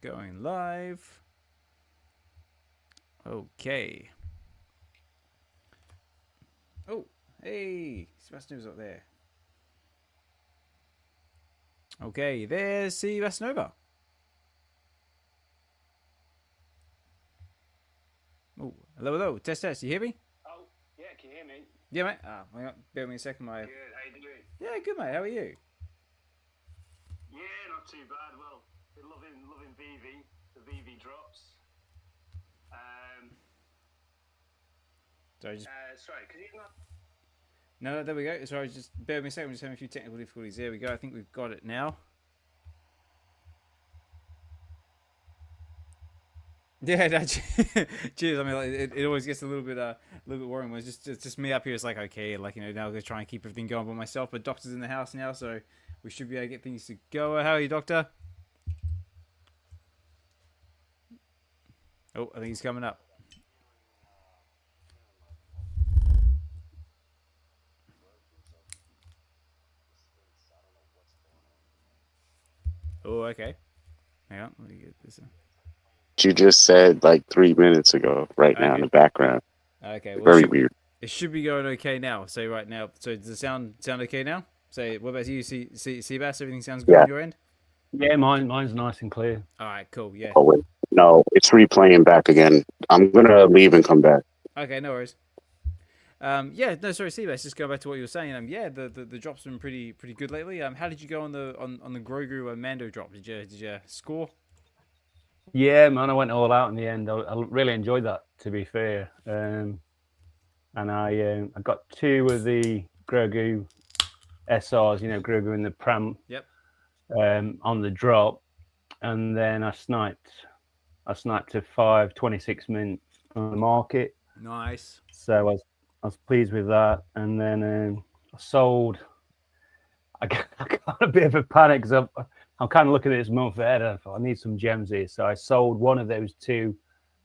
Going live. Okay. Oh, hey, Seabassanova's up there. Okay, there's Seabassanova. Oh, hello. Test. You hear me? Oh, yeah, can you hear me? Yeah, mate. Hang on. Bear with me a second. Good, how you doing? Yeah, good, mate. How are you? Yeah, not too bad. Well, been loving VeVe, the VeVe drops. Sorry, could you not? No, there we go. Sorry, just bear with me a second. I'm just having a few technical difficulties. There we go. I think we've got it now. Yeah, cheers. I mean, like, it always gets a little bit worrying when it's just me up here. It's like, okay, like, you know, now I'm gonna try and keep everything going by myself. But Doctor's in the house now, so we should be able to get things to go. How are you, Doctor? Oh, I think he's coming up. Oh, okay. Hang on, let me get this. You just said like 3 minutes ago, right now in the background. Okay, well, very weird. It should be going okay now. Say right now. So does the sound okay now? Say, what about you? See, Bass? Everything sounds good on your end? Yeah, mine's nice and clear. All right, cool. Yeah. Oh wait, no, it's replaying back again. I'm gonna leave and come back. Okay, no worries. Yeah, no, sorry, Seabass. Just go back to what you were saying. Yeah, the drops have been pretty good lately. How did you go on the Grogu Mando drop? Did you score? Yeah, man, I went all out in the end. I really enjoyed that, to be fair. And I got 2 of the Grogu SRs, you know, Grogu in the pram. Yep. On the drop, and then I sniped a 5.26 mint on the market. Nice. So I was pleased with that, and then I sold. I got a bit of a panic because I'm kind of looking at this month ahead. I thought I need some gems here, so I sold one of those 2,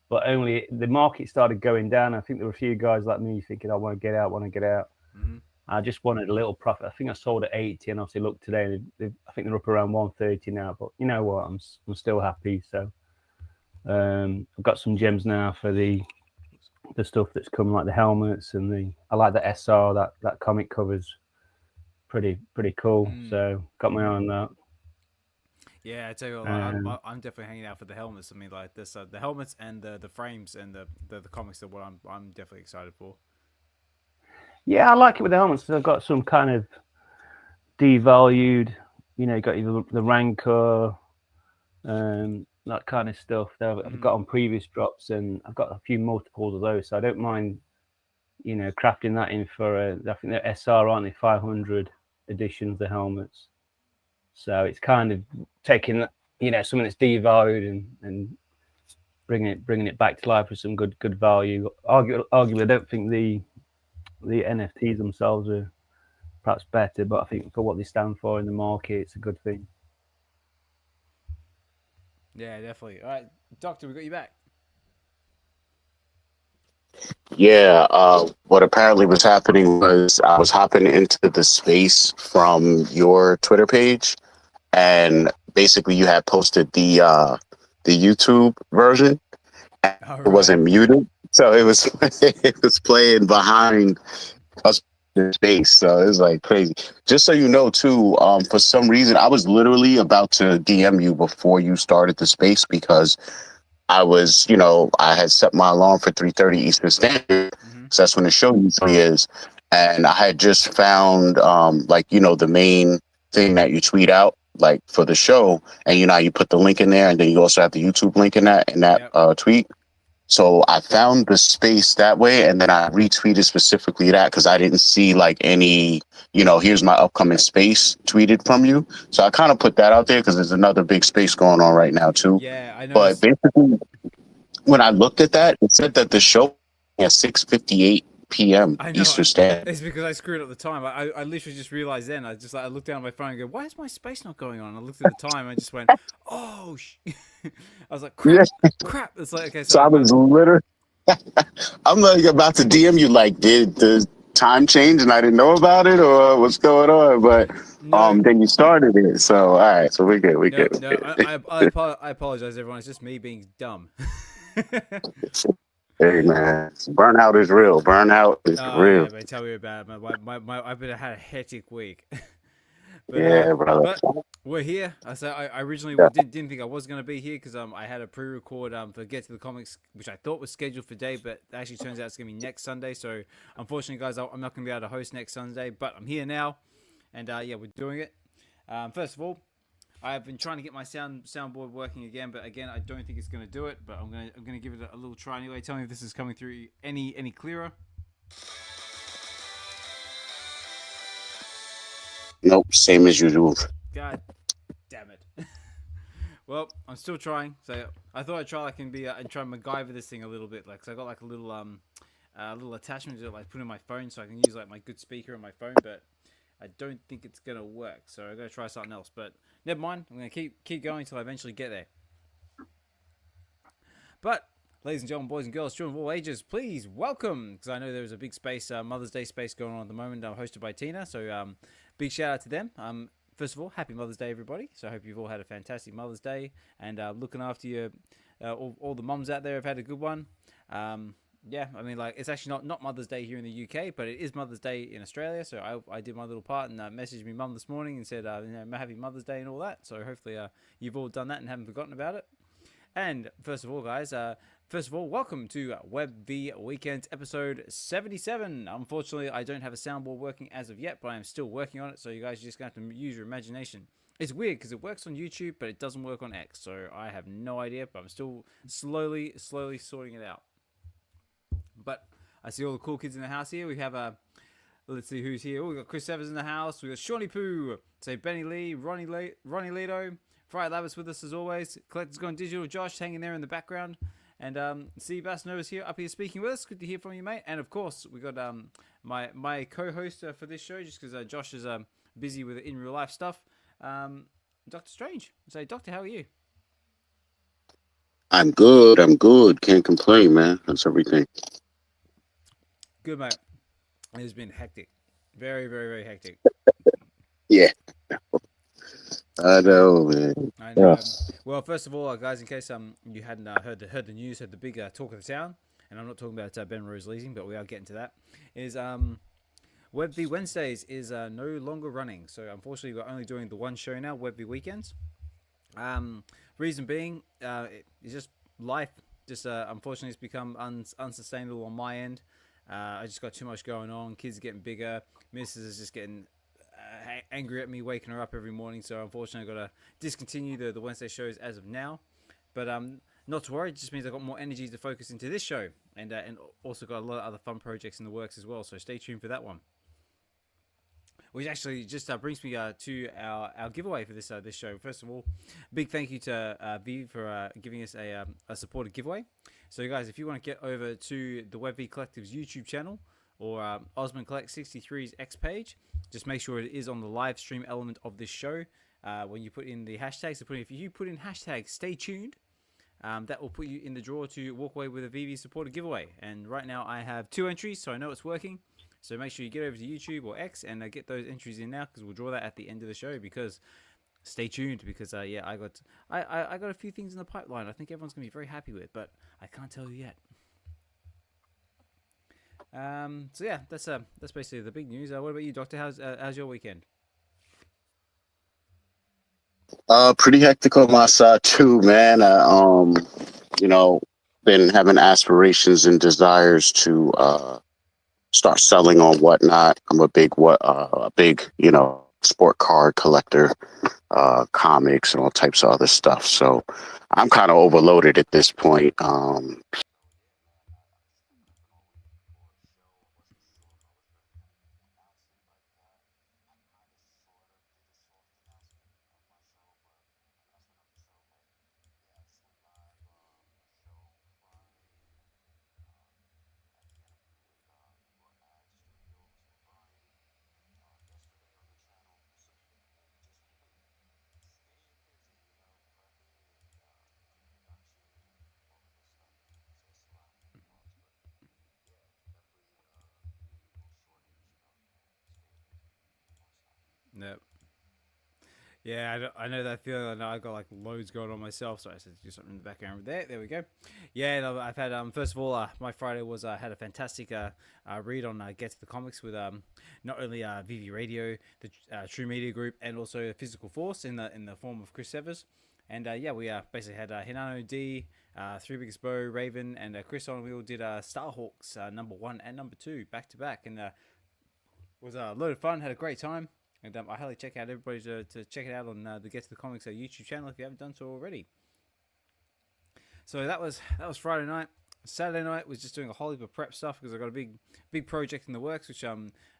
but only the market started going down. I think there were a few guys like me thinking, I want to get out. Mm-hmm. I just wanted a little profit. I think I sold at 80, and obviously look today, I think they're up around 130 now. But you know what, I'm still happy. So I've got some gems now for the stuff that's come, like the helmets and I like the SR. That comic cover's pretty cool. So got my eye on that. Yeah, I tell you what, I'm definitely hanging out for the helmets. I mean, like this, the helmets and the frames and the comics are what I'm definitely excited for. Yeah, I like it with the helmets. They've got some kind of devalued, you know, you got the Rancor, that kind of stuff that I've got on previous drops, and I've got a few multiples of those, so I don't mind, you know, crafting that in for I think they're SR, aren't they? 500 editions, the helmets. So it's kind of taking, you know, something that's devalued and bringing it back to life with some good value. Arguably, I don't think the NFTs themselves are perhaps better, but I think for what they stand for in the market, it's a good thing. Yeah, definitely. All right, Doctor, we got you back. Yeah, what apparently was happening was I was hopping into the space from your Twitter page, and basically you had posted the YouTube version. And it wasn't muted, so it was it was playing behind us in space. So it was like crazy. Just so you know, too, for some reason I was literally about to DM you before you started the space because I was, you know, I had set my alarm for 3:30 Eastern Standard, so that's when the show usually is, and I had just found, like, you know, the main thing that you tweet out, like for the show, and you know, you put the link in there, and then you also have the YouTube link in that tweet. So I found the space that way, and then I retweeted specifically that because I didn't see like any, you know, here's my upcoming space tweeted from you. So I kind of put that out there because there's another big space going on right now too. Yeah, I know. But basically, when I looked at that, it said that the show at 6:58 p.m. Eastern Standard. It's because I screwed up the time. I literally just realized then. I looked down at my phone and go, why is my space not going on? I looked at the time and I just went, oh, I was like, crap. It's like, okay. So I was literally, I'm like about to DM you like, did the time change and I didn't know about it or what's going on? But No, then you started it. So all right, so we're good. We no, good. no. I apologize, everyone. It's just me being dumb. Hey man, burnout is real. Burnout is Oh real. yeah, man, tell me about it. I've been had a hectic week, Yeah, brother. but we're here. I originally Yeah. didn't think I was gonna be here because I had a pre-record for Get to the Comics, which I thought was scheduled for today, but it actually turns out it's gonna be next Sunday. So unfortunately, guys, I'm not gonna be able to host next Sunday, but I'm here now, and yeah, we're doing it. First of all, I've been trying to get my soundboard working again, but again, I don't think it's gonna do it. But I'm gonna give it a little try anyway. Tell me if this is coming through any clearer. Nope, same as usual. God damn it. Well, I'm still trying. So I thought I'd try and try and MacGyver this thing a little bit. Like, so I got like a little attachment to like put in my phone, so I can use like my good speaker on my phone. But I don't think it's gonna work. So I'm gonna try something else. But never mind. I'm gonna keep going until I eventually get there. But ladies and gentlemen, boys and girls, children of all ages, please welcome, because I know there's a big space Mother's Day space going on at the moment, hosted by Tina. So big shout out to them. First of all, happy Mother's Day, everybody. So I hope you've all had a fantastic Mother's Day, and looking after your all the mums out there have had a good one. Yeah, I mean, like, it's actually not Mother's Day here in the UK, but it is Mother's Day in Australia. So I did my little part and messaged me mum this morning and said, happy Mother's Day and all that. So hopefully you've all done that and haven't forgotten about it. And first of all, guys, welcome to Web V Weekends episode 77. Unfortunately, I don't have a soundboard working as of yet, but I am still working on it. So you guys are just going to have to use your imagination. It's weird because it works on YouTube, but it doesn't work on X. So I have no idea, but I'm still slowly sorting it out. But I see all the cool kids in the house here. We have let's see who's here. Oh, we got Chris Evans in the house. We got Shawnee Poo, say Benny Lee, Ronnie Lito. Friday Lavis with us as always. Collector's Gone Digital, Josh hanging there in the background. And Seabassanova is up here speaking with us. Good to hear from you, mate. And of course, we got my co-host for this show, just because Josh is busy with in real life stuff. Dokta Strange. So, Doctor, how are you? I'm good. Can't complain, man. That's everything. Good, mate. It has been hectic. Very, very, very hectic. Yeah. I know, man. I know. Yeah. Well, first of all, guys, in case you hadn't heard the news, heard the big talk of the town, and I'm not talking about Ben Rose leasing, but we are getting to that. Is Web V Wednesdays is no longer running, so unfortunately we're only doing the one show now, Web V Weekends. Reason being, it's just life. Just unfortunately, it's become unsustainable on my end. I just got too much going on. Kids are getting bigger. Mrs. is just getting angry at me, waking her up every morning. So unfortunately, I've got to discontinue the Wednesday shows as of now. But not to worry. It just means I've got more energy to focus into this show, and also got a lot of other fun projects in the works as well. So stay tuned for that one. Which actually just brings me to our giveaway for this show. First of all, big thank you to VeVe for giving us a supported giveaway. So guys, if you want to get over to the Web V Collective's YouTube channel or Osmond Collect 63's X page, just make sure it is on the live stream element of this show. When you put in the hashtags, if you put in hashtag stay tuned, that will put you in the draw to walk away with a VeVe supported giveaway. And right now I have 2 entries, so I know it's working. So make sure you get over to YouTube or X and get those entries in now, because we'll draw that at the end of the show. Because stay tuned, because yeah, I got a few things in the pipeline. I think everyone's gonna be very happy with, but I can't tell you yet. So yeah, that's basically the big news. What about you, Doctor? How's your weekend? Pretty hectic on my side too, man. Been having aspirations and desires to start selling on whatnot. I'm a big sport card collector, comics and all types of other stuff. So I'm kind of overloaded at this point. No. Yeah, I know that feeling. I know I've got like loads going on myself, so I said to do something in the background there. There we go. Yeah, and I've had first of all, my Friday was had a fantastic read on Get to the Comics with not only VeVe Radio, the True Media Group, and also Physical Force in the form of Chris Severs. And yeah, we basically had Hinano D, Three Biggest Bow, Raven, and Chris on. We all did Starhawks #1 and #2 back to back, and was a load of fun. Had a great time. And I highly check out everybody to check it out on the Get to the Comics YouTube channel if you haven't done so already. So that was Friday night. Saturday night was just doing a whole heap of prep stuff because I got a big project in the works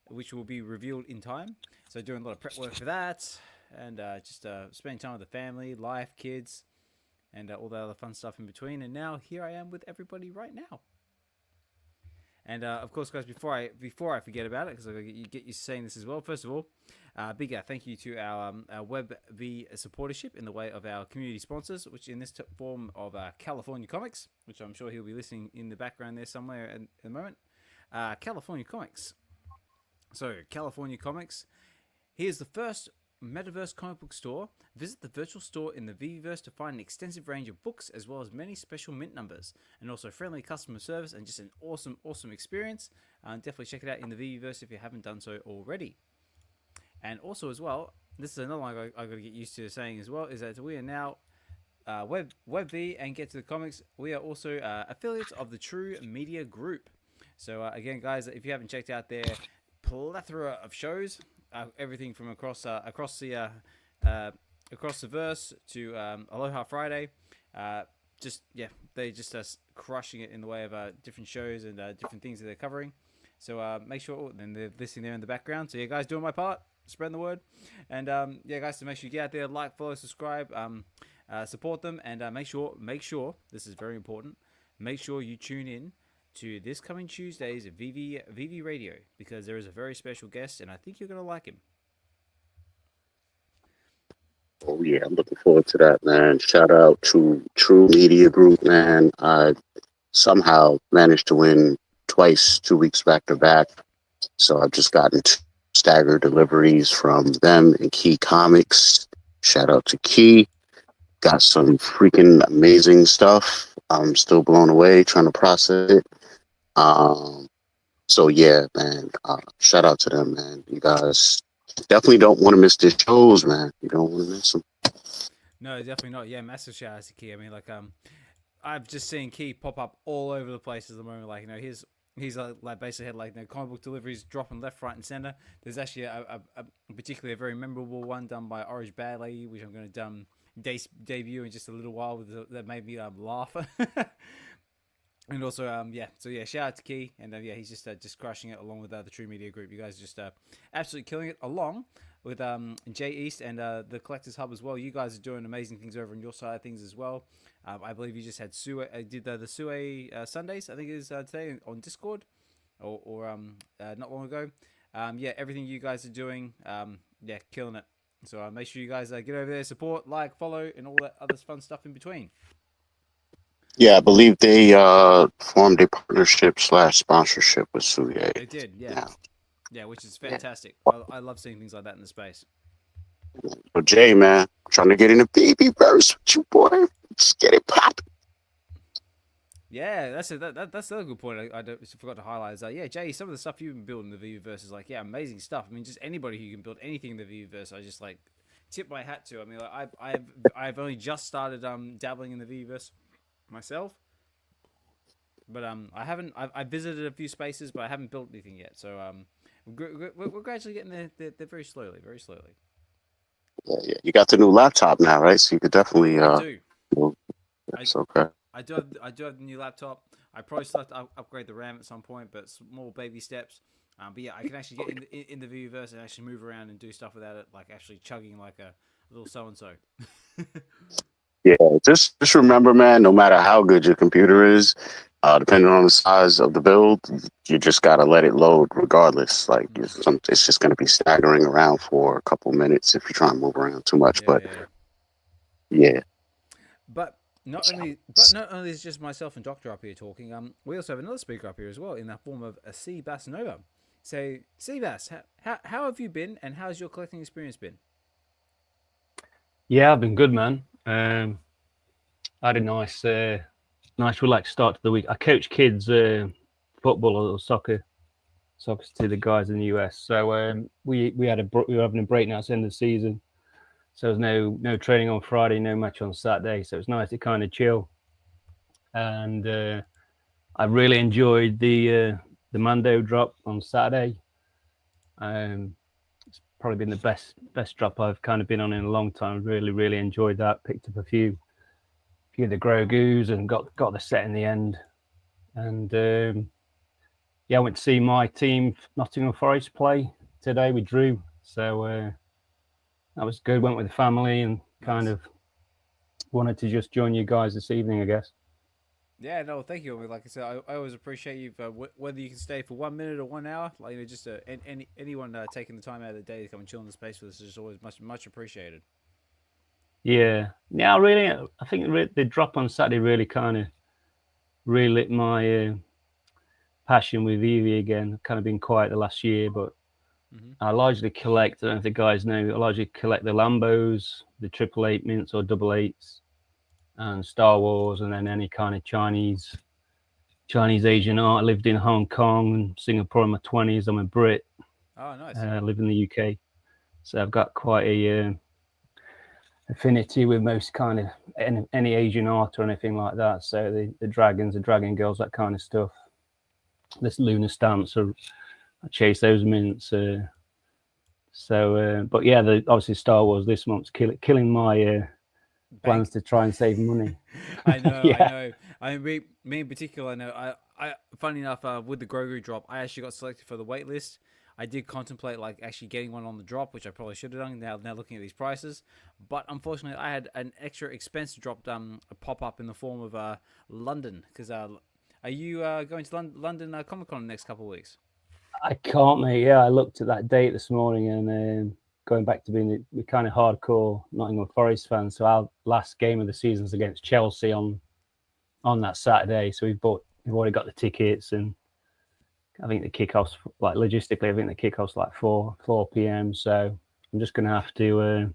which will be revealed in time. So doing a lot of prep work for that, and just spending time with the family, life, kids, and all the other fun stuff in between. And now here I am with everybody right now. And of course, guys, before I forget about it, because I get you saying this as well. First of all, big thank you to our Web V supportership in the way of our community sponsors, which in this form of California Comics, which I'm sure he'll be listening in the background there somewhere at the moment. California Comics. So California Comics. Here's the first Metaverse comic book store. Visit the virtual store in the VeVeverse to find an extensive range of books as well as many special mint numbers, and also friendly customer service and just an awesome experience. Definitely check it out in the VeVeverse if you haven't done so already. And also as well, this is another one I got to get used to saying as well, is that we are now Web V and Get to the Comics. We are also affiliates of the True Media Group. So again, guys, if you haven't checked out their plethora of shows, everything from across the verse to Aloha Friday, they just are crushing it in the way of different shows and different things that they're covering. So make sure, then they're listening there in the background. So yeah, guys, doing my part, spreading the word, and yeah, guys, to make sure you get out there, like, follow, subscribe, support them, and make sure this is very important. Make sure you tune in to this coming Tuesday's VeVe Radio, because there is a very special guest, and I think you're going to like him. Oh yeah, I'm looking forward to that, man. Shout out to True Media Group, man. I somehow managed to win twice, 2 weeks back to back. So I've just gotten staggered deliveries from them and Key Comics. Shout out to Key. Got some freaking amazing stuff. I'm still blown away trying to process it. So yeah, man, shout out to them, man. You guys definitely don't want to miss the shows, man. You don't want to miss them. No, definitely not. Yeah, massive shout out to Key. I mean, like, I've just seen Key pop up all over the place at the moment. Like, you know, he's like basically had like comic book deliveries dropping left, right, and center. There's actually a particularly a very memorable one done by Orange Bad Lady, which I'm going to debut in just a little while. That made me laugh. And also, so yeah, shout out to Key, and yeah, he's just crushing it along with the True Media Group. You guys are just absolutely killing it, along with Jay East and the Collectors Hub as well. You guys are doing amazing things over on your side of things as well. I believe you just had did the Sue Sundays, I think it is today on Discord, or not long ago. Yeah, everything you guys are doing, yeah, killing it. So make sure you guys get over there, support, like, follow, and all that other fun stuff in between. Yeah, I believe they formed a partnership / sponsorship with Suye. They did, yeah. Yeah, which is fantastic. I love seeing things like that in the space. So Jay, man, I'm trying to get in the VeVeverse with you, boy. Just get it popping. Yeah, that's another good point. I forgot to highlight is yeah, Jay, some of the stuff you've been building in the VeVeverse is like, yeah, amazing stuff. I mean, just anybody who can build anything in the VeVeverse, I just like tip my hat to. I mean, like, I've only just started dabbling in the VeVeverse myself, but I visited a few spaces, but I haven't built anything yet. So we're gradually getting there very slowly. Yeah, you got the new laptop now, right? So you could definitely I do. Well, that's okay. I do have the new laptop. I probably still have to upgrade the RAM at some point, but small baby steps. But yeah, I can actually get in the VeVeverse and actually move around and do stuff without it, like actually chugging like a little so and so. Yeah, just remember, man, no matter how good your computer is, depending on the size of the build, you just gotta let it load regardless. Like it's just gonna be staggering around for a couple minutes if you try and move around too much. Yeah. But not only is just myself and Doctor up here talking, we also have another speaker up here as well in the form of a Seabassanova. So Seabass, how have you been, and how's your collecting experience been? Yeah, I've been good, man. I had a nice, relaxed start to the week. I coach kids football or soccer to the guys in the US. So we were having a break now. It's the end of the season, so there's no training on Friday, no match on Saturday. So it's nice to kind of chill. And I really enjoyed the Mando drop on Saturday. It's probably been the best drop I've kind of been on in a long time. Really enjoyed that. Picked up a few of the Grogus and got the set in the end. And I went to see my team, Nottingham Forest, play today. We drew, so that was good. Went with the family and kind of wanted to just join you guys this evening, I guess. Yeah, no, thank you. I mean, like I said, I always appreciate you, whether you can stay for 1 minute or 1 hour. Like, you know, just anyone taking the time out of the day to come and chill in the space with us is always much appreciated. Yeah, I think the drop on Saturday really kind of relit my passion with VeVe again. I've kind of been quiet the last year, but I largely collect. I don't know if the guys know. I largely collect the Lambos, the 888 mints or 88s, and Star Wars, and then any kind of Chinese Asian art. I lived in Hong Kong and Singapore in my 20s. I'm a Brit. Oh, nice. I live in the UK, so I've got quite a affinity with most kind of any Asian art or anything like that. So the dragons, the dragon girls, that kind of stuff. This lunar stamps, or I chase those mints. But yeah, obviously Star Wars this month's killing my plans to try and save money. I know, Yeah. I mean, me in particular, I know. I funny enough, with the Grogu drop, I actually got selected for the wait list. I did contemplate like actually getting one on the drop, which I probably should have done. Now looking at these prices, but unfortunately, I had an extra expense drop a pop up in the form of London. Because are you going to London Comic Con in the next couple of weeks? I can't, mate. Yeah, I looked at that date this morning, and going back to being the kind of hardcore Nottingham Forest fans. So our last game of the season is against Chelsea on that Saturday. So we've already got the tickets, and I think the kickoff's like logistically. I think the kickoff's like 4 p.m. So I'm just gonna have to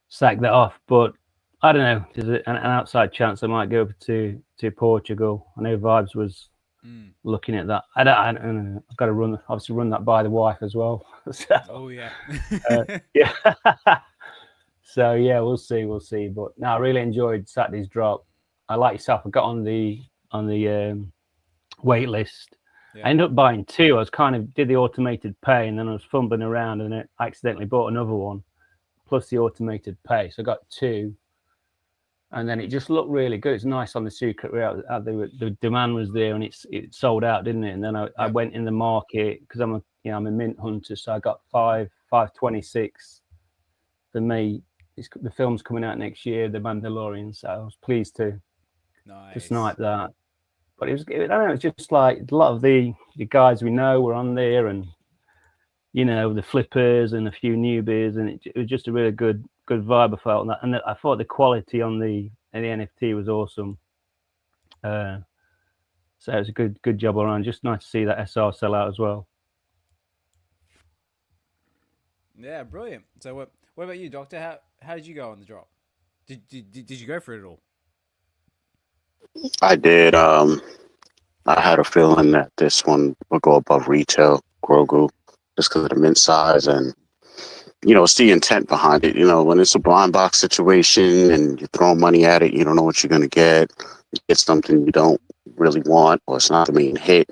sack that off. But I don't know. There's an outside chance I might go over to Portugal. I know Vibes was looking at that. I don't know. I've got to run that by the wife as well. So, oh yeah. Yeah. So yeah, we'll see. But no, I really enjoyed Saturday's drop. I like yourself. I got on the wait list. Yeah. I ended up buying 2. I was kind of did the automated pay, and then I was fumbling around, and I accidentally bought another one, plus the automated pay. So I got 2, and then it just looked really good. It's nice on the Secret Realm. The demand was there, and it sold out, didn't it? And then I went in the market because I'm a mint hunter, so I got 526 for me. The film's coming out next year, The Mandalorian. So I was pleased to snipe that. But I don't know. It's just like a lot of the guys we know were on there, and the flippers and a few newbies, and it was just a really good vibe I felt. And I thought the quality on the NFT was awesome. So it was a good job all around. Just nice to see that SR sell out as well. Yeah, brilliant. So what about you, Doctor? How did you go on the drop? Did you go for it at all? I did. I had a feeling that this one would go above retail, Grogu, just because of the mint size and, it's the intent behind it. When it's a blind box situation and you're throwing money at it, you don't know what you're going to get. You get something you don't really want, or it's not the main hit.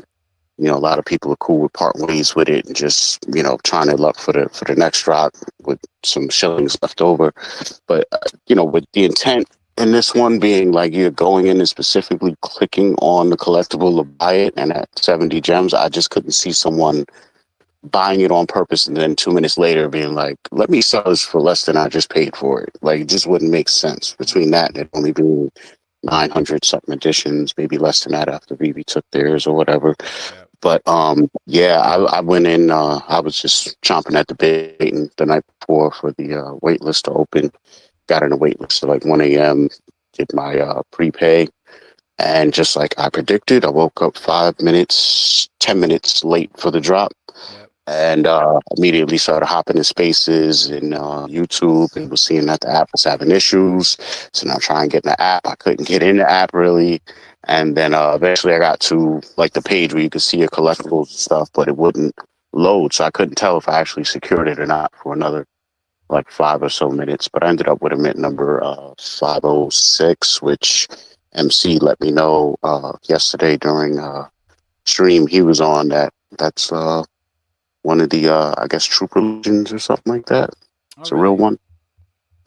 A lot of people are cool with parting ways with it and just, trying their luck for the next drop with some shillings left over. But, with the intent in this one being like you're going in and specifically clicking on the collectible to buy it, and at 70 gems, I just couldn't see someone buying it on purpose and then 2 minutes later being like, let me sell this for less than I just paid for it. Like, it just wouldn't make sense between that and it only being 900 something editions, maybe less than that after VeVe took theirs or whatever. Yeah. But I went in, I was just chomping at the bit the night before for the wait list to open. Got in a wait list at like 1 a.m., did my prepay, and just like I predicted, I woke up 10 minutes late for the drop. Yep. and immediately started hopping in spaces and YouTube, and was seeing that the app was having issues. So now trying to get in the app, I couldn't get in the app really. And then eventually I got to like the page where you could see your collectibles and stuff, but it wouldn't load. So I couldn't tell if I actually secured it or not for another like 5 or so minutes. But I ended up with a mint number 506, which MC let me know yesterday during stream he was on that. That's one of the I guess Trooper Legends or something like that. Oh, It's a real really? one.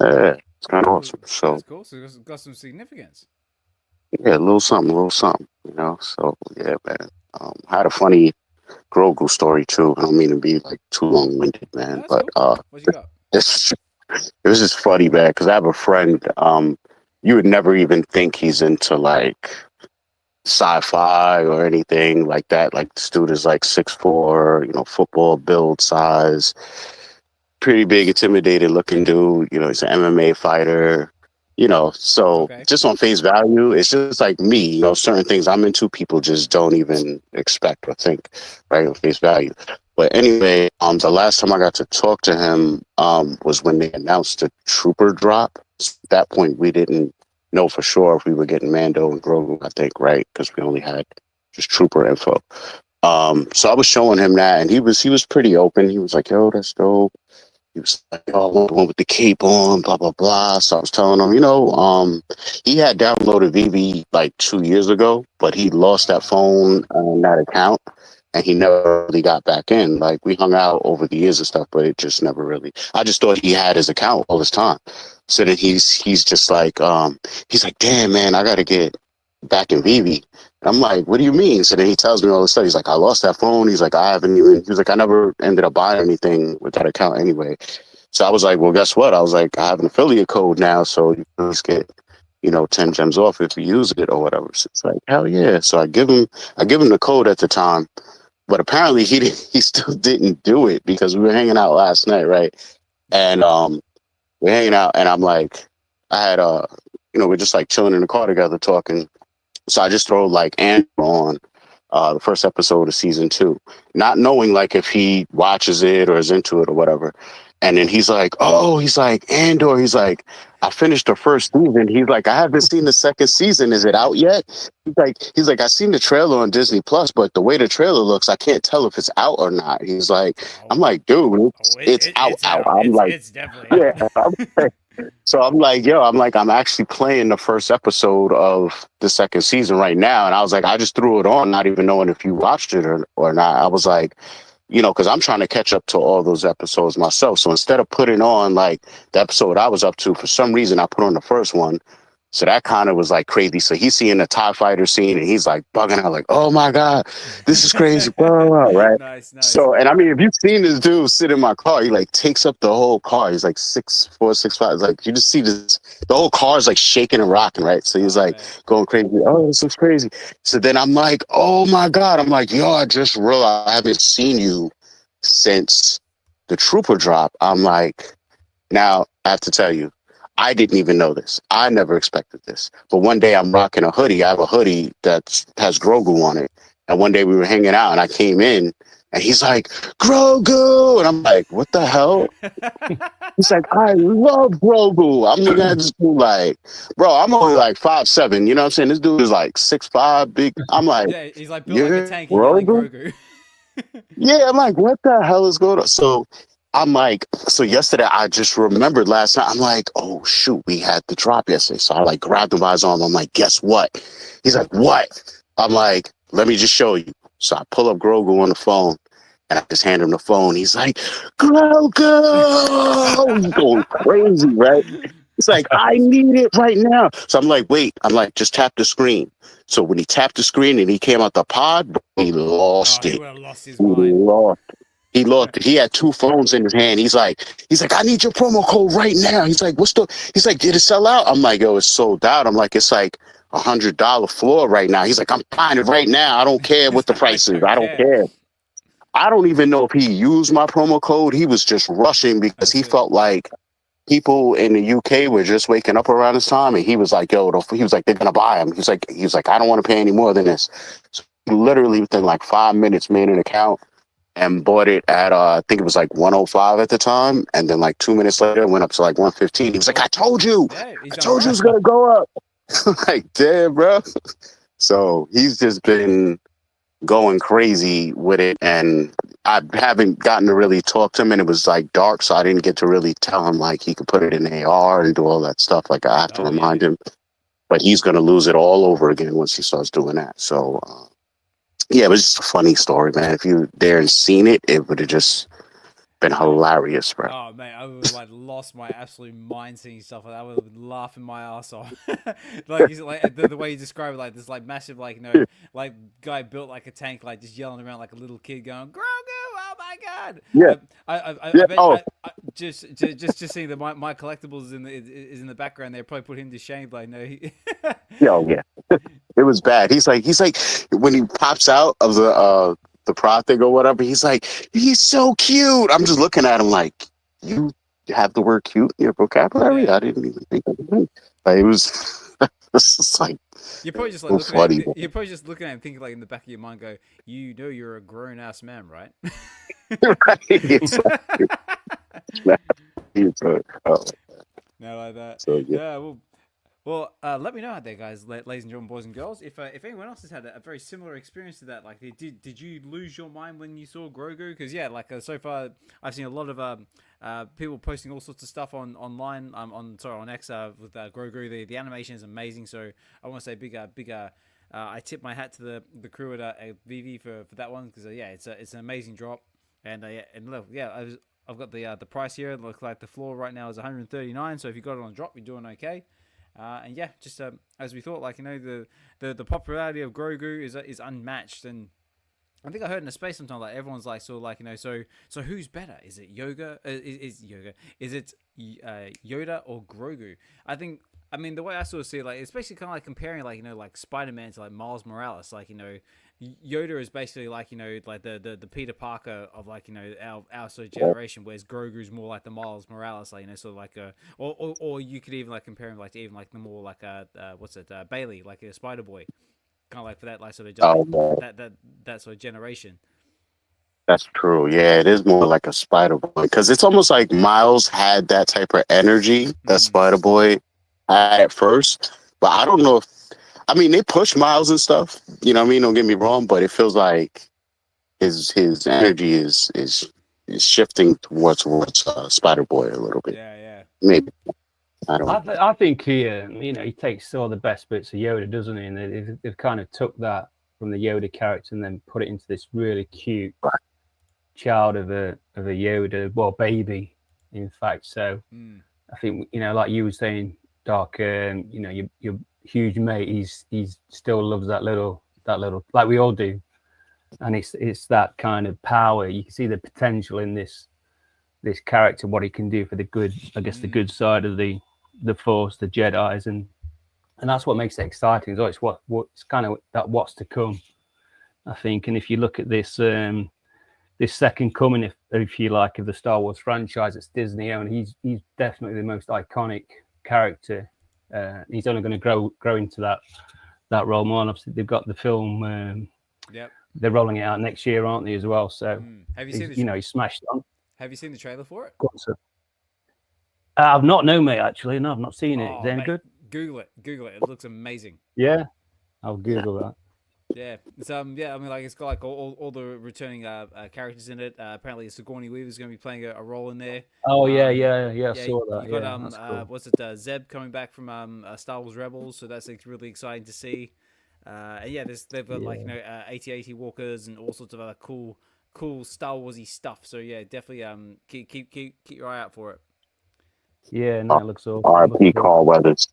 Yeah, it's kind of awesome. So That's cool. So it's got some significance. yeah, a little something, you know. So yeah, man. I had a funny Grogu story too. I don't mean to be like too long winded, No, man, that's but cool. What you got? this it was just funny, man, because I have a friend. You would never even think he's into like sci-fi or anything like that. Like this dude is like 6'4", you know, football build size, pretty big, intimidated looking dude. You know, he's an MMA fighter. You know, so Okay. just on face value, it's just like me. You know, certain things I'm into, people just don't even expect or think, right, on face value. But anyway, the last time I got to talk to him was when they announced the Trooper drop. At that point, we didn't know for sure if we were getting Mando and Grogu, I think, right? Because we only had just Trooper info. So I was showing him that, and he was pretty open. He was like, "Yo, that's dope." He was like, "Oh, I want the one with the cape on, blah blah blah." So I was telling him, he had downloaded VeVe like 2 years ago, but he lost that phone and that account, and he never really got back in. Like we hung out over the years and stuff, but it just never really. I just thought he had his account all this time. So then he's just like, he's like, "Damn man, I gotta get back in VeVe." I'm like, "What do you mean?" So then he tells me all this stuff. He's like, "I lost that phone." He's like, he was like, "I never ended up buying anything with that account anyway." So I was like, "Well, guess what?" I was like, "I have an affiliate code now, so you can just get, 10 gems off if you use it or whatever." So it's like, hell yeah. So I give him the code at the time, but apparently he still didn't do it because we were hanging out last night, right? And we're hanging out, and I'm like, I had we're just like chilling in the car together talking. So I just throw like Andrew on the first episode of season 2, not knowing like if he watches it or is into it or whatever. And then he's like, "Oh, he's like, Andor, he's like, I finished the first season." He's like, "I haven't seen the second season. Is it out yet?" He's like, "I seen the trailer on Disney Plus, but the way the trailer looks, I can't tell if it's out or not." He's like, I'm like, "Dude, it's out, out." I'm like, It's definitely yeah. out. So I'm like, I'm actually playing the first episode of the second season right now. And I was like, I just threw it on, not even knowing if you watched it or not. I was like, because I'm trying to catch up to all those episodes myself. So instead of putting on like the episode I was up to, for some reason, I put on the first one. So that kind of was like crazy. So he's seeing the TIE fighter scene and he's like bugging out, like, "Oh my God, this is crazy." Blah, blah, blah, right? Nice. So, and I mean, if you've seen this dude sit in my car, he like takes up the whole car. He's like 6'4", 6'5". It's like you just see this, the whole car is like shaking and rocking, right? So he's like going crazy. "Oh, this looks crazy." So then I'm like, "Oh my God." I'm like, "Yo, I just realized I haven't seen you since the Trooper drop." I'm like, now I have to tell you, I didn't even know this. I never expected this. But one day I'm rocking a hoodie. I have a hoodie that has Grogu on it. And one day we were hanging out and I came in and he's like, "Grogu." And I'm like, "What the hell?" He's like, "I love Grogu." I'm looking at this dude like, bro, I'm only like 5'7". You know what I'm saying? This dude is like 6'5", big. I'm like, Yeah, he's like built like a "You're tank and yelling Grogu?" Grogu. Yeah, I'm like, "What the hell is going on?" So I'm like, so yesterday I just remembered last night. I'm like, "Oh shoot, we had the drop yesterday." So I like grabbed him by his arm. I'm like, "Guess what?" He's like, "What?" I'm like, "Let me just show you." So I pull up Grogu on the phone and I just hand him the phone. He's like, "Grogu!" He's going crazy, right? It's like, "I need it right now." So I'm like, "Wait," I'm like, "Just tap the screen." So when he tapped the screen and he came out the pod, he lost He it. would have lost his He mind. lost. He looked. He had 2 phones in his hand. He's like, "I need your promo code right now." He's like, "What's the?" He's like, "Did it sell out?" I'm like, "Yo, it's sold out." I'm like, "It's like $100 floor right now." He's like, "I'm buying it right now. I don't care what the I price is. don't I don't care. care." I don't even know if he used my promo code. He was just rushing because That's he it. felt like people in the UK were just waking up around this time, and he was like, "Yo," he was like, "They're gonna buy him." He was like, "I don't want to pay any more than this." So he literally within like 5 minutes made an account. and bought it at I think it was like 105 at the time, and then like 2 minutes later it went up to like 115. He was like, I told you, Yeah, I told you it was gonna go up. Like, damn, bro. So he's just been going crazy with it, and I haven't gotten to really talk to him, and it was like dark, so I didn't get to really tell him like he could put it in AR and do all that stuff. Like I have to remind him, but he's gonna lose it all over again once he starts doing that. So yeah, it was just a funny story, man. If you there and seen it, it would have just been hilarious, bro. Oh man, I would have like lost my absolute mind seeing stuff like that. I would have been laughing my ass off. Like he's like the way you describe it, like this like massive like like guy built like a tank, like just yelling around like a little kid going Grogu, oh my god. Yeah. I just seeing that my collectibles is in the background there probably put him to shame. Like no, yeah. It was bad. He's like when he pops out of the prop thing or whatever, he's like, he's so cute. I'm just looking at him like, you have the word cute in your vocabulary? I didn't even think of it. Like, it was this is like you're probably just like you're probably just looking at him thinking like in the back of your mind go, you know you're a grown ass man, right? No, like that. So, yeah, well, let me know out there, guys, ladies and gentlemen, boys and girls. If anyone else has had a very similar experience to that, like, did you lose your mind when you saw Grogu? Because yeah, like so far, I've seen a lot of people posting all sorts of stuff online on X with Grogu. The animation is amazing. So I want to say big I tip my hat to the crew at VeVe for that one because yeah, it's an amazing drop. And look, yeah, I've got the price here. It looks like the floor right now is 139. So if you got it on drop, you're doing okay. And yeah, just as we thought, like the popularity of Grogu is unmatched, and I think I heard in a space sometime like everyone's like sort of like so who's better? Is it Yoga? Is it Yoda or Grogu? I mean the way I sort of see it, like it's basically kind of like comparing like like Spider-Man to like Miles Morales, like Yoda is basically like like the Peter Parker of like our sort of generation, whereas Grogu's more like the Miles Morales, like sort of like or you could even like compare him like to even like the more like Bailey, like a Spider Boy, kind of like for that like sort of that sort of generation. That's true. Yeah, it is more like a Spider Boy because it's almost like Miles had that type of energy that Spider Boy had at first, but I don't know if. I mean, they push Miles and stuff. You know what I mean? Don't get me wrong, but it feels like his energy is shifting towards Spider Boy a little bit. Yeah. Maybe. I think he takes all the best bits of Yoda, doesn't he? And they've kind of took that from the Yoda character and then put it into this really cute child of a Yoda, well, baby, in fact. So I think like you were saying, Doc, your huge mate, he still loves that little like we all do, and it's that kind of power. You can see the potential in this character, what he can do for the good, I guess the good side of the Force, the Jedis, and that's what makes it exciting. So it's kind of that what's to come, I think. And if you look at this this second coming, if you like, of the Star Wars franchise, it's Disney owned. He's definitely the most iconic character. He's only going to grow into that role more. And obviously, they've got the film. They're rolling it out next year, aren't they, as well? So have you seen he's smashed on. Have you seen the trailer for it? I've not, no, mate. Actually, no, I've not seen it. Is it any good? Google it. It looks amazing. Yeah, I'll Google that. Yeah, it's I mean, like it's got like all the returning characters in it. Apparently, Sigourney Weaver's going to be playing a role in there. Oh yeah, I saw that. You got cool. What's it? Zeb coming back from Star Wars Rebels, so that's like really exciting to see. And yeah, they've got like AT-AT walkers and all sorts of other cool Star Warsy stuff. So yeah, definitely keep your eye out for it. Yeah, no, it looks awesome. R.I.P. Carl Weathers.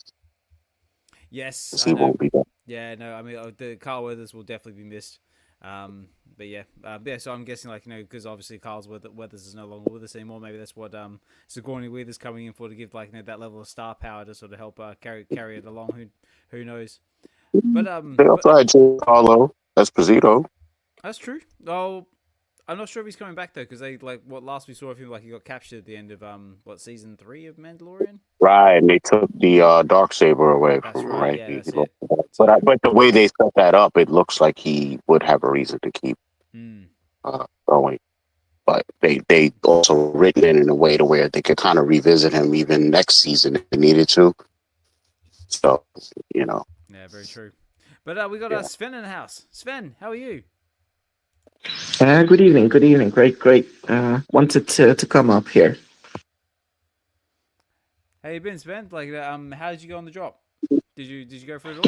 Yes, he won't be there. Yeah, no, I mean the Carl Weathers will definitely be missed. But yeah, so I'm guessing like because obviously Carl Weathers is no longer with us anymore. Maybe that's what Sigourney Weaver's coming in for, to give like that level of star power to sort of help carry it along. Who knows? But they also had Giancarlo Esposito. That's true. Oh, I'm not sure if he's coming back though, because they like what last we saw of him, like he got captured at the end of season 3 of Mandalorian. Right, and they took the Darksaber away from him, right? Yeah, that's it. But the way they set that up, it looks like he would have a reason to keep going. but they also written it in a way to where they could kind of revisit him even next season if they needed to. So, you know. Yeah, very true. But we got Sven in the house. Sven, how are you? Good evening. Good evening. Great, great. Wanted to come up here. How you been, Sven? Like, how did you go on the drop? Did you go for it all?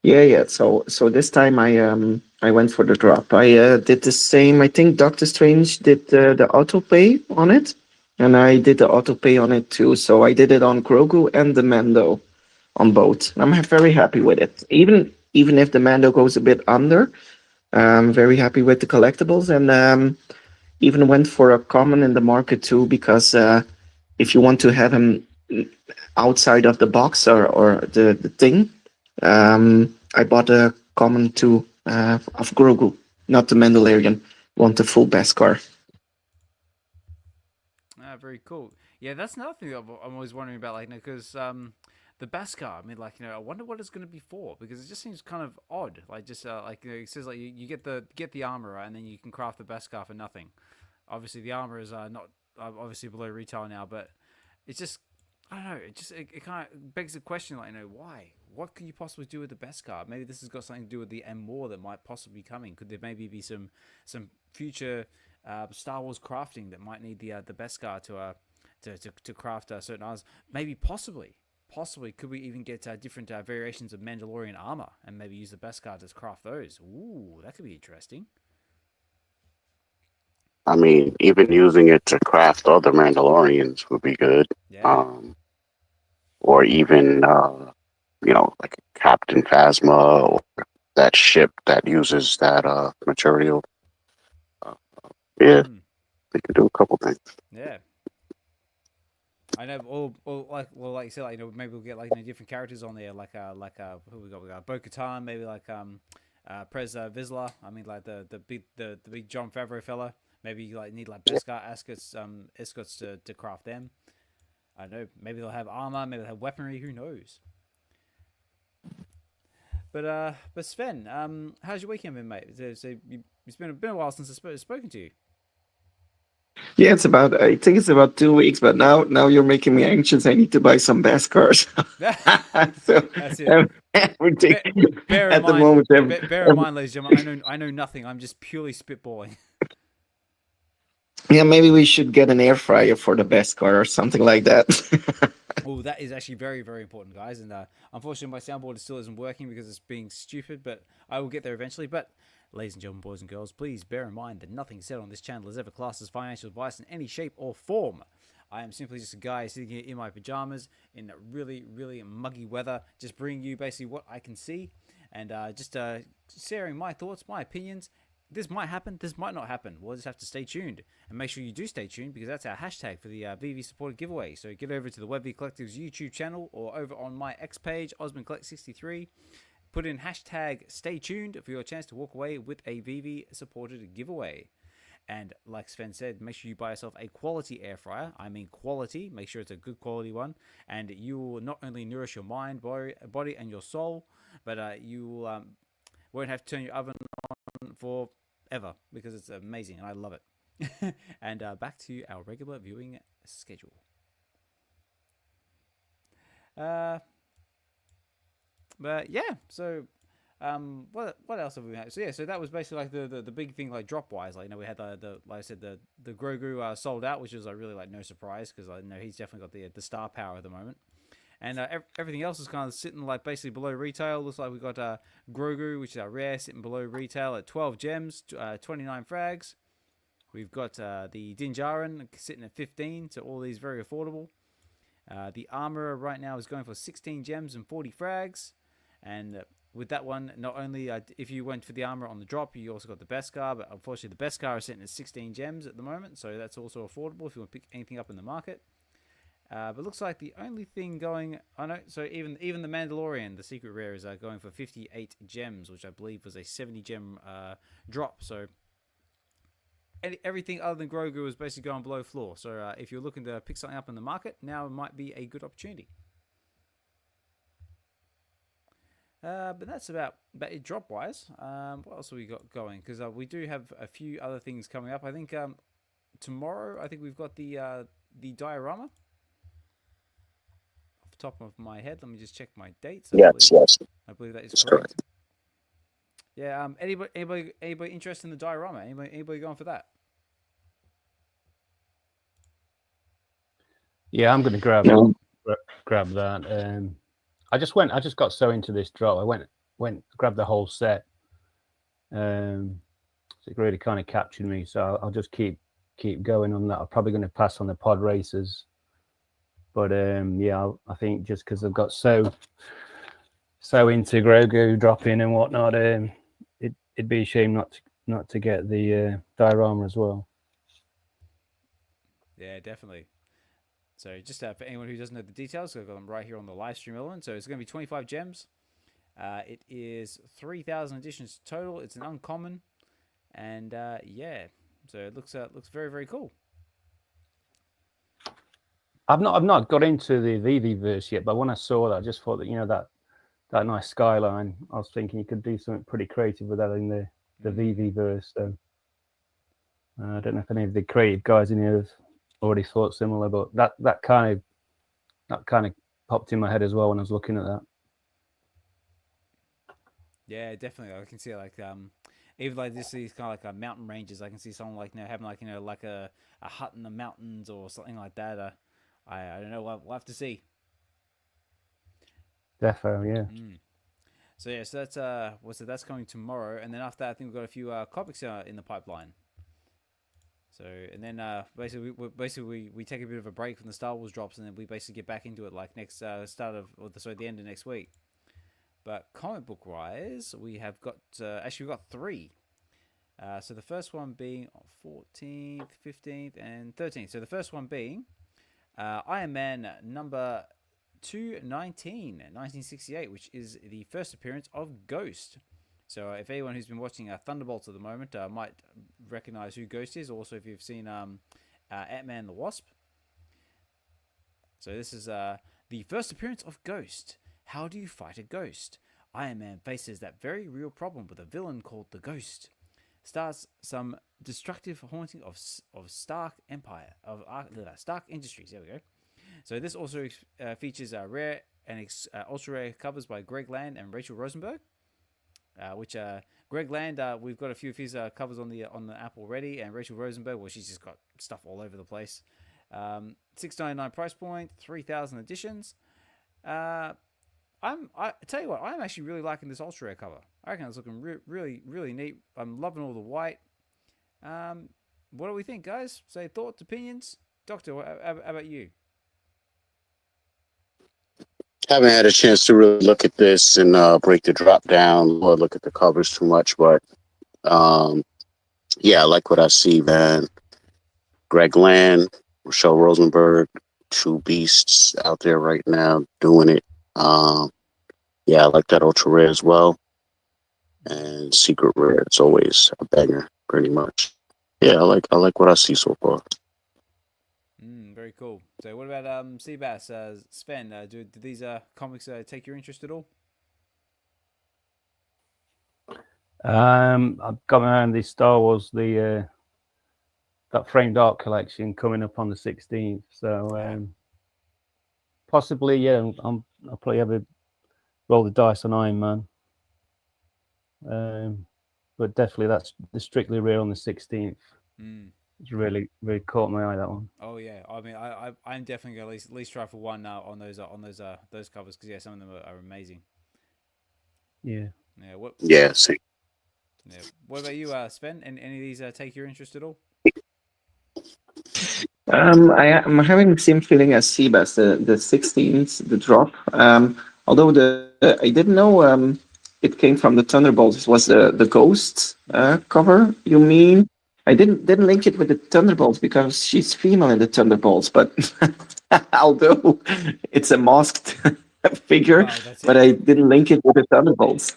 Yeah. So this time I went for the drop. I did the same. I think Dokta Strange did the auto pay on it, and I did the auto pay on it too. So I did it on Grogu and the Mando, on both. I'm very happy with it. Even if the Mando goes a bit under, I'm very happy with the collectibles, and even went for a common in the market too, because if you want to have him outside of the box or the thing, I bought a common too of Grogu, not the Mandalorian. Want the full Beskar. Very cool. Yeah, that's another thing that I'm always wondering about, like, because the Beskar. I mean, like, I wonder what it's going to be for, because it just seems kind of odd. Like, just like, it says like you get the armor, right, and then you can craft the Beskar for nothing. Obviously, the armor is not obviously below retail now, but it's just, I don't know. It kind of begs the question, like, why? What could you possibly do with the Beskar? Maybe this has got something to do with the M that might possibly be coming. Could there maybe be some future Star Wars crafting that might need the Beskar to craft certain armors? Maybe possibly could we even get different variations of Mandalorian armor and maybe use the Beskar to craft those? Ooh, that could be interesting. I mean, even using it to craft other Mandalorians would be good. Yeah. Or even, like Captain Phasma or that ship that uses that material. Yeah, they could do a couple things. Yeah. I know, or like you said, like, maybe we'll get like different characters on there, like who we got? We got Bo-Katan, maybe like Prez Vizsla. I mean, like the big John Favreau fella. Maybe you like need like Beskar escorts to craft them. I don't know. Maybe they'll have armor. Maybe they'll have weaponry. Who knows? But Sven, how's your weekend been, mate? So it's been a while since I've spoken to you. Yeah, I think it's about 2 weeks, but now you're making me anxious. I need to buy some Beskars. So That's it. everything Bear at in the mind, moment. bear in mind, ladies and gentlemen, I know nothing. I'm just purely spitballing. Yeah, maybe we should get an air fryer for the Beskar or something like that. Oh, that is actually very, very important, guys. And unfortunately, my soundboard still isn't working because it's being stupid, but I will get there eventually. But ladies and gentlemen, boys and girls, please bear in mind that nothing said on this channel is ever classed as financial advice in any shape or form. I am simply just a guy sitting here in my pajamas in really, really muggy weather, just bringing you basically what I can see and just sharing my thoughts, my opinions. This might happen, this might not happen. We'll just have to stay tuned. And make sure you do stay tuned, because that's our hashtag for the VeVe supported giveaway. So get over to the Web V Collective's YouTube channel or over on my X page, OsmondCollect63. Put in hashtag stay tuned for your chance to walk away with a VeVe supported giveaway. And like Sven said, make sure you buy yourself a quality air fryer. I mean quality. Make sure it's a good quality one. And you will not only nourish your mind, body and your soul, but you will, won't have to turn your oven on forever, because it's amazing and I love it. And back to our regular viewing schedule. But yeah, so what else have we had? So yeah, so that was basically like the big thing, like drop wise. Like, we had the like I said, the Grogu sold out, which was like really like no surprise, because I know he's definitely got the star power at the moment. And everything else is kind of sitting like basically below retail. Looks like we got Grogu, which is our rare, sitting below retail at 12 gems, 29 frags. We've got the Din Djarin sitting at 15, so all these very affordable. The armor right now is going for 16 gems and 40 frags. And with that one, not only if you went for the armor on the drop, you also got the Beskar, but unfortunately the Beskar is sitting at 16 gems at the moment, so that's also affordable if you want to pick anything up in the market. But looks like the only thing going, so even the Mandalorian, the secret rare, is going for 58 gems, which I believe was a 70 gem drop. So everything other than Grogu is basically going below floor. So if you're looking to pick something up in the market, now might be a good opportunity. But that's about it drop wise. What else have we got going? Because we do have a few other things coming up. I think tomorrow, I think we've got the diorama. Off the top of my head, let me just check my dates. Yes, yes. I believe that is That's correct. Yeah. Anybody interested in the diorama? Anybody going for that? Yeah, I'm going to grab that. I just got so into this drop. I went grabbed the whole set. So it really kind of captured me. So I'll just keep going on that. I'm probably going to pass on the pod races, but yeah, I think just because I've got so into Grogu dropping and whatnot, it'd be a shame not to get the diorama as well. Yeah, definitely. So just for anyone who doesn't know the details, I've got them right here on the live stream element. So it's going to be 25 gems. It is 3,000 editions total. It's an uncommon, and yeah, so it looks very, very cool. I've not got into the VeVe yet, but when I saw that, I just thought that that nice skyline. I was thinking you could do something pretty creative with that in the VeVe. So I don't know if any of the creative guys in here have already thought similar, but that kind of popped in my head as well when I was looking at that. Yeah, definitely. I can see like even like these kind of like mountain ranges. I can see someone like having like like a hut in the mountains or something like that. I don't know. We'll have to see. Defo, yeah. So yeah, so that's that's coming tomorrow, and then after that, I think we've got a few comics in the pipeline. So and then basically we take a bit of a break from the Star Wars drops, and then we basically get back into it like next the end of next week. But comic book wise, we have got actually we've got 3. So the first one being 14th, 15th, and 13th. So the first one being Iron Man number 219, 1968, which is the first appearance of Ghost. So if anyone who's been watching Thunderbolts at the moment might recognize who Ghost is. Also, if you've seen Ant-Man and the Wasp. So this is the first appearance of Ghost. How do you fight a ghost? Iron Man faces that very real problem with a villain called the Ghost. Starts some destructive haunting of Stark Empire, of Stark Industries. There we go. So this also features rare and ultra rare covers by Greg Land and Rachel Rosenberg. Which Greg Land, we've got a few of his covers on the app already, and Rachel Rosenberg, well, she's just got stuff all over the place. $6.99 price point, 3,000 editions. I tell you what, I'm actually really liking this ultra rare cover. I reckon it's looking really, really neat. I'm loving all the white. What do we think, guys? Say thoughts, opinions. Doctor, how about you? Haven't had a chance to really look at this and break the drop down or look at the covers too much, but yeah, I like what I see, man. Greg Land, Rochelle Rosenberg, two beasts out there right now doing it. Yeah, I like that ultra rare as well. And secret rare, it's always a banger, pretty much. Yeah, I like what I see so far. Very cool. So what about Seabass, Sven? Do these comics take your interest at all? I've got my hand this Star Wars, that framed art collection coming up on the 16th. So possibly, yeah, I'll probably have a roll the dice on Iron Man. But definitely that's the strictly rare on the 16th. It's really caught my eye, that one. Oh yeah, I mean, I'm definitely gonna at least try for one on those covers, because yeah, some of them are amazing. Yeah. Yeah. Yeah. See. Yeah. What about you, Sven? Any of these take your interest at all? I'm having the same feeling as Seabass, the 16th, the drop. Although I didn't know it came from the Thunderbolts. It was the Ghost cover, you mean? I didn't link it with the Thunderbolts because she's female in the Thunderbolts, but although it's a masked figure, but I didn't link it with the Thunderbolts.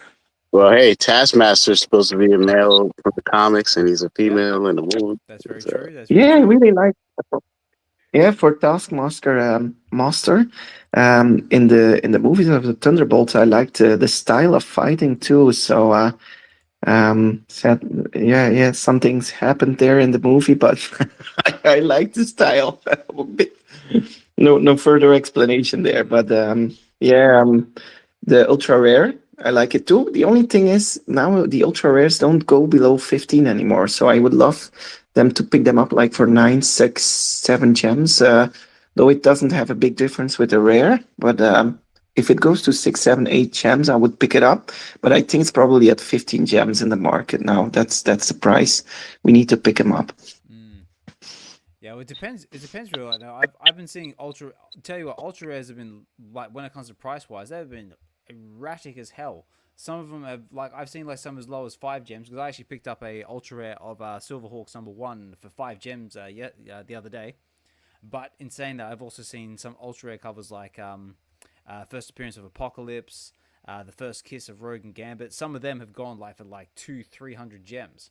Well, hey, Taskmaster's supposed to be a male from the comics, and he's a female in the movie. That's very true. I really like. Yeah, for Taskmaster Master, in the movies of the Thunderbolts, I liked the style of fighting too. So said, yeah, some things happened there in the movie, but I like the style. No further explanation there, but the ultra rare, I like it too. The only thing is now the ultra rares don't go below 15 anymore, so I would love them to pick them up like for 9, 6, 7 gems. Though it doesn't have a big difference with the rare, but if it goes to 6, 7, 8 gems, I would pick it up. But I think it's probably at 15 gems in the market now. That's the price. We need to pick them up. Yeah, well, it depends. It depends really. Now, I've been seeing ultra. Tell you what, ultra rares have been like when it comes to price wise, they've been erratic as hell. Some of them have I've seen like some as low as 5 gems because I actually picked up a ultra rare of Silverhawks #1 for 5 gems the other day. But in saying that, I've also seen some ultra rare covers like first appearance of Apocalypse, the first kiss of Rogue and Gambit. Some of them have gone like for like 200-300 gems.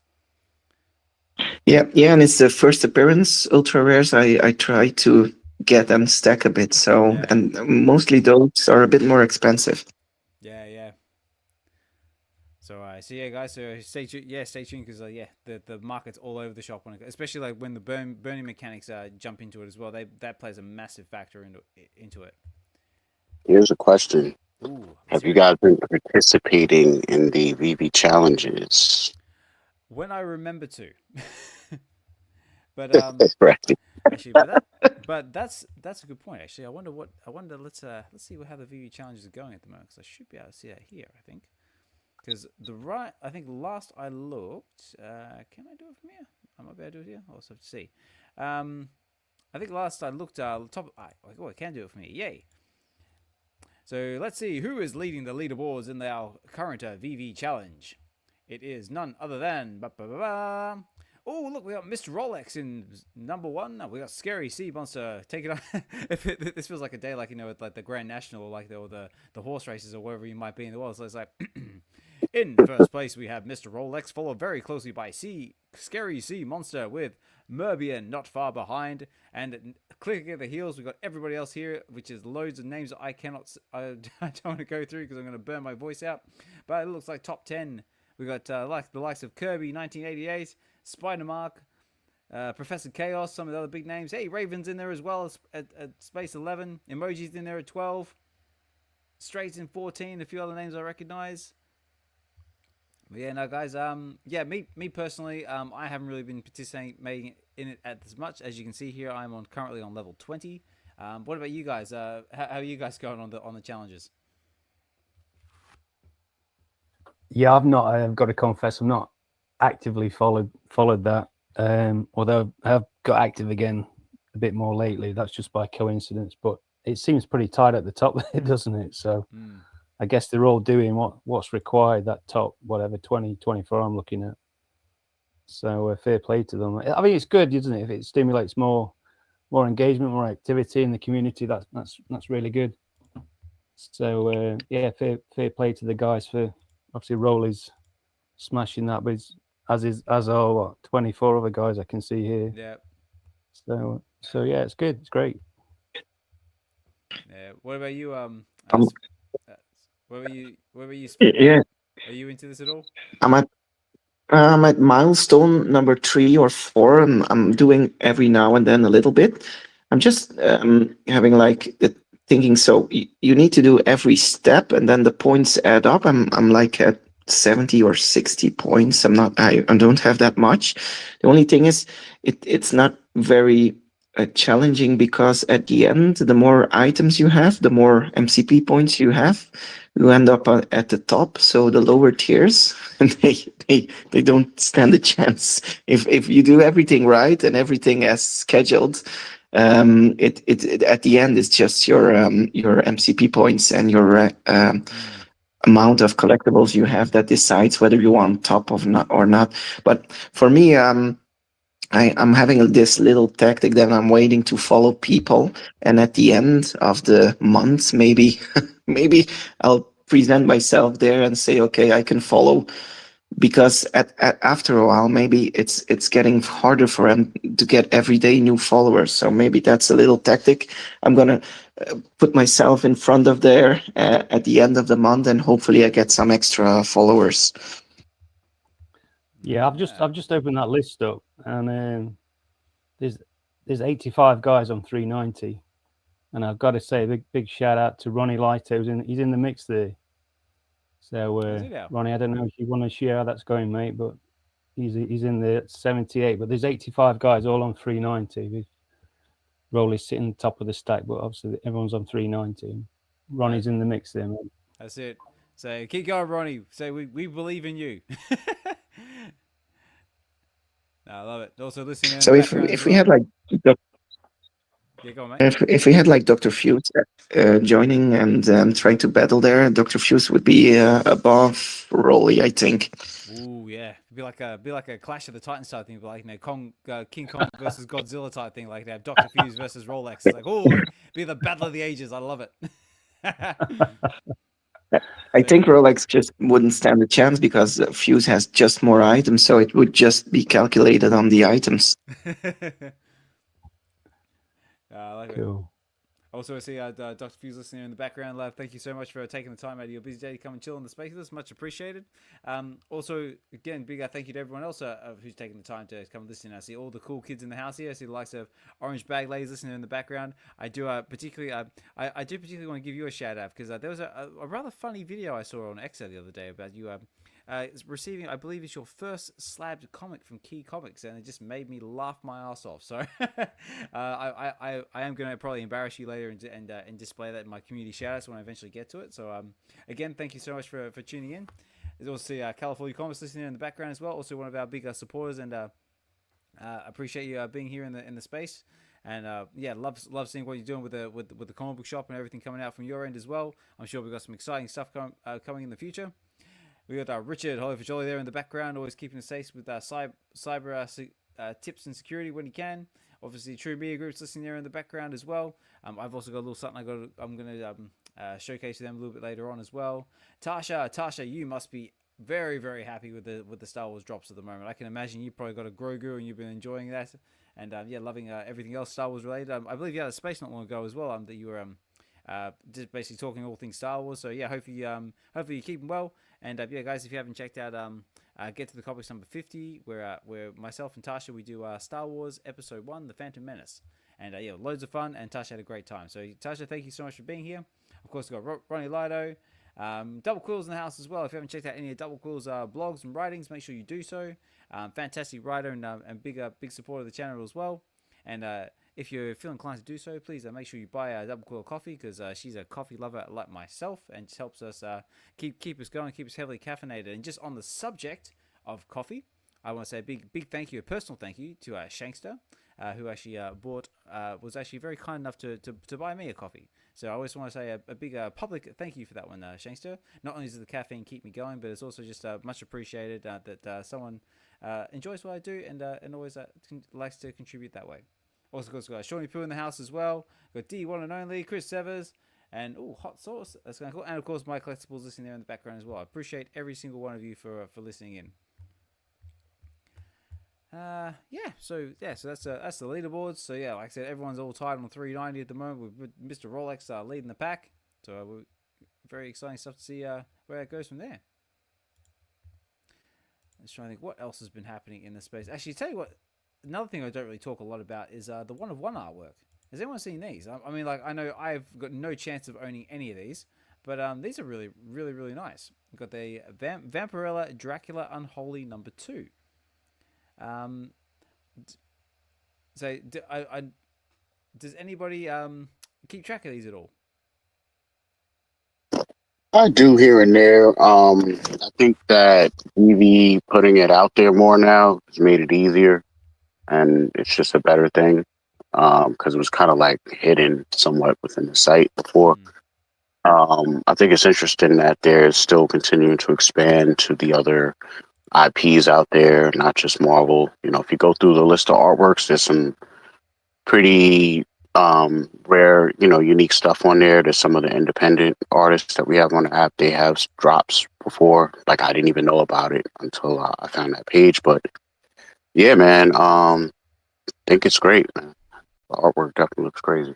Yeah, and it's the first appearance ultra rares. I try to get and stack a bit. So and mostly those are a bit more expensive. Yeah. So yeah, guys. So stay tuned. Yeah, stay tuned because the market's all over the shop especially like when the burning mechanics jump into it as well. That plays a massive factor into it. Here's a question. Ooh, have you guys been participating in the VeVe challenges? When I remember to. But right. Actually, but that's a good point. Actually, I wonder. Let's see how the VeVe challenges are going at the moment because I should be able to see that here. I think because I think last I looked, can I do it from here? I might be able to do it here. I'll also have to see. I think last I looked, top. I can do it from here. Yay! So let's see who is leading the leaderboards in our current VeVe challenge. It is none other than. Oh, look, we got Mr. Rolex in #1. We got Scary Sea Monster taking on. This feels like a day, like with like the Grand National, or like the horse races, or wherever you might be in the world. So it's like, in first place we have Mr. Rolex, followed very closely by Scary Sea Monster with Merbian not far behind, and clicking at the heels we got everybody else here, which is loads of names that I don't want to go through because I'm going to burn my voice out. But it looks like top 10. We got like the likes of Kirby 1988. Spider-Mark, Professor Chaos, some of the other big names. Hey, Raven's in there as well at Space 11. Emoji's in there at 12. Straight's in 14. A few other names I recognize. But yeah, no, guys. Me personally, I haven't really been participating in it as much. As you can see here, I'm currently on level 20. What about you guys? How are you guys going on the challenges? Yeah, I've got to confess, I've not actively followed that. Although I have got active again a bit more lately. That's just by coincidence, but it seems pretty tight at the top there, doesn't it? So I guess they're all doing what's required, that top, whatever, 20, 24 I'm looking at. So fair play to them. I mean, it's good, isn't it? If it stimulates more engagement, more activity in the community, that's really good. So fair play to the guys for obviously Rolly's smashing that, but as are 24 other guys I can see here. Yeah. So yeah, it's good. It's great. Yeah. What about you? Where were you? Yeah. Are you into this at all? I'm at milestone number 3 or 4, and I'm doing every now and then a little bit. I'm just having like the thinking. So you need to do every step, and then the points add up. I'm like at 70 or 60 points. I don't have that much. The only thing is it's not very challenging because at the end, the more items you have, the more MCP points you have. You end up at the top. So the lower tiers, they don't stand a chance. If you do everything right and everything as scheduled, it at the end it's just your MCP points and your amount of collectibles you have that decides whether you want top or not. But for me, I'm having this little tactic that I'm waiting to follow people, and at the end of the month, maybe I'll present myself there and say, okay, I can follow because after a while, maybe it's getting harder for him to get everyday new followers. So maybe that's a little tactic. I'm gonna put myself in front of there at the end of the month, and hopefully I get some extra followers. Yeah, I've just opened that list up, and there's 85 guys on 390, and I've got to say a big shout out to Ronnie Lito. He's in the mix there. So Ronnie, I don't know if you want to share how that's going, mate, but he's in the 78. But there's 85 guys all on 390. Rolly's sitting top of the stack, but obviously everyone's on 390. Ronnie's in the mix there, mate. That's it. So keep going, Ronnie. So we believe in you. I love it. Also listening. So if we had like yeah, go on, mate. if we had like Dr. Fuse joining and trying to battle there, Dr. Fuse would be above Rolly, I think. Ooh, yeah, be like a Clash of the Titans type thing, like King Kong versus Godzilla type thing, like they have Dr. Fuse versus Rolex. It's like, oh, be the battle of the ages. I love it. I think Rolex just wouldn't stand a chance because Fuse has just more items, so it would just be calculated on the items. I like Cool. it. Also, I see Dr. Fuse listening in the background. Love, thank you so much for taking the time out of your busy day to come and chill in the space with us. Much appreciated. Also, again, big thank you to everyone else who's taken the time to come listen. I see all the cool kids in the house here. I see the likes of Orange Bag Ladies listening in the background. I do particularly want to give you a shout out because there was a rather funny video I saw on X the other day about you receiving, I believe it's your first slabbed comic from Key Comics, and it just made me laugh my ass off. So I am going to probably embarrass you later and display that in my community shoutouts when I eventually get to it. So again, thank you so much for tuning in. There's also California Comics listening in the background as well. Also one of our big supporters, and appreciate you being here in the space. And yeah, love seeing what you're doing with the comic book shop and everything coming out from your end as well. I'm sure we've got some exciting stuff coming in the future. We got Richard Holly for Jolly there in the background, always keeping us safe with cyber tips and security when he can. Obviously, True Media Group's listening there in the background as well. I've also got a little something I'm going to showcase to them a little bit later on as well. Tasha, you must be very, very happy with the Star Wars drops at the moment. I can imagine you probably got a Grogu and you've been enjoying that, and yeah, loving everything else Star Wars related. I believe you had a space not long ago as well. That you were just basically talking all things Star Wars. So yeah, hopefully you're keeping well. And yeah, guys, if you haven't checked out Get to the Comics number 50, where myself and Tasha, we do Star Wars Episode 1, The Phantom Menace. And yeah, loads of fun, and Tasha had a great time. So Tasha, thank you so much for being here. Of course, we've got Ronnie Lido, Double Quills in the house as well. If you haven't checked out any of Double Quills blogs and writings, make sure you do so. Fantastic writer and big supporter of the channel as well. And if you feel inclined to do so, please make sure you buy Double Quill coffee, because she's a coffee lover like myself, and just helps us keep us going, keep us heavily caffeinated. And just on the subject of coffee, I want to say a big thank you, a personal thank you to Shankster, who actually was actually very kind enough to buy me a coffee. So I always want to say a big public thank you for that one, Shankster. Not only does the caffeine keep me going, but it's also just much appreciated that someone enjoys what I do and always likes to contribute that way. Also, of course, we've got Shawnee Poo in the house as well. We've got D1 and Only, Chris Severs, and Hot Sauce. That's kind of cool. And of course, my collectibles listening there in the background as well. I appreciate every single one of you for listening in. So that's the leaderboards. So yeah, like I said, everyone's all tied on 390 at the moment with Mr. Rolex leading the pack. So we're very exciting stuff to see where it goes from there. Let's try and think what else has been happening in the space. Actually, tell you what. Another thing I don't really talk a lot about is the one-of-one artwork. Has anyone seen these? I mean, like, I know I've got no chance of owning any of these, but these are really, really, really nice. We've got the Vampirella Dracula Unholy number 2. So, does anybody keep track of these at all? I do here and there. I think that VeVe putting it out there more now has made it easier. And it's just a better thing, because it was kind of like hidden somewhat within the site before. I think it's interesting that they're still continuing to expand to the other IPs out there, not just Marvel. You know, if you go through the list of artworks, there's some pretty rare, unique stuff on there. There's some of the independent artists that we have on the app. They have drops before. Like I didn't even know about it until I found that page. But yeah, man, I think it's great, man. The artwork definitely looks crazy.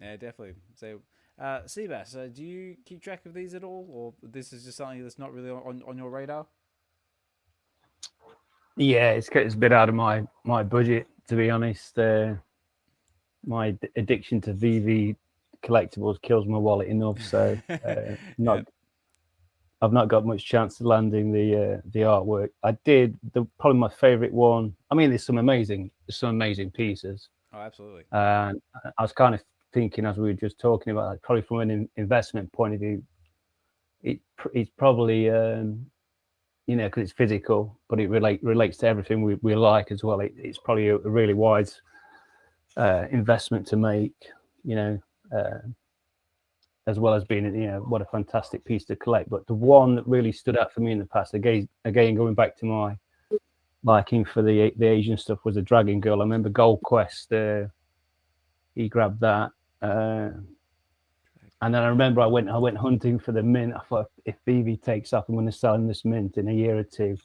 Yeah, definitely. So, Seabass, do you keep track of these at all, or this is just something that's not really on your radar? Yeah, it's a bit out of my budget, to be honest. My addiction to VeVe collectibles kills my wallet enough, so Yeah. I've not got much chance of landing the artwork. I did probably my favorite one. I mean, there's some amazing pieces, Oh, absolutely. and I was kind of thinking as we were just talking about, like, probably from an investment point of view, it's probably because it's physical, but it relates to everything we like as well. It's probably a really wise investment to make, as well as being, what a fantastic piece to collect. But the one that really stood out for me in the past, again going back to my liking for the Asian stuff, was a Dragon Girl. I remember Gold Quest, he grabbed that, and then I remember I went hunting for the mint. I thought, if VeVe takes off, I'm going to sell him this mint in a year or two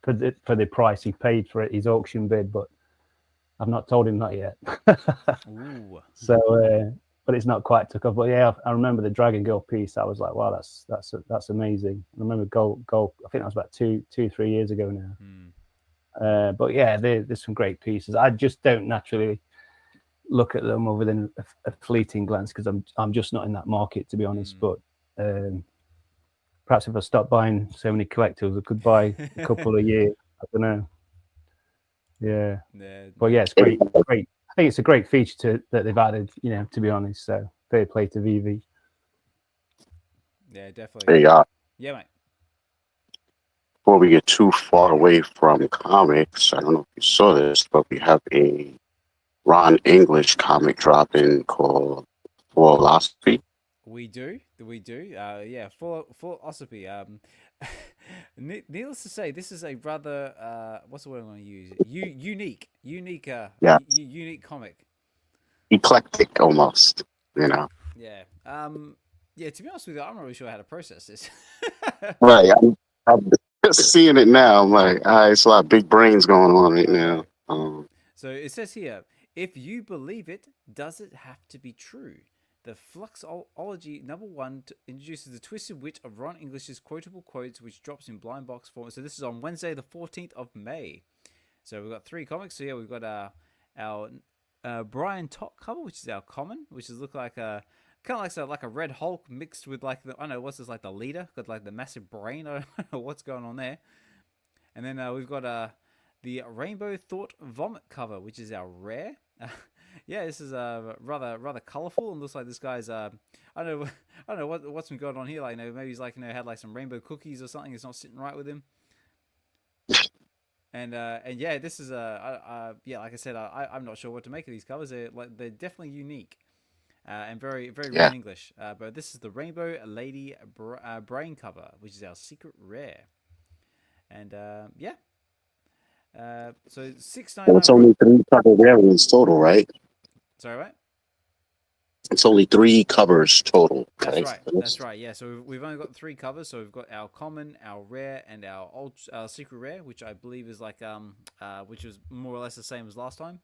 for the price he paid for it, his auction bid. But I've not told him that yet. Ooh. So, but it's not quite took off. But yeah, I remember the Dragon Girl piece. I was like, wow, that's amazing. I remember Gold. I think that was about 2-3 years ago now. But yeah, there's some great pieces. I just don't naturally look at them other than a fleeting glance, because I'm just not in that market, to be honest. But perhaps if I stop buying so many collectibles, I could buy a couple a year. I don't know. Yeah. But yeah, it's great. I think it's a great feature that they've added, to be honest. So fair play to VeVe. Yeah, definitely. Hey, Yeah, mate. before we get too far away from comics, I don't know if you saw this, but we have a Ron English comic dropping called Philosophy. We do. Yeah, philosophy. Needless to say, this is a rather what's the word I'm going to use? Unique, Yeah. unique comic. Eclectic almost, Yeah. Yeah. To be honest with you, I'm not really sure how to process this. Right. I'm seeing it now. I'm like, it's a lot of big brains going on right now. So it says here, if you believe it, does it have to be true? The Fluxology #1 introduces the twisted wit of Ron English's quotable quotes, which drops in blind box form. So this is on Wednesday, the 14th of May. So we've got 3 comics. So yeah, we've got our Brian Tot cover, which is our common, which is look like a kind of like a Red Hulk mixed with like I don't know what's this, like the leader, got like the massive brain. I don't know what's going on there. And then we've got the Rainbow Thought Vomit cover, which is our rare. Yeah, this is rather colorful, and looks like this guy's I don't know what's been going on here. Like, maybe he's like had like some rainbow cookies or something. It's not sitting right with him. And yeah, this is yeah, like I said, I'm not sure what to make of these covers. They're definitely unique, and very Ron English. But this is the Rainbow Lady Brain cover, which is our secret rare. And yeah. So $6.99. It's only 3 cover variants total, right? Sorry, what? It's only 3 covers total. That's right. That's right. Yeah. So we've only got 3 covers. So we've got our common, our rare, and our secret rare, which I believe is like which is more or less the same as last time.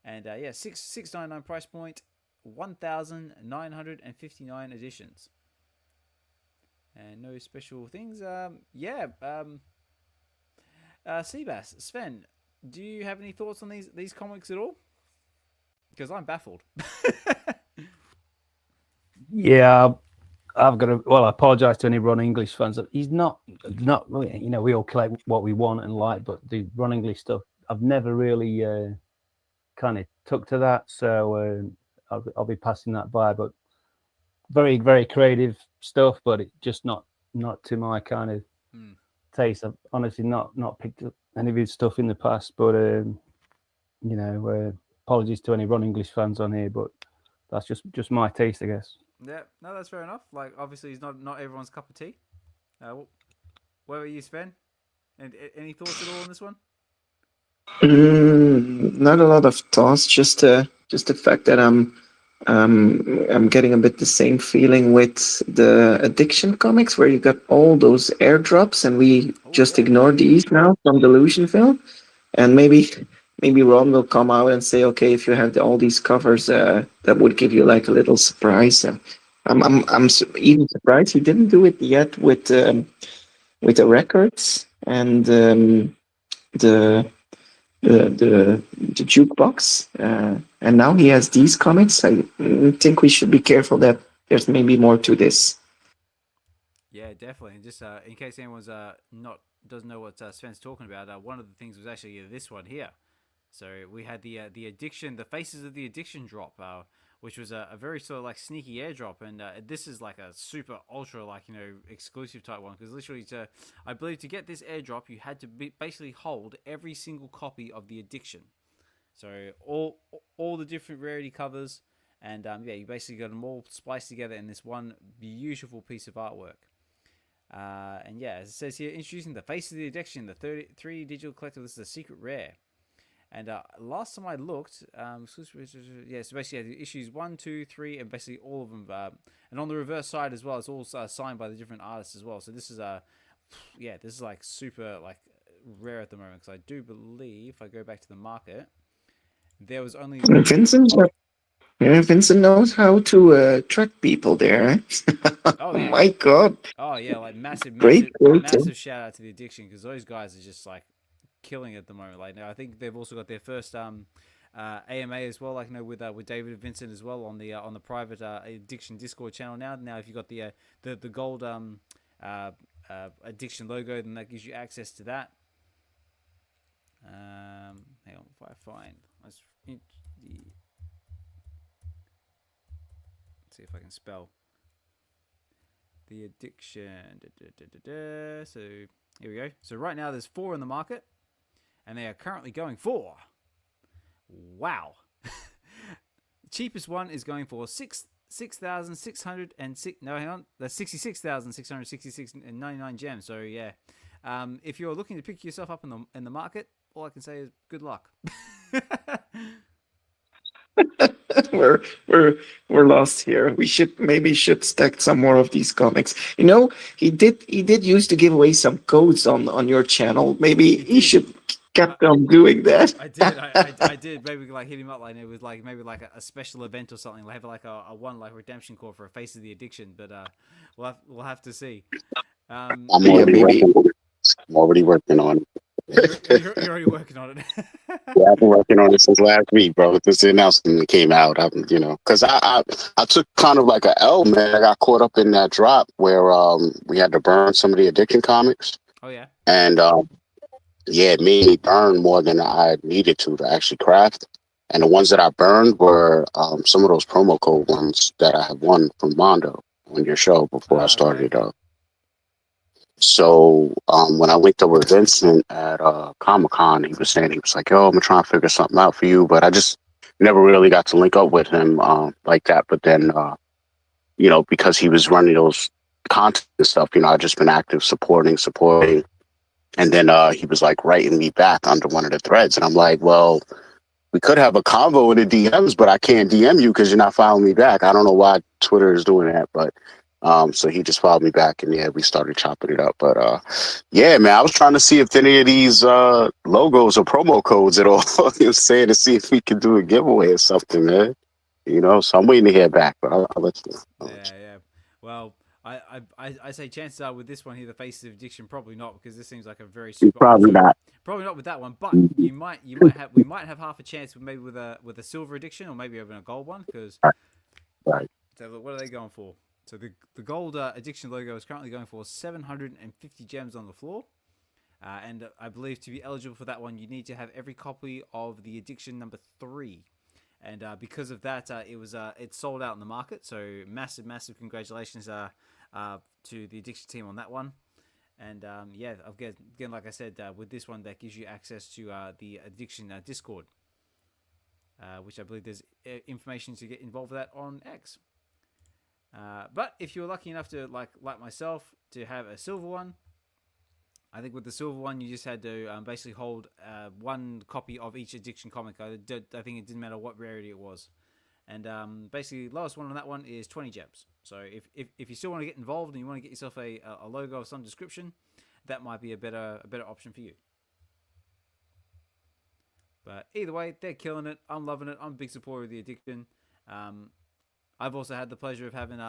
And yeah, $6.99 price point, 1,959 editions, and no special things. Yeah. Seabass, Sven, do you have any thoughts on these comics at all? Because I'm baffled. Yeah, I've got to. Well, I apologise to any Ron English fans. He's not really. We all collect what we want and like, but the Ron English stuff, I've never really kind of took to that. So I'll be passing that by. But very, very creative stuff, but it just not to my kind of taste. I've honestly not picked up any of his stuff in the past, but apologies to any Ron English fans on here, but that's just my taste, I guess. Yeah, no, that's fair enough. Like, obviously, he's not everyone's cup of tea. What about you, Sven? And any thoughts at all on this one? Not a lot of thoughts, just the fact that I'm getting a bit the same feeling with the addiction comics, where you got all those airdrops, and we Oh just yeah. ignore these now from Delusionville, and maybe Ron will come out and say, okay, if you have all these covers, that would give you like a little surprise. Even surprised he didn't do it yet with the records and the the jukebox, and now he has these comics. I think we should be careful that there's maybe more to this. Yeah, definitely. And just in case anyone's not doesn't know what Sven's talking about, one of the things was actually this one here. So we had the addiction, the Faces of the Addiction drop, which was a very sort of like sneaky airdrop, and this is like a super ultra like exclusive type one, because literally I believe to get this airdrop you had to basically hold every single copy of the Addiction. So all the different rarity covers, and yeah, you basically got them all spliced together in this one beautiful piece of artwork. And yeah, as it says here, introducing the Face of the Addiction, the 3D digital collectible. This is a secret rare. And last time I looked, yeah, so basically yeah, issues 1, 2, 3, and basically all of them. And on the reverse side as well, it's all signed by the different artists as well. So this is yeah, this is like super like rare at the moment, because I do believe if I go back to the market, there was only Vincent, Vincent knows how to attract people there. Oh Oh yeah, my god! oh yeah, like massive, Great, great. massive shout out to the Addiction, because those guys are just like killing at the moment. Like now, I think they've also got their first AMA as well, like with David and Vincent as well on the private Addiction Discord channel now. Now, if you got the gold Addiction logo, then that gives you access to that. Hang on, if I find let's see if I can spell the Addiction. So here we go. So right now there's 4 in the market, and they are currently going for, wow, the cheapest one is going for 6,606. No, hang on, that's 66,666.99 gems. So yeah, if you're looking to pick yourself up in the market, all I can say is good luck. we're we're lost here. We should stack some more of these comics. He did used to give away some codes on your channel. Maybe he should kept on doing that. I did. Maybe like hit him up like it was like maybe like a special event or something. Like have like a one like redemption code for a Face of the Addiction. But we'll have to see. I'm already working on it. You're already working on it. Yeah, I've been working on it since last week, bro. This announcement came out, because I took kind of like a L, man. I got caught up in that drop where we had to burn some of the Addiction comics. Oh yeah. And yeah, it made me burn more than I needed to actually craft. And the ones that I burned were some of those promo code ones that I had won from Mondo on your show before I started. Okay. So when I linked up with Vincent at Comic-Con, he was like, "Yo, I'm trying to figure something out for you," but I just never really got to link up with him like that. But then, because he was running those content and stuff, I just been active supporting. And then he was like writing me back under one of the threads. And I'm like, well, we could have a convo in the DMs, but I can't DM you because you're not following me back. I don't know why Twitter is doing that, but so he just followed me back, and yeah, we started chopping it up. But yeah, man, I was trying to see if any of these logos or promo codes at all, to see if we could do a giveaway or something, man. So I'm waiting to hear back, but I'll let you know. Yeah. Well, I say chances are with this one here, the Faces of Addiction, probably not, because this seems like a very super. Probably not. Probably not with that one, but we might have half a chance with maybe with a silver Addiction, or maybe even a gold one, because right. So what are they going for? So the gold Addiction logo is currently going for 750 gems on the floor, and I believe to be eligible for that one, you need to have every copy of the Addiction number 3. And because of that, it's sold out in the market. So massive congratulations to the Addiction team on that one. And yeah, again, like I said, with this one, that gives you access to the Addiction Discord, which I believe there's information to get involved with that on X. But if you're lucky enough to like myself to have a silver one, I think with the silver one, you just had to basically hold one copy of each addiction comic. I think it didn't matter what rarity it was. And basically, lowest one on that one is 20 gems. So if you still want to get involved and you want to get yourself a logo of some description, that might be a better option for you. But either way, they're killing it. I'm loving it. I'm a big supporter of the addiction. I've also had the pleasure of having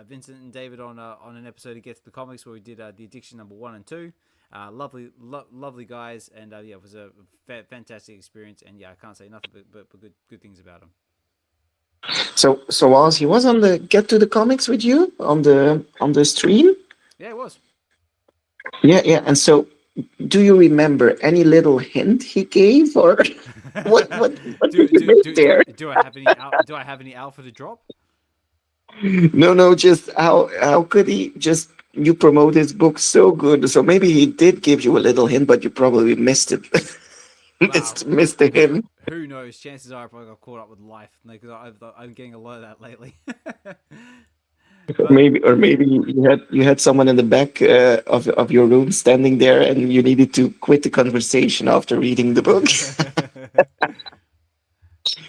Vincent and David on an episode of Get to the Comics where we did the addiction number 1 and 2. Lovely guys, and yeah, it was a fantastic experience. And yeah, I can't say nothing but good things about them. So Oz, he was on the Get to the Comics with you on the stream. Yeah, it was. Yeah. And so, do you remember any little hint he gave, or what did you make there? Do I have any alpha to drop? No, just how could he just you promote his book so good? So maybe he did give you a little hint, but you probably missed it. missed the hint. Who knows? Chances are I probably got caught up with life because I'm getting a lot of that lately. Maybe you had someone in the back of your room standing there, and you needed to quit the conversation after reading the book.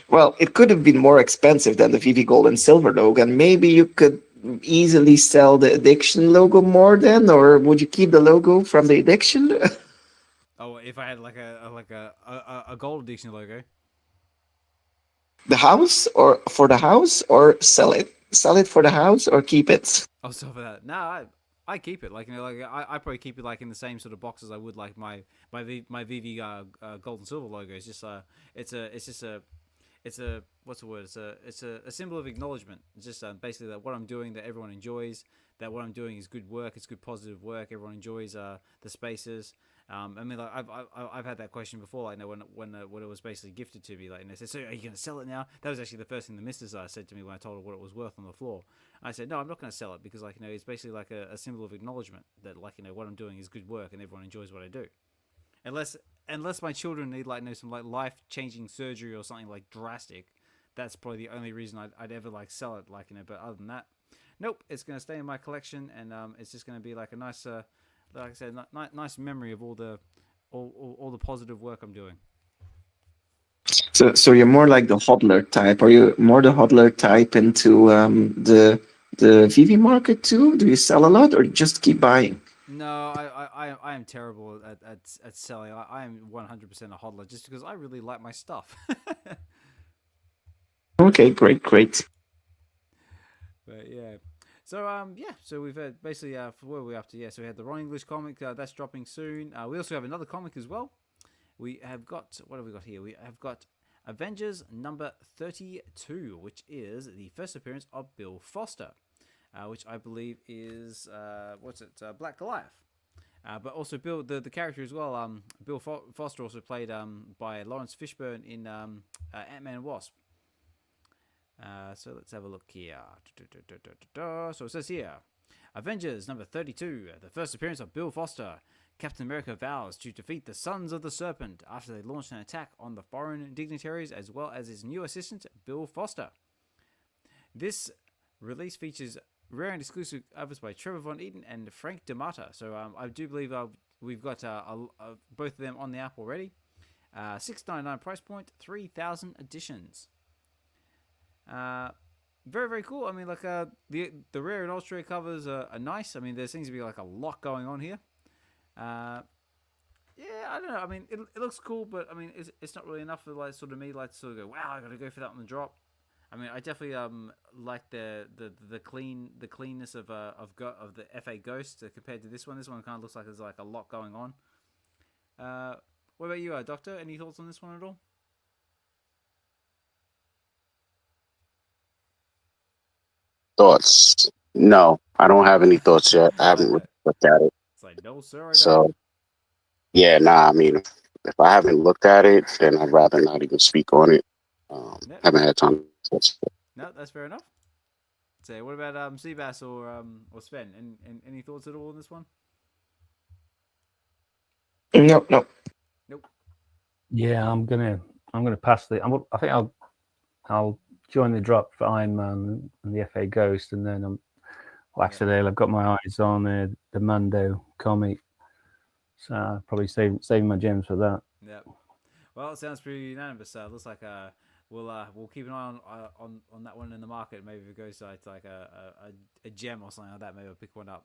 Well, it could have been more expensive than the VeVe Gold and Silver logo, and maybe you could easily sell the addiction logo more then, or would you keep the logo from the addiction? Oh, if I had like a gold addiction logo. The house, or for the house, or sell it for the house, or keep it? Oh, so for that, no, I keep it. Like I probably keep it like in the same sort of box as I would like my VeVe gold and silver logo. It's just it's a what's the word? It's a symbol of acknowledgement. It's just basically that what I'm doing, that everyone enjoys, that what I'm doing is good work, it's good positive work. Everyone enjoys the spaces. I mean, like I've had that question before, like, when it was basically gifted to me, like, and they said, "So are you going to sell it now?" That was actually the first thing the missus said to me when I told her what it was worth on the floor. I said, "No, I'm not going to sell it because, like, it's basically like a symbol of acknowledgement that, like, what I'm doing is good work and everyone enjoys what I do. Unless my children need some like life-changing surgery or something like drastic, that's probably the only reason I'd ever like sell it, like, But other than that, nope, it's going to stay in my collection, and it's just going to be like a nice. Like I said, nice memory of all the positive work I'm doing. So you're more like the hodler type. Are you more the hodler type into the VeVe market too? Do you sell a lot, or just keep buying? No, I am terrible at selling. I am 100% a hodler just because I really like my stuff. Okay, great. But yeah. So we've had basically where are we up to? Yeah, so we had the Ron English comic that's dropping soon. We also have another comic as well. We have got, what have we got here? We have got Avengers number 32, which is the first appearance of Bill Foster, which I believe is Black Goliath. But also Bill, the character as well. Bill Foster also played by Lawrence Fishburne in Ant-Man and Wasp. So let's have a look here. So it says here, Avengers number 32, the first appearance of Bill Foster. Captain America vows to defeat the Sons of the Serpent after they launch an attack on the foreign dignitaries as well as his new assistant, Bill Foster. This release features rare and exclusive covers by Trevor Von Eaton and Frank DeMata. So I do believe we've got both of them on the app already. $6.99 price point, 3,000 editions. Very, very cool. I mean, like the rare and ultra rare covers are nice. I mean, there seems to be like a lot going on here. Yeah, I don't know. I mean, it looks cool, but I mean, it's not really enough for like sort of me like to sort of go, wow, I gotta go for that on the drop. I mean, I definitely like the cleanness of the FA Ghost compared to this one. This one kind of looks like there's like a lot going on. What about you, Doctor? Any thoughts on this one at all? Thoughts? No, I don't have any thoughts yet. I haven't looked at it. It's like, no, sir, I don't. So, yeah, I mean, if I haven't looked at it, then I'd rather not even speak on it. Haven't had time. No, that's fair enough. So, what about Seabass or Sven? And any thoughts at all on this one? Nope. Yeah, I'm gonna pass the. I think I'll join the drop for Iron Man and the FA Ghost, and then I've got my eyes on the Mando comic. So I'll probably save my gems for that. Yep. Well, it sounds pretty unanimous. Looks like we'll keep an eye on that one in the market. Maybe if it goes to like a gem or something like that, maybe I'll pick one up.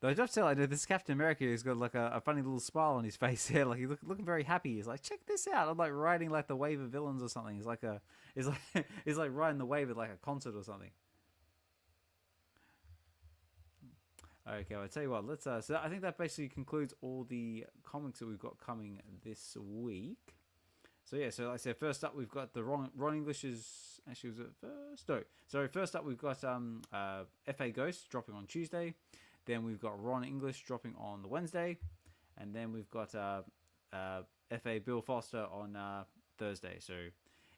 Though I do have to say, like, this Captain America has got like a funny little smile on his face here. Like he's looking very happy. He's like, check this out. I'm like riding like the wave of villains or something. He's like he's like riding the wave at like a concert or something. Okay, well, I'll tell you what. Let's. So I think that basically concludes all the comics that we've got coming this week. So yeah, so like I said, first up we've got the Ron English's. Actually, was it first? No, sorry. First up we've got FA Ghost dropping on Tuesday. Then we've got Ron English dropping on the Wednesday, and then we've got FA Bill Foster on Thursday. So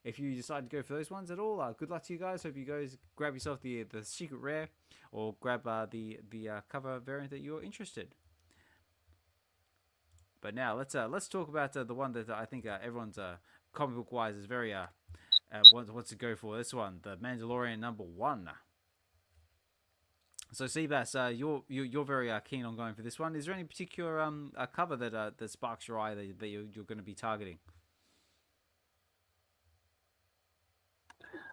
if you decide to go for those ones at all, good luck to you guys. Hope you guys grab yourself the secret rare, or grab the cover variant that you're interested. But now let's talk about the one that I think everyone's comic book wise is very wants to go for. This one, the Mandalorian #1. So Seabass, you're very keen on going for this one. Is there any particular cover that sparks your eye that you're going to be targeting?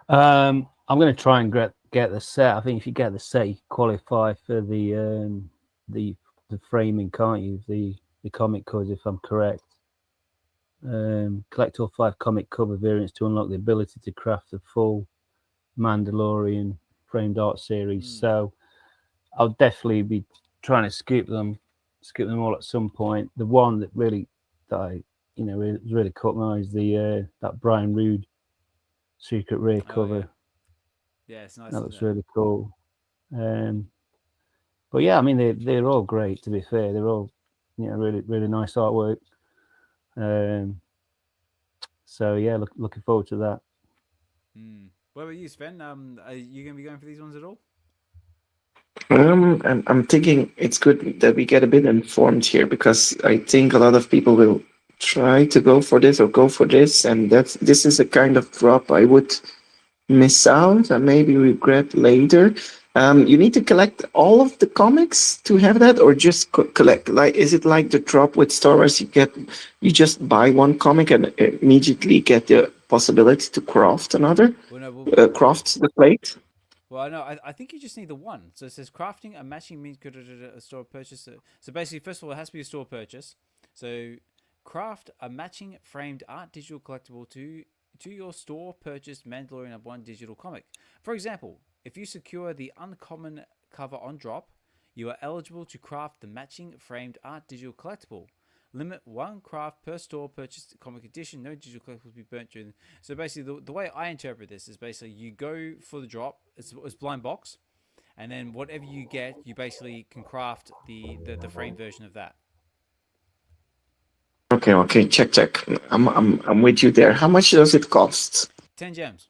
I'm going to try and get the set. I think if you get the set, you qualify for the framing, can't you? The comic covers, if I'm correct. Collect all 5 comic cover variants to unlock the ability to craft the full Mandalorian framed art series. So I'll definitely be trying to skip them all at some point. The one that really caught my eye is the that Brian Rood secret rare cover. Yeah, it's nice. That looks really cool. But yeah, I mean they're all great. To be fair, they're all really nice artwork. So yeah, looking forward to that. What about you, Sven? Are you going to be going for these ones at all? I'm thinking it's good that we get a bit informed here, because I think a lot of people will try to go for this, and this is a kind of drop I would miss out and maybe regret later. You need to collect all of the comics to have that, or just collect? Like, is it like the drop with Star Wars? You just buy one comic and immediately get the possibility to craft another, craft the plate. Well, no, I think you just need the one. So it says crafting a matching means a store purchase. So basically, first of all, it has to be a store purchase. So craft a matching framed art digital collectible to your store purchased Mandalorian #1 digital comic. For example, if you secure the uncommon cover on drop, you are eligible to craft the matching framed art digital collectible. Limit 1 craft per store purchased comic edition. No digital collectibles will be burnt during. So basically, the way I interpret this is basically you go for the drop. It's blind box, and then whatever you get, you basically can craft the framed version of that. Okay. Check. I'm with you there. How much does it cost? 10 gems.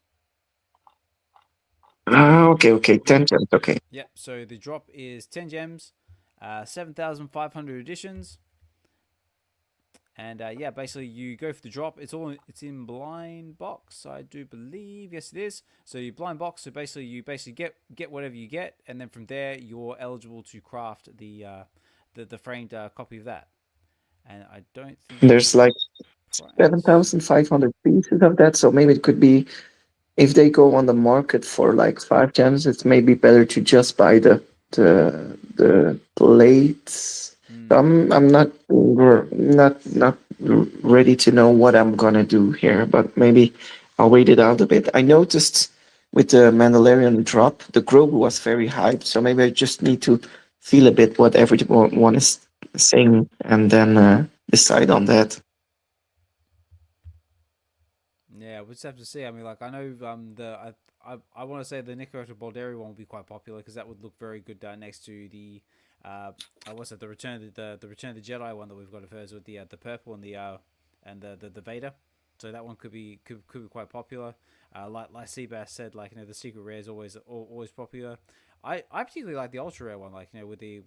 Okay. 10 gems. Okay. Yep. So the drop is 10 gems, 7,500 editions. And yeah, basically you go for the drop. It's in blind box, I do believe. Yes, it is. So you blind box. So basically you get whatever you get, and then from there you're eligible to craft the framed copy of that. And I don't think there's like 7,500 pieces of that. So maybe it could be, if they go on the market for like 5 gems, it's maybe better to just buy the plates. I'm not ready to know what I'm gonna do here, but maybe I'll wait it out a bit. I noticed with the Mandalorian drop, the Grogu was very hyped, so maybe I just need to feel a bit what everyone is saying and then decide on that. Yeah, we'll just have to see. I mean, like, I know I want to say the Nicoletta Balderi one will be quite popular, because that would look very good next to the what's it? The Return of the Jedi one that we've got of hers with the purple and the Vader. So that one could be quite popular. Like Seabass said, like, the secret rare is always popular. I particularly like the ultra rare one, like, with the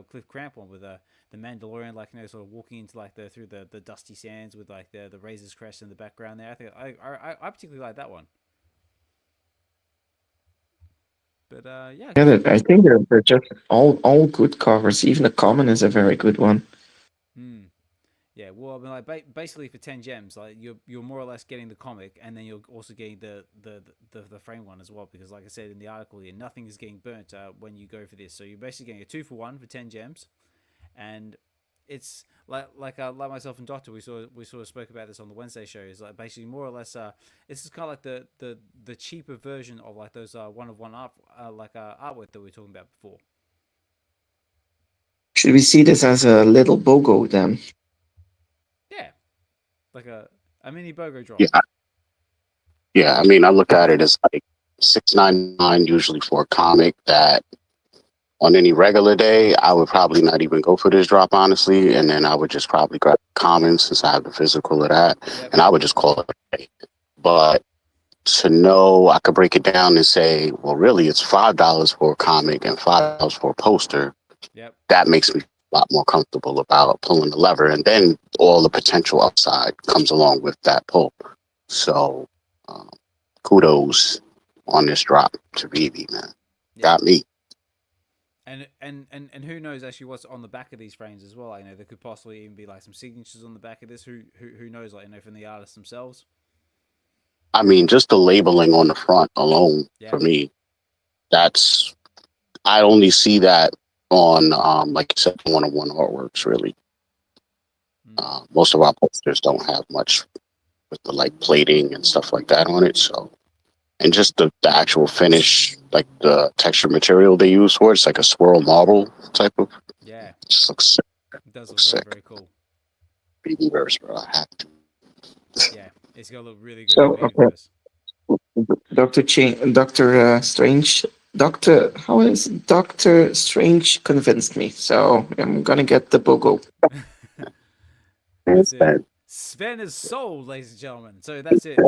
Cliff Cramp one with the Mandalorian, like, sort of walking into like through the dusty sands with like the Razor's Crest in the background there. I think I particularly like that one. But yeah, I think they're just all good covers. Even the common is a very good one. Well, I mean, like basically for 10 gems, like you're more or less getting the comic, and then you're also getting the frame one as well. Because, like I said in the article here, nothing is getting burnt when you go for this. So you're basically getting a 2-for-1 for 10 gems, and it's like myself and Doctor, we sort of spoke about this on the Wednesday show. Is like basically more or less this is kind of like the cheaper version of like those one-of-one art artwork that we were talking about before. Should we see this as a little BOGO then? Yeah, like a mini BOGO drop. Yeah. I mean, I look at it as like $6.99 usually for a comic that on any regular day I would probably not even go for this drop, honestly, and then I would just probably grab Commons since I have the physical of that, and I would just call it a day. But to know, I could break it down and say, well, really, it's $5 for a comic and $5 for a poster. Yep. That makes me a lot more comfortable about pulling the lever, and then all the potential upside comes along with that pull. So, kudos on this drop to VeVe, man. Yep. Got me. And who knows actually what's on the back of these frames as well. Like, there could possibly even be like some signatures on the back of this. Who knows? Like, from the artists themselves. I mean, just the labeling on the front alone for me, I only see that on like you said, one-on-one artworks. Really, most of our posters don't have much with the like plating and stuff like that on it. So. And just the actual finish, like the texture material they use for it, it's like a swirl marble type of. Yeah. It just looks sick. It does look sick. Very cool. VeVeverse, bro. I have to. Yeah, it's gonna look really good. So, Doctor Strange. Doctor Strange convinced me, so I'm gonna get the BOGO. That's it. Sven is sold, ladies and gentlemen. So that's it.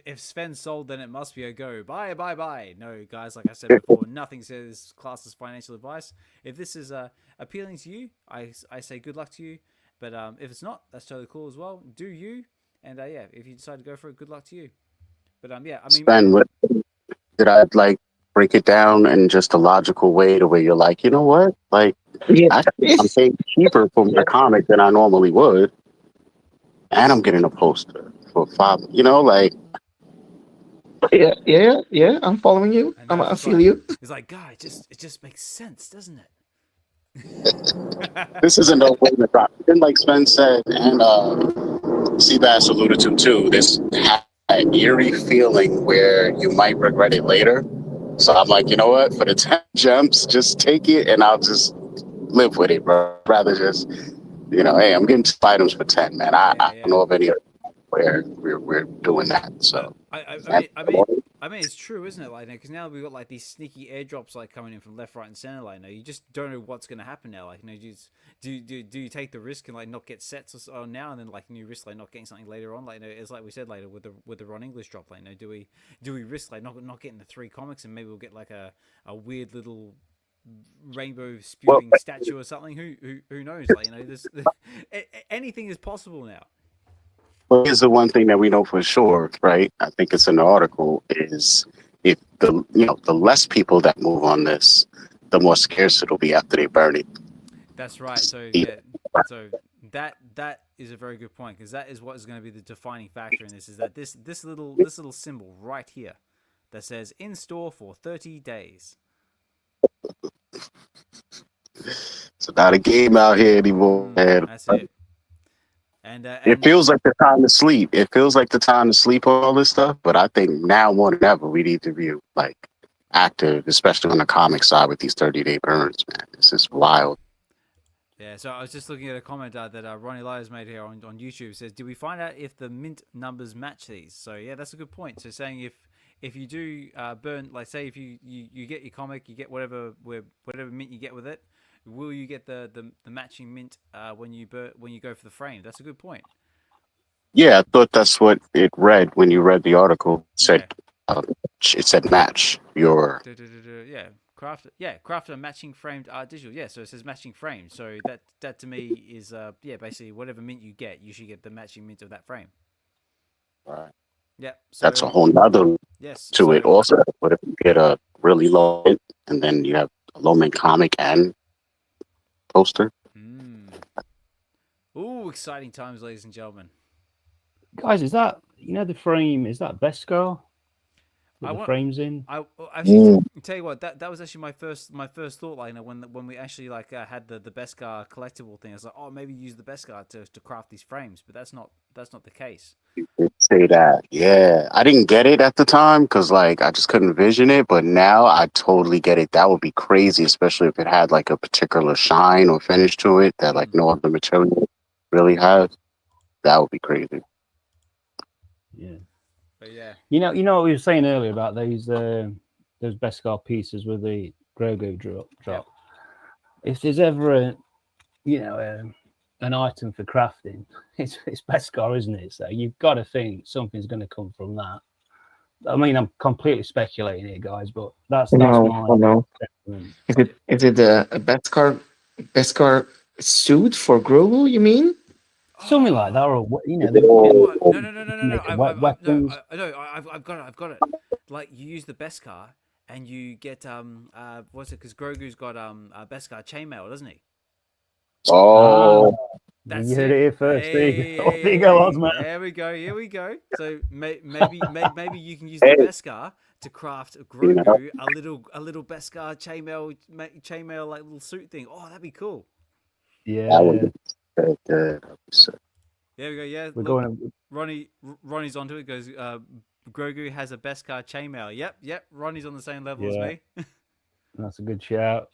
If Sven's sold, then it must be a go. Bye. No, guys, like I said before, nothing says class as financial advice. If this is appealing to you, I say good luck to you. But if it's not, that's totally cool as well. Do you? And if you decide to go for it, good luck to you. But I mean, Sven, did I like break it down in just a logical way to where you're like, you know what, like, actually, I'm paying cheaper for my comic than I normally would. And I'm getting a poster for $5. You know, like. Yeah. I'm following you. I feel you. It's like, guy, it just makes sense, doesn't it? This isn't no way to drop. And like Sven said, and Seabass alluded to too, this eerie feeling where you might regret it later. So I'm like, you know what? For the 10 gems, just take it, and I'll just live with it, bro. Rather just. Hey, I'm getting 2 items for 10, man. I don't know of any where we're doing that. So I mean, it's true, isn't it? Like, because now we've got like these sneaky airdrops like coming in from left, right, and center. Like, you just don't know what's gonna happen now. Like, do you take the risk and like not get sets or now, and then like you risk like not getting something later on? Like, it's like we said later with the Ron English drop. Like, do we risk like not getting the 3 comics, and maybe we'll get like a weird little rainbow spewing statue or something? Who knows? Like, this anything is possible now. Well, here's the one thing that we know for sure, right? I think it's in the article, is if the less people that move on this, the more scarce it'll be after they burn it. That's right. So that is a very good point, because that is what is going to be the defining factor in this, is that this little symbol right here that says in store for 30 days. It's not a game out here anymore, man. That's it. And it feels like the time to sleep. It feels like the time to sleep on all this stuff. But I think now more than ever, we need to be like active, especially on the comic side with these 30-day burns, man. This is wild. Yeah, so I was just looking at a comment that Ronnie Lyers made here on YouTube. It says, "Did we find out if the mint numbers match these?" So yeah, that's a good point. So saying if you do burn, like say if you get your comic, you get whatever mint you get with it, will you get the matching mint when you go for the frame? That's a good point. Yeah, I thought that's what it read when you read the article. It said match your. Craft a matching framed digital. Yeah, so it says matching frame. So that to me is basically whatever mint you get, you should get the matching mint of that frame. Right. Yeah. So, that's a whole nother it also. But if you get a really low mint and then you have a low mint comic and poster. Ooh, exciting times, ladies and gentlemen. Guys, is that the frame? Is that Beskar? With the frames in. I actually tell you what, that was actually my first thought. Like, when we actually had the Beskar collectible thing, I was like, oh, maybe use the Beskar to craft these frames, but that's not the case. You did say that. Yeah, I didn't get it at the time because I just couldn't vision it. But now I totally get it. That would be crazy, especially if it had a particular shine or finish to it that no other material really has. That would be crazy. Yeah. But yeah, you know what we were saying earlier about those Beskar pieces with the Grogu drop. Yep. If there's ever an item for crafting, it's Beskar, isn't it? So you've got to think something's going to come from that. I mean, I'm completely speculating here, guys, but that's my. No. Is it a Beskar suit for Grogu? You mean? Something like that, or No. I've got it. Like, you use the Beskar and you get what's it? Because Grogu's got a Beskar chainmail, doesn't he? Oh, you heard it here first. There you go, Osman. Here we go. So maybe you can use the Beskar to craft Grogu a little Beskar chainmail like little suit thing. Oh, that'd be cool. Yeah. that would be very good. There we go. Yeah, We're look, going. Ronnie's onto it. Goes, Grogu has a Beskar chainmail. Yep. Ronnie's on the same level as me. That's a good shout.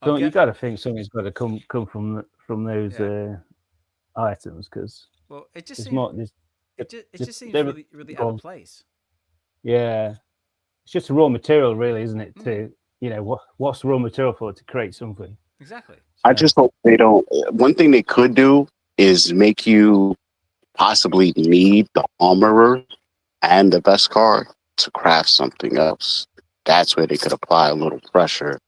So you got to think something's got to come from those items, because it just seems seems really out of place. Yeah, it's just a raw material, really, isn't it? To what's the raw material for to create something? Exactly. So, I just hope they don't. One thing they could do is make you possibly need the armorer and the Beskar to craft something else. That's where they could apply a little pressure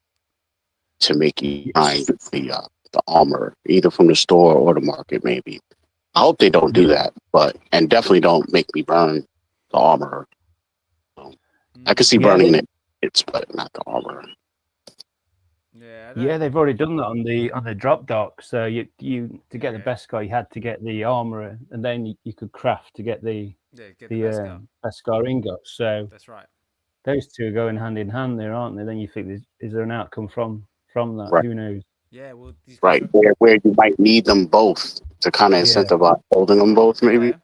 to make you find the armor, either from the store or the market, maybe. I hope they don't do that, and definitely don't make me burn the armor. So, I could see burning it, but not the armor. Yeah, they've already done that on the drop dock. So you to get the Beskar, you had to get the armorer, and then you could craft to get the Beskar ingots. So that's right. Those two are going hand in hand there, aren't they? Then you think, is there an outcome from that? Right. Who knows? Yeah, well, right, where you might need them both to kind of incentivize holding them both, maybe.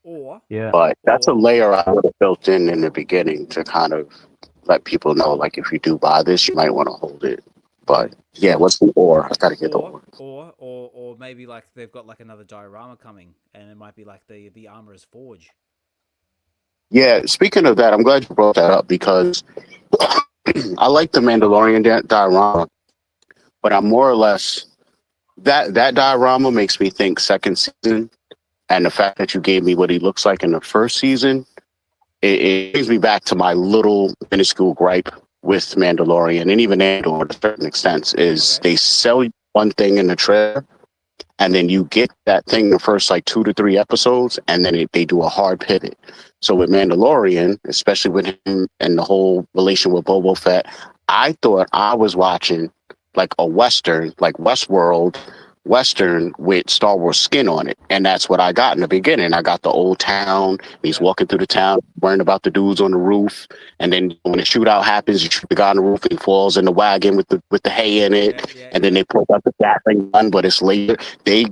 But that's a layer I would have built in the beginning to kind of let people know, if you do buy this, you might want to hold it. But what's the or? I gotta get the or. Or maybe they've got another diorama coming, and it might be the Armorer's Forge. Yeah, speaking of that, I'm glad you brought that up, because I like the Mandalorian diorama, but I'm more or less that diorama makes me think second season, and the fact that you gave me what he looks like in the first season, it brings me back to my little minuscule gripe with Mandalorian, and even Andor to a certain extent, is they sell you one thing in the trailer, and then you get that thing the first 2 to 3 episodes, and then they do a hard pivot. So with Mandalorian, especially with him and the whole relation with Boba Fett, I thought I was watching a Western, Westworld Western with Star Wars skin on it. And that's what I got in the beginning. I got the old town. He's walking through the town, worrying about the dudes on the roof. And then when the shootout happens, you shoot the guy on the roof and he falls in the wagon with the hay in it. And then they pull out the Gatling gun, but it's later. They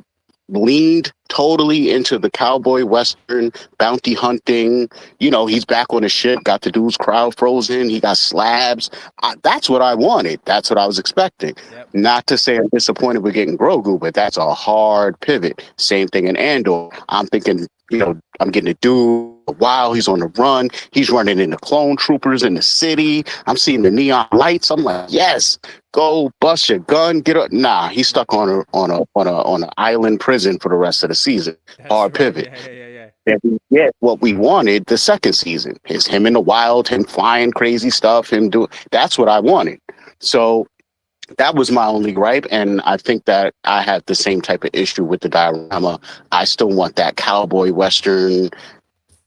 leaned totally into the cowboy Western bounty hunting. He's back on the ship, got the dude's crowd frozen. He got slabs. That's what I wanted. That's what I was expecting. Not to say I'm disappointed with getting Grogu, but that's a hard pivot. Same thing in Andor. I'm thinking, I'm getting a dude. Wow, he's on the run. He's running into clone troopers in the city. I'm seeing the neon lights. I'm like, yes, go bust your gun, get up. Nah, he's stuck on an island prison for the rest of the season. Hard pivot. Yeah. And we get what we wanted the second season. It's him in the wild, him flying crazy stuff, him doing. That's what I wanted. So that was my only gripe, and I think that I had the same type of issue with the diorama. I still want that cowboy Western.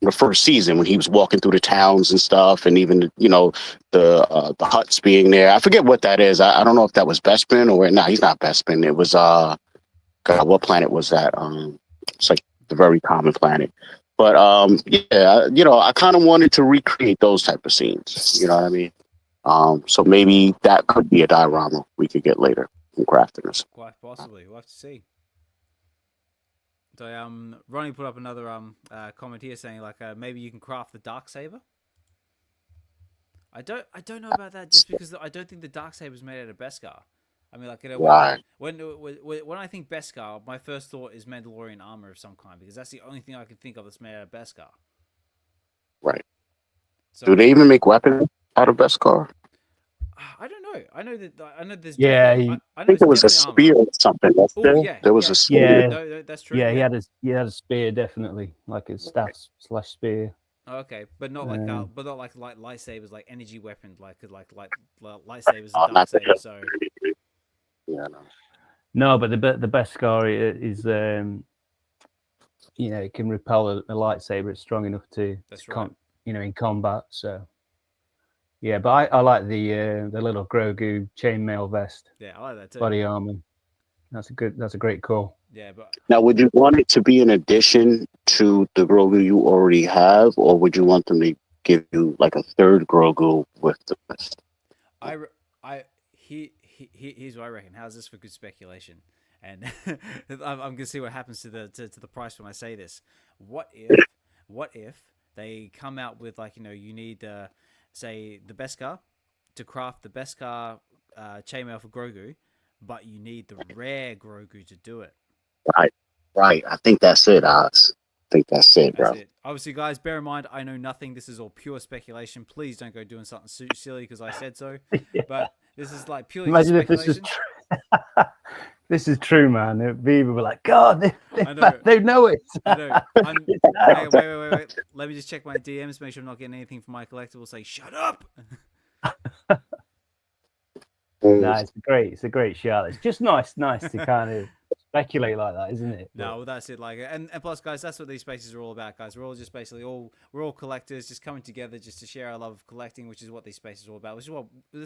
The first season when he was walking through the towns and stuff, and even the huts being there. I forget what that is. I don't know if that was Bespin or he's not Bespin. It was what planet was that? It's like the very common planet. But yeah, I kind of wanted to recreate those type of scenes. You know what I mean? So maybe that could be a diorama we could get later in crafting this. Quite possibly. We'll have to see. So Ronnie put up another comment here saying like maybe you can craft the Darksaber. I don't know about that just because I don't think the Darksaber is made out of Beskar. I mean, like, Right. when I think Beskar, my first thought is Mandalorian armor of some kind because that's the only thing I can think of that's made out of Beskar. Right. So, Do they even make weapons out of Beskar? I don't know. I know there's. Yeah, I think there was a spear or something. There was a spear. Yeah. No, that's true. Yeah, he had a spear, definitely, like a staff / spear. Okay, but not like lightsabers, like energy weapons, like lightsabers and Not the- darksabers. So Yeah, no. No, but the Beskar is it can repel a lightsaber. It's strong enough to That's right. in combat. So yeah, but I like the little Grogu chainmail vest, yeah, I like that too. body armor. That's a great call. Yeah, but Now, would you want it to be an addition to the Grogu you already have, or would you want them to give you like a third Grogu with the vest? Here's what I reckon. How's this for good speculation? And I'm gonna see what happens to the price when I say this. What if they come out with like you need say the Beskar to craft the Beskar chainmail for Grogu, but you need the rare Grogu to do it. Right. I think that's it, Oz. I think that's it, bro. That's it. Obviously, guys, bear in mind, I know nothing. This is all pure speculation. Please don't go doing something silly because I said so. Yeah. But this is like purely Imagine if speculation. this is true, man. VeVe were like, God, I know. they know it. I know. Hey, wait. Let me just check my DMs, make sure I'm not getting anything from my collectible. Say, shut up. No, it's a great shot. It's just nice to kind of speculate like that, isn't it? No, well, that's it. Like, and plus, guys, that's what these spaces are all about, guys. We're all just basically we're all collectors, just coming together just to share our love of collecting, which is what these spaces are all about. This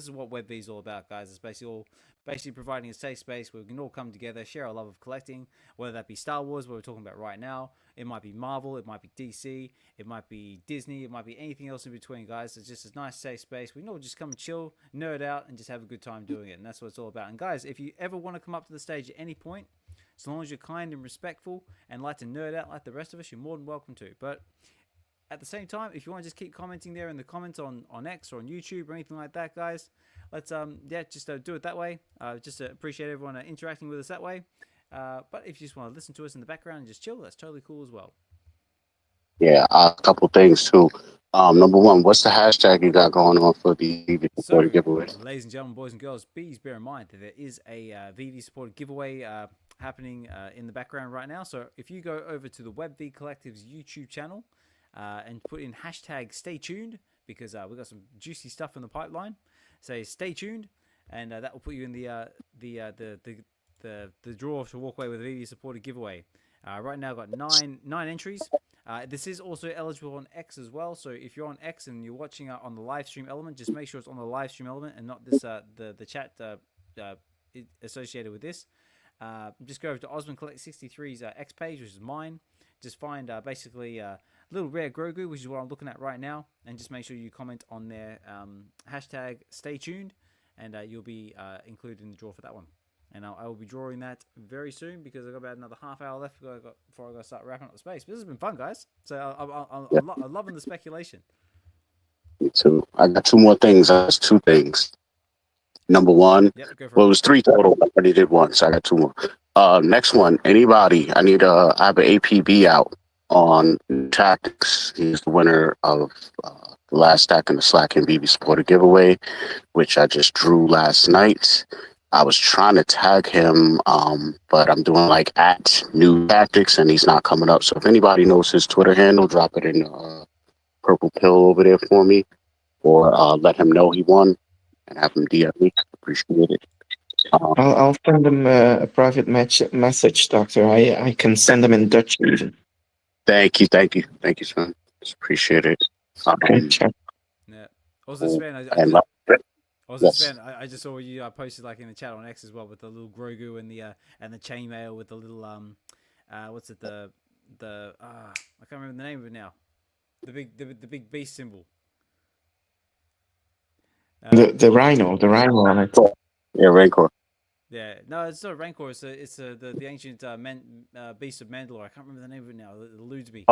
is what Web V is all about, guys. It's basically providing a safe space where we can all come together, share our love of collecting, whether that be Star Wars, what we're talking about right now. It might be Marvel, it might be DC, it might be Disney, it might be anything else in between, guys. It's just a nice, safe space. We can all just come and chill, nerd out, and just have a good time doing it. And that's what it's all about. And guys, if you ever want to come up to the stage at any point, as long as you're kind and respectful and like to nerd out like the rest of us, you're more than welcome to. But at the same time, if you want to just keep commenting there in the comments on X or on YouTube or anything like that, guys, let's just do it that way. Just appreciate everyone interacting with us that way. But if you just want to listen to us in the background and just chill, that's totally cool as well. Yeah, a couple things too. Number one, what's the hashtag you got going on for the VeVe supported giveaway? Ladies and gentlemen, boys and girls, please bear in mind that there is a VeVe supported giveaway happening in the background right now. So if you go over to the Web V Collective's YouTube channel and put in hashtag stay tuned, because we've got some juicy stuff in the pipeline. Say stay tuned, and that will put you in the draw to walk away with a VeVe supported giveaway. Right now, I've got nine entries. This is also eligible on X as well. So if you're on X and you're watching on the live stream element, just make sure it's on the live stream element and not this the chat associated with this. Just go over to Osman Collect 63's X page, which is mine. Just find basically little rare Grogu, which is what I'm looking at right now, and just make sure you comment on their hashtag stay tuned, and you'll be included in the draw for that one. And I will be drawing that very soon because I've got about another half hour left before I got to start wrapping up the space. But this has been fun, guys. So I'm loving the speculation. Me too. I got two more things. That's two things. Number one, Yep, go for well, it it. was three total. I already did one, so I got two more. Next one, anybody, I have an APB out on Tactics. He's the winner of the last stack in the Slack and VeVe supported giveaway, which I just drew last night. I was trying to tag him, but I'm doing like @new tactics and he's not coming up. So if anybody knows his Twitter handle, drop it in the purple pill over there for me, or let him know he won and have him DM me. Appreciate it. I'll send him a private message, Doctor. I can send them in Dutch even. Thank you, Sven. Just appreciate it. Okay, check. Yeah. Also, Sven, Also, Yes. Sven, I just saw you posted like in the chat on X as well with the little Grogu and the chainmail with the little what's it I can't remember the name of it now. The big beast symbol. The rhino on it. Yeah, Rancor. Yeah, no, it's not Rancor. It's the ancient beast of Mandalore. I can't remember the name of it now. It eludes me.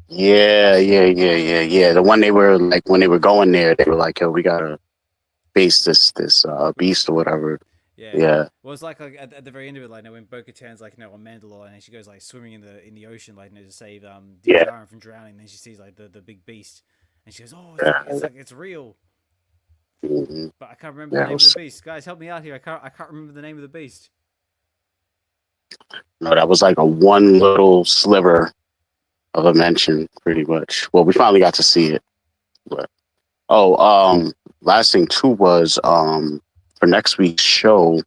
Yeah. The one they were like when they were going there, they were like, "Yo, we gotta face this beast or whatever." Yeah. Yeah. Well, it's like at the very end of it, like when Bo-Katan's like on Mandalore, and she goes like swimming in the ocean, like to save Din Yeah. Djarin from drowning. And then she sees like the big beast, and she goes, "Oh, it's real." Mhm. But I can't remember Yeah, the it name of was- the beast. Guys, help me out here. I can't remember the name of the beast. No, that was like a one little sliver of a mention, pretty much. Well, we finally got to see it. But last thing too was for next week's show,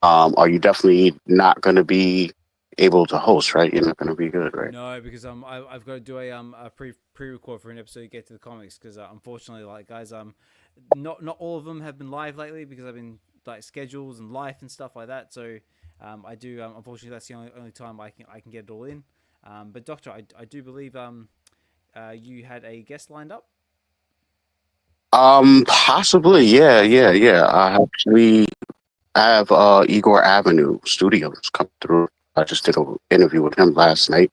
are you definitely not gonna be able to host, right? You're not gonna be good, right? No, because I've got to do a pre-record for an episode to get to the comics because unfortunately, like guys, not all of them have been live lately because I've been like schedules and life and stuff like that. So I do unfortunately that's the only time I can get it all in. But Doctor, I do believe you had a guest lined up. Possibly, yeah. I actually have Igor Avenue Studios come through. I just did an interview with him last night.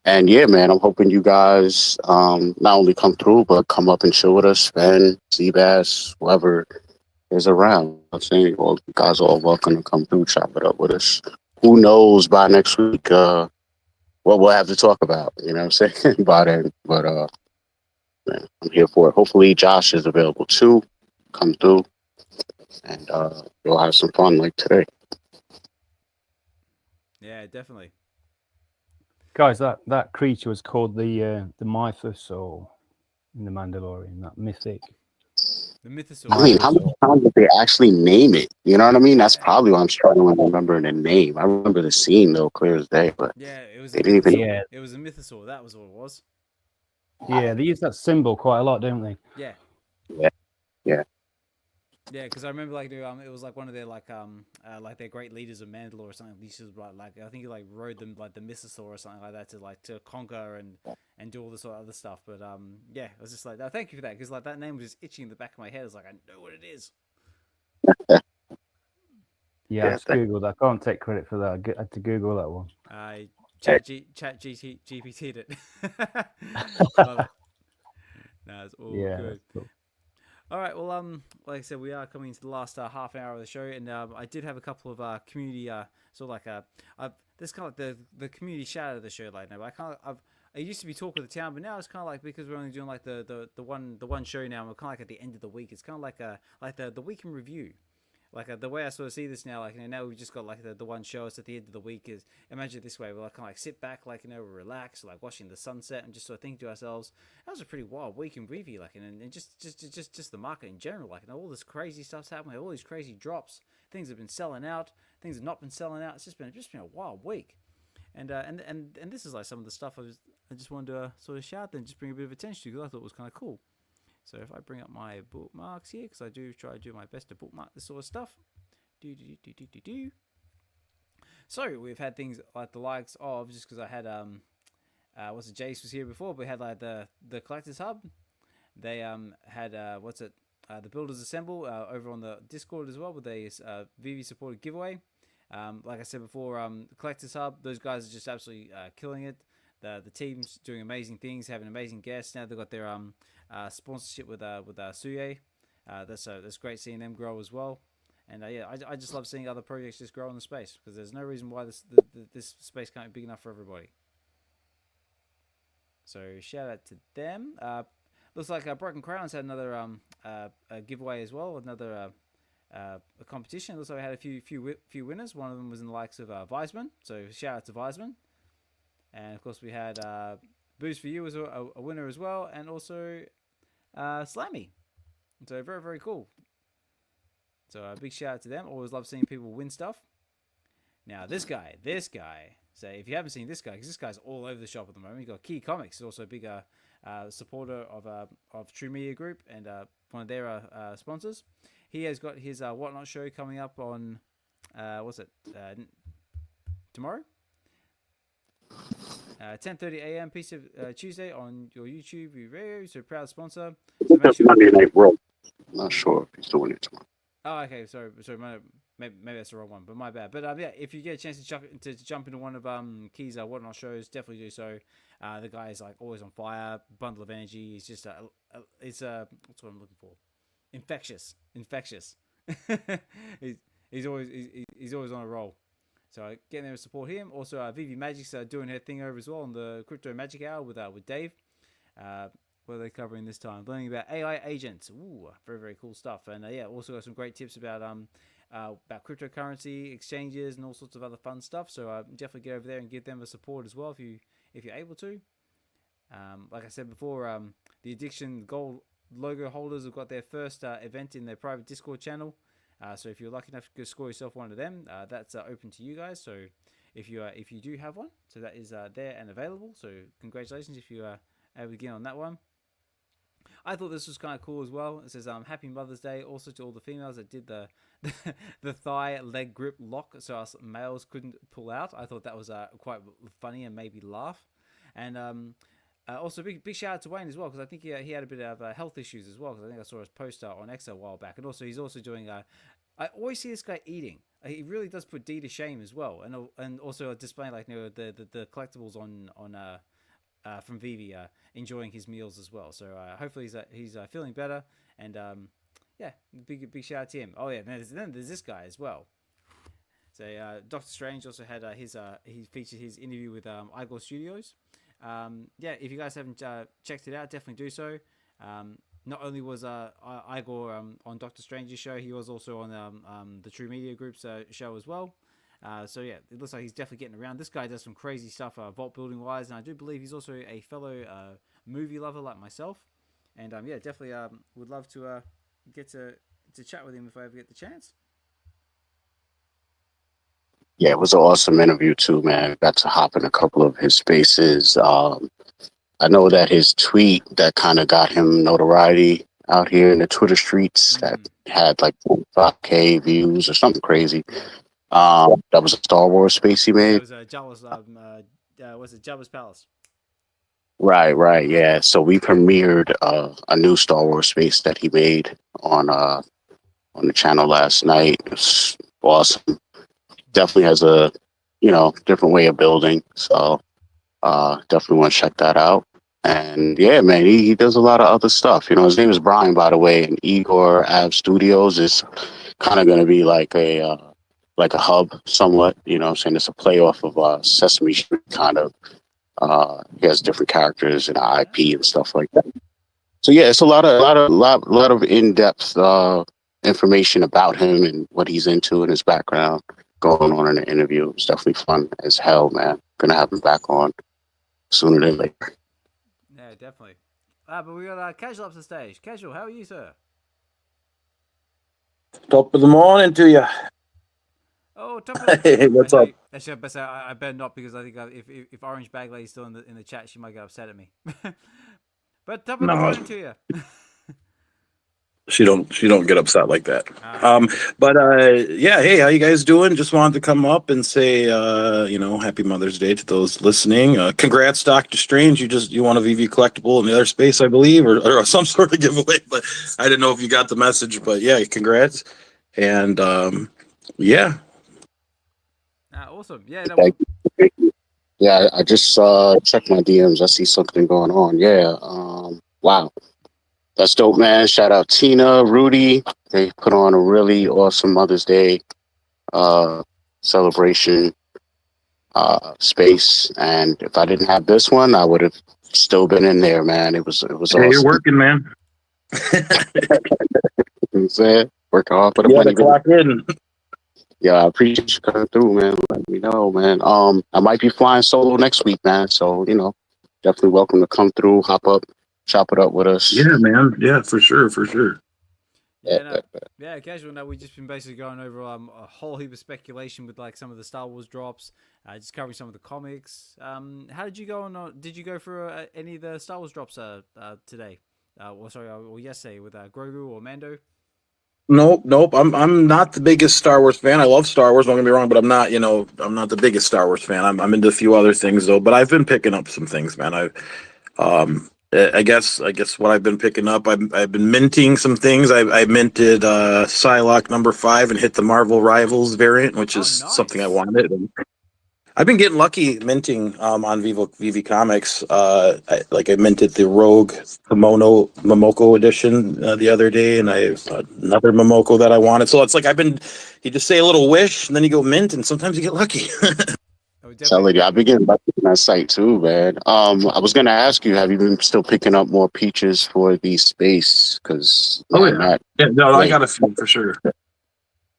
And yeah, man, I'm hoping you guys not only come through, but come up and chill with us, Sven, Seabass, whoever is around. I'm saying, well, you guys are all welcome to come through, chop it up with us. Who knows by next week what we'll have to talk about, you know what I'm saying, by then. But man, I'm here for it. Hopefully Josh is available too. Come through and we'll have some fun like today. Yeah, definitely. Guys, that creature was called the Mythosaur in the Mandalorian. That mythic. The Mythosaur. I mean, how many times did they actually name it? You know what I mean? That's probably why I'm struggling remembering the name. I remember the scene though, clear as day, but Yeah, it was. they didn't even. Yeah, It was a Mythosaur. That was what it was. yeah. They use that symbol quite a lot, don't they? Yeah. Yeah. Yeah, because I remember like it was like one of their like their great leaders of Mandalore or something. These was like I think he like rode them like the Mythosaur or something like that to conquer and do all this sort of other stuff. But yeah, I was just like, no, thank you for that because like that name was just itching in the back of my head. I was like, I know what it is. Yeah, I just Googled that. I can't take credit for that. I had to Google that one. GPT'd it. Love it. No, it's all good. Cool. All right. Well, like I said, we are coming to the last half hour of the show, and I did have a couple of community, sort of like this kind of like the community shout out of the show like now. But I used to be talk of the town, but now it's kind of like because we're only doing like the one show now, and we're kind of like at the end of the week. It's kind of like the week in review. Like the way I sort of see this now, like now we've just got like the one show. It's at the end of the week. Is imagine it this way: we're like kind of like sit back, like we relax, like watching the sunset, and just sort of think to ourselves, that was a pretty wild week in VeVe, like and just the market in general, like all this crazy stuff's happening, all these crazy drops, things have been selling out, things have not been selling out. It's just been a wild week, and this is like some of the stuff I just wanted to sort of shout and just bring a bit of attention to because I thought it was kind of cool. So if I bring up my bookmarks here, because I do try to do my best to bookmark this sort of stuff. So we've had things like the likes of, just because I had Jace was here before, but we had like the Collectors Hub. They had the Builders Assemble over on the Discord as well with a VeVe supported giveaway. Like I said before, the Collectors Hub, those guys are just absolutely killing it. The team's doing amazing things, having amazing guests. Now they've got their sponsorship with Suye. That's great seeing them grow as well. And yeah, I just love seeing other projects just grow in the space because there's no reason why this space can't be big enough for everybody. So shout out to them. Looks like Broken Crowns had another a giveaway as well, another a competition. Looks like we had a few winners. One of them was in the likes of Weisman. So shout out to Weisman. And of course we had Boost for You was a winner as well, and also Slammy. So very, very cool. So a big shout out to them. Always love seeing people win stuff. Now this guy. So if you haven't seen this guy, because this guy's all over the shop at the moment. You got Key Comics, also a big supporter of True Media Group, and one of their sponsors. He has got his Whatnot show coming up on tomorrow, 10:30 a.m. piece of Tuesday on your YouTube video. So proud sponsor. So make sure. Monday Night Raw. I'm not sure if he's doing it tomorrow. Oh, okay. Sorry. Maybe that's the wrong one, but my bad. But yeah, if you get a chance to jump into one of Key's Whatnot shows, definitely do so. The guy is like always on fire, bundle of energy. He's just what's what I'm looking for? Infectious. he's always on a roll. So get there to support him. Also, VeVe Magic's doing her thing over as well on the Crypto Magic Hour with Dave. What are they covering this time? Learning about AI agents. Ooh, very, very cool stuff. And yeah, also got some great tips about cryptocurrency exchanges and all sorts of other fun stuff. So definitely get over there and give them a support as well if you're able to. Like I said before, the Addiction Gold logo holders have got their first event in their private Discord channel. So if you're lucky enough to score yourself one of them, that's open to you guys. So if you do have one, so that is there and available. So congratulations if you are able to get on that one. I thought this was kind of cool as well. It says Happy Mother's Day also to all the females that did the thigh leg grip lock so us males couldn't pull out. I thought that was quite funny and maybe laugh. And also big shout out to Wayne as well, because I think he had a bit of health issues as well, because I think I saw his poster on X a while back. And also he's also doing I always see this guy eating. He really does put D to shame as well, and also displaying like the collectibles on from VeVe, enjoying his meals as well. So hopefully he's feeling better, and yeah, big shout out to him. Oh yeah, then there's this guy as well. So Dokta Strange also had he featured his interview with Igor Studios. Yeah, if you guys haven't checked it out, definitely do so. Not only was Igor on Dokta Strange's show, he was also on the True Media Group's show as well. So yeah, it looks like he's definitely getting around. This guy does some crazy stuff vault building wise, and I do believe he's also a fellow movie lover like myself. And yeah, definitely would love to get to chat with him if I ever get the chance. Yeah, it was an awesome interview too, man. Got to hop in a couple of his spaces. I know that his tweet that kind of got him notoriety out here in the Twitter streets that had like 5K views or something crazy. That was a Star Wars space he made. It was Jabba's Palace? Right, yeah. So we premiered a new Star Wars space that he made on the channel last night. It was awesome. Definitely has a different way of building. So definitely want to check that out. And yeah, man, he does a lot of other stuff. His name is Brian, by the way, and Igor Ave Studios is kind of going to be like a hub somewhat, I'm saying. It's a play off of Sesame Street kind of. He has different characters and IP and stuff like that. So yeah, it's a lot of in-depth information about him and what he's into and his background going on in the interview. It's definitely fun as hell, man. Gonna have him back on sooner than later. Yeah, definitely. But we got Casual up to the stage. Casual, how are you, sir? Top of the morning to you. Oh, top of the Hey, what's up? Actually, I better not, because I think if Orange Bag Lady's still in the chat, she might get upset at me. But top of the morning to you. She don't get upset like that. But yeah, hey, how you guys doing? Just wanted to come up and say happy Mother's Day to those listening. Congrats, Dokta Strange. You won a VeVe collectible in the other space, I believe, or some sort of giveaway, but I didn't know if you got the message. But yeah, congrats. And yeah. Awesome. Yeah. Thank you. Yeah, I just checked my DMs. I see something going on. Yeah. Wow. That's dope, man. Shout out Tina, Rudy. They put on a really awesome Mother's Day celebration space. And if I didn't have this one, I would have still been in there, man. It was awesome. Hey, you're working, man. I'm saying, working hard for the money. Clock in. Yeah, I appreciate you coming through, man. Let me know, man. I might be flying solo next week, man. So, definitely welcome to come through, hop up, chop it up with us. Yeah, man. Yeah, for sure. Yeah, Casual. No, we've just been basically going over a whole heap of speculation with like some of the Star Wars drops, just covering some of the comics. How did you go on? Did you go for any of the Star Wars drops today? or yesterday with Grogu or Mando? Nope. I'm not the biggest Star Wars fan. I love Star Wars. Don't get me wrong, but I'm not the biggest Star Wars fan. I'm into a few other things though. But I've been picking up some things, man. I guess what I've been picking up, I've been minting some things. I minted Psylocke #5 and hit the Marvel Rivals variant, which is something I wanted. And I've been getting lucky minting on VeVe Comics. I minted the Rogue Kimono Momoko edition the other day, and I have another Momoko that I wanted. So it's like you just say a little wish, and then you go mint, and sometimes you get lucky. Telling you, I've been getting lucky on that site too, man. I was gonna ask you, have you been still picking up more peaches for the space? Because I got a few for sure.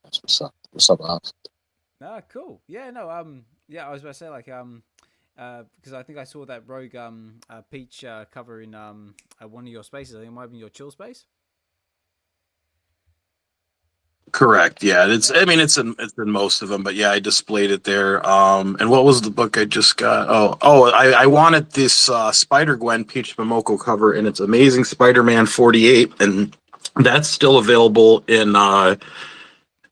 That's what's up. What's up, Alex? Cool. Yeah, no, I was about to say because I think I saw that Rogue peach cover in one of your spaces. I think it might have been your chill space. Correct. Yeah, it's in most of them, but yeah, I displayed it there. And what was the book I just got? I wanted this Spider-Gwen Peach Momoko cover, and it's Amazing Spider-Man 48, and that's still available in the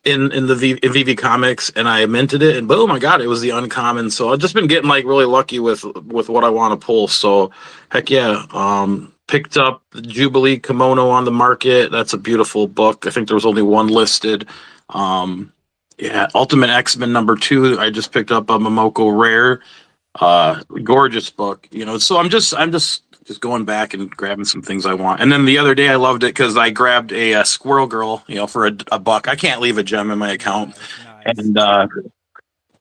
VeVe Comics, and I minted it, and boom, I got it. It was the uncommon. So I've just been getting really lucky with what I want to pull. So heck yeah. Picked up the Jubilee Kimono on the market. That's a beautiful book. I think there was only one listed. Ultimate X-Men #2. I just picked up a Momoko Rare. Gorgeous book. So I'm just going back and grabbing some things I want. And then the other day I loved it because I grabbed a Squirrel Girl, for a buck. I can't leave a gem in my account. Nice.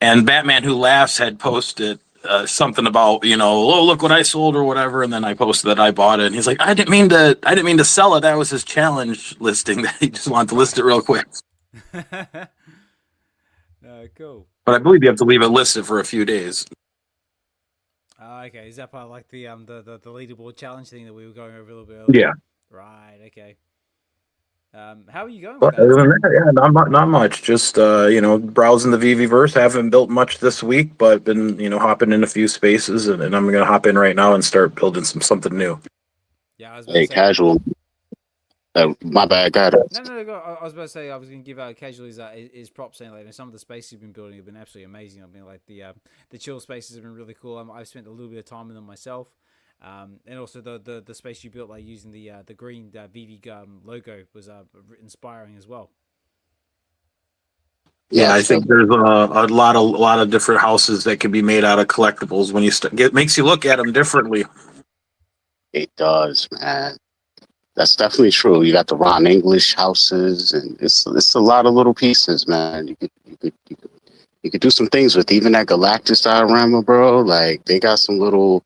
And Batman Who Laughs had posted something about, look what I sold or whatever, and then I posted that I bought it, and he's like, I didn't mean to sell it. That was his challenge listing that he just wanted to list it real quick. Cool. But I believe you have to leave it listed for a few days. Okay, is that part of like the leaderboard challenge thing that we were going over a little bit earlier? Yeah. Right. Okay. How are you going? But other than that, yeah, not much. Just browsing the VeVeverse. Haven't built much this week, but been hopping in a few spaces, and I'm gonna hop in right now and start building something new. Yeah, I was hey, casual. My bad, got it. No, go. I was about to say I was going to give casual his props saying some of the spaces you've been building have been absolutely amazing. I mean, like the chill spaces have been really cool. I've spent a little bit of time in them myself. And also the space you built using the green VeVe logo was inspiring as well. Yeah, I think there's a lot of different houses that can be made out of collectibles when it makes you look at them differently. It does, man. That's definitely true. You got the Ron English houses, and it's a lot of little pieces, man. You could do some things with even that Galactus diorama, bro. Like they got some little.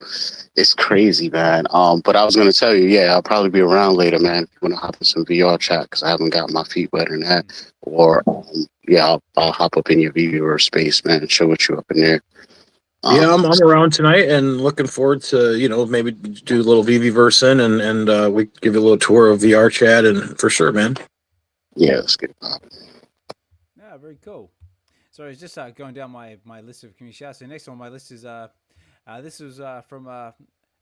It's crazy, man. But I was gonna tell you, yeah, I'll probably be around later, man. If you wanna hop in some VR chat because I haven't got my feet wet in that, or I'll hop up in your VeVe space, man, and show what you up in there. Yeah, I'm around tonight and looking forward to maybe do a little VeVeverse in and we give you a little tour of VR chat and for sure, man. Yeah, let's get it popping. Yeah, very cool. So it's just going down my list of community shouts. So next on my list is this was from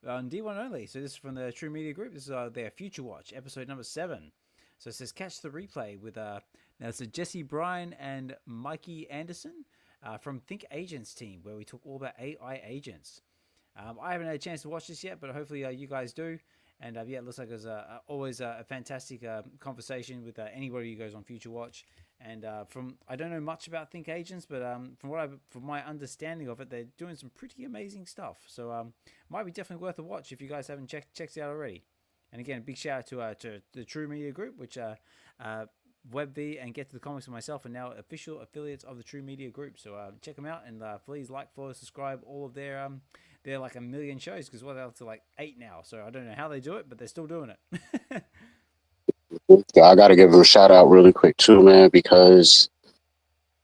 D1 only. So this is from the True Media Group. This is their Future Watch episode #7. So it says catch the replay with now it's Jesse Bryan and Mikey Anderson. From Think Agents team, where we talk all about AI agents. I haven't had a chance to watch this yet, but hopefully you guys do. And it looks like there's always a fantastic conversation with anybody who goes on Future Watch. And I don't know much about Think Agents, but from my understanding of it, they're doing some pretty amazing stuff. So might be definitely worth a watch if you guys haven't checked it out already. And again, a big shout out to the True Media Group, which Web V and Get to the Comics and myself are now official affiliates of the True Media Group. So check them out and please like, follow, subscribe. All of their they're like 1 million shows because they're up to 8 now. So I don't know how they do it, but they're still doing it. I got to give them a shout out really quick too, man, because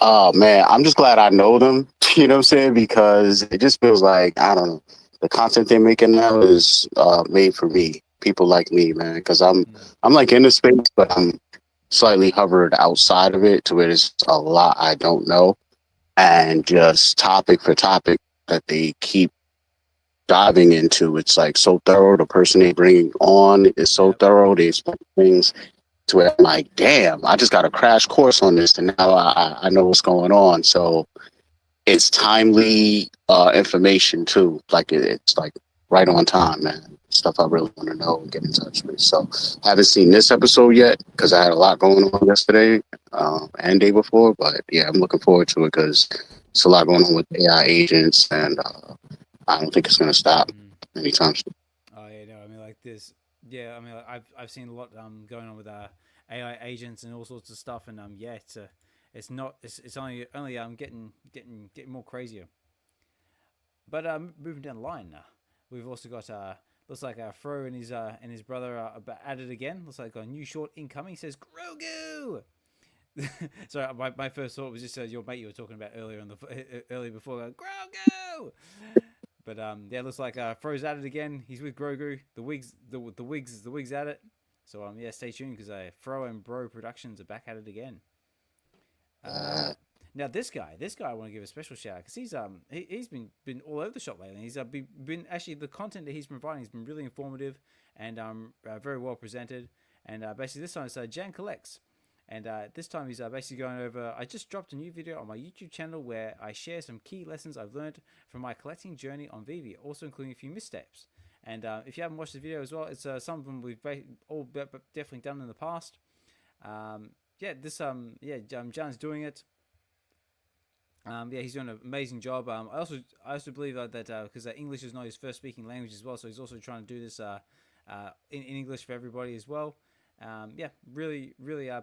man, I'm just glad I know them. You know what I'm saying? Because it just feels like, I don't know, the content they're making now is made for me, people like me, man. Because I'm in the space, but I'm slightly hovered outside of it to where there's a lot I don't know, and just topic for topic that they keep diving into. It's like so thorough. The person they bring on is so thorough. They explain things to where I'm like, damn, I just got a crash course on this, and now I know what's going on. So it's timely information too. Like it's like right on time, man. Stuff I really want to know and get in touch with. So haven't seen this episode yet because I had a lot going on yesterday and day before. But yeah, I'm looking forward to it because it's a lot going on with AI agents, and I don't think it's going to stop anytime soon. Oh yeah, no, I mean like this. Yeah, I mean like, I've seen a lot going on with AI agents and all sorts of stuff, and yeah, it's not it's only getting more crazier. But moving down the line now, we've also got looks like Fro and his brother are at it again. Looks like a new short incoming. Says Grogu. So my first thought was just your mate you were talking about earlier before Grogu. But yeah, looks like Fro's at it again. He's with Grogu. The wigs at it. So yeah, stay tuned because Fro and Bro Productions are back at it again. Now this guy I want to give a special shout out because he's been all over the shop lately. He's been actually the content that he's been providing has been really informative and very well presented. And basically this time it's Jan Collects. And this time he's basically going over, I just dropped a new video on my YouTube channel where I share some key lessons I've learned from my collecting journey on VeVe, also including a few missteps. And if you haven't watched the video as well, it's some of them we've all definitely done in the past. Yeah, Jan's doing it. Yeah, he's doing an amazing job. I also believe that because English is not his first speaking language as well, so he's also trying to do this in English for everybody as well. Yeah, really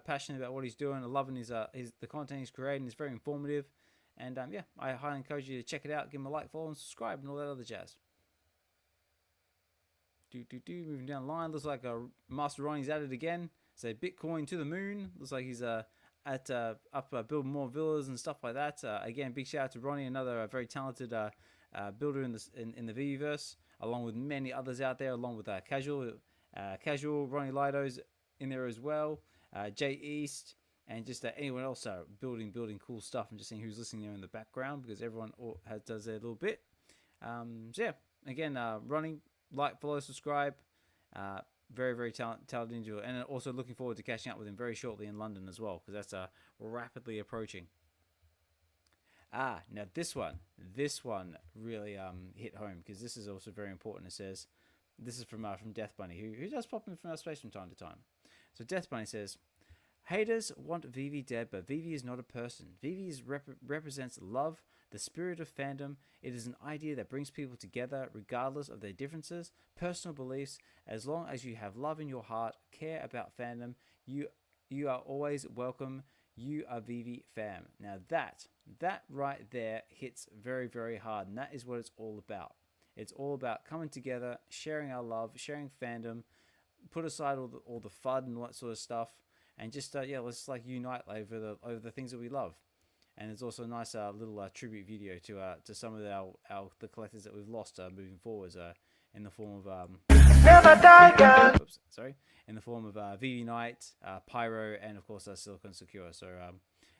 passionate about what he's doing. I'm loving the content he's creating. It's very informative, and yeah, I highly encourage you to check it out. Give him a like, follow, and subscribe, and all that other jazz. Moving down the line, looks like Master Ronnie's at it again. So Bitcoin to the moon. Looks like he's up building more villas and stuff like that. Again, big shout out to Ronnie, another very talented builder in the VeVeverse, along with many others out there, along with casual Ronnie Lido's in there as well, Jay East, and just anyone else building cool stuff. I'm just seeing who's listening there in the background because everyone does their little bit. So yeah, again, Ronnie, like, follow, subscribe. Very talented individual, and also looking forward to catching up with him very shortly in London as well because that's rapidly approaching. Now this one really hit home because this is also very important. It says, this is from Death Bunny, who does pop in from our space from time to time. So Death Bunny says, haters want VeVe dead, but VeVe is not a person. VeVe represents love, the spirit of fandom. It is an idea that brings people together regardless of their differences, personal beliefs. As long as you have love in your heart, care about fandom, you are always welcome. You are VeVe fam. Now that right there hits very, very hard, and that is what it's all about. It's all about coming together, sharing our love, sharing fandom, put aside all the fun and all that sort of stuff, and just let's unite over the things that we love. And it's also a nice little tribute video to some of the collectors that we've lost moving forwards in the form of in the form of VeVe Knight, Pyro, and of course Silicon Secure. So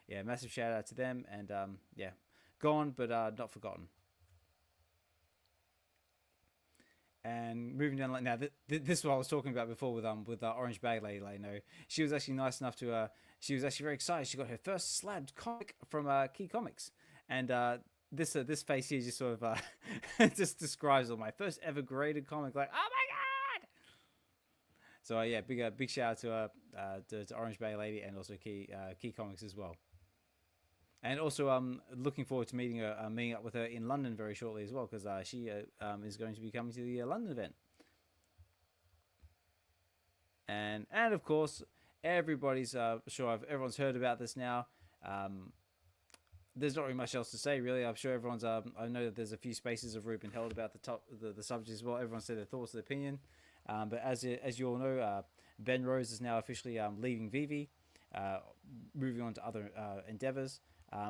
yeah, massive shout out to them, and yeah, gone but not forgotten. And moving down now, this is what I was talking about before with Orange Bag Lady. Like, no, she was actually nice enough to she was actually very excited. She got her first slabbed comic from Key Comics, and this face here just sort of just describes my first ever graded comic. Like, oh my god! So yeah, big shout out to Orange Bag Lady and also Key Comics as well. And also, looking forward to meeting up with her in London very shortly as well, because she is going to be coming to the London event. And of course, everybody's everyone's heard about this now. There's not really much else to say, really. I'm sure everyone's. I know that there's a few spaces have already been held about the subject as well. Everyone said their thoughts, their opinion. But as you all know, Ben Rose is now officially leaving VeVe, moving on to other endeavors.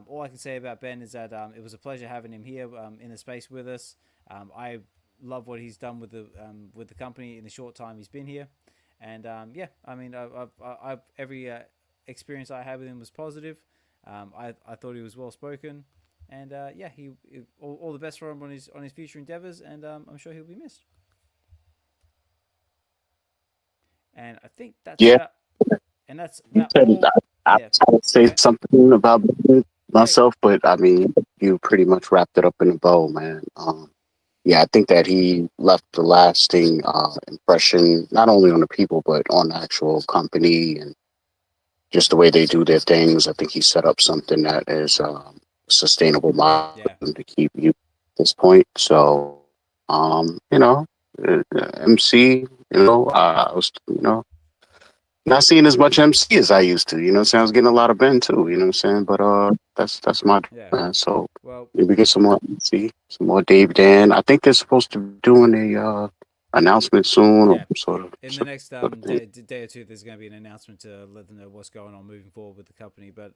All I can say about Ben is that it was a pleasure having him here in the space with us. I love what he's done with the company in the short time he's been here, and yeah, I mean, every experience I had with him was positive. I thought he was well spoken, And yeah, all the best for him on his future endeavors, and I'm sure he'll be missed. And I think that's Yeah. about, and that's about all. I Yeah. was trying to say Okay. something about myself, but I mean, you pretty much wrapped it up in a bow, man. Yeah, I think that he left a lasting impression, not only on the people, but on the actual company and just the way they do their things. I think he set up something that is sustainable model Yeah. to keep you at this point. So, you know, MC, I was, not seeing as much MC as I used to. You know, what I'm saying? I was getting a lot of Ben too. You know what I'm saying? But that's my Yeah. man. So Well, maybe get some more MC, some more Dave Dan. I think they're supposed to be doing a announcement soon, yeah. or sort of. In the next sort of thing. day or two, there's going to be an announcement to let them know what's going on moving forward with the company. But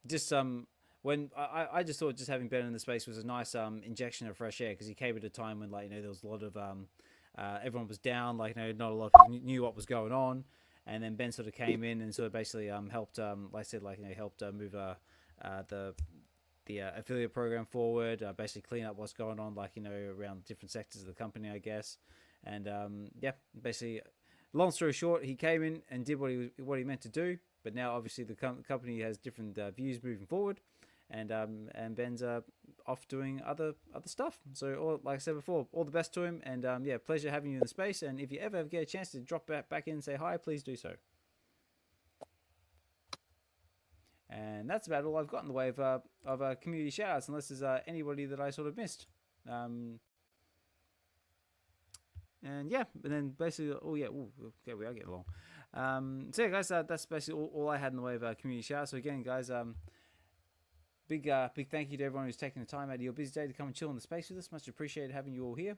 just when I just thought just having Ben in the space was a nice injection of fresh air, because he came at a time when, like, there was a lot of everyone was down, like, not a lot of people knew what was going on, and then Ben sort of came in and sort of basically helped like I said, like, helped move the affiliate program forward, basically clean up what's going on, like, around different sectors of the company, I guess. And yeah, basically, long story short, he came in and did what he meant to do. But now, obviously, the company has different views moving forward, and Ben's off doing other stuff. So, like I said before, all the best to him, and yeah, pleasure having you in the space. And if you ever get a chance to drop back in and say hi, please do so. And that's about all I've got in the way of community shoutouts, unless there's anybody that I sort of missed. And yeah, and then basically, okay, we are getting along. So yeah, guys, that's basically all I had in the way of community shout. So again, guys, big thank you to everyone who's taking the time out of your busy day to come and chill in the space with us. Much appreciated having you all here.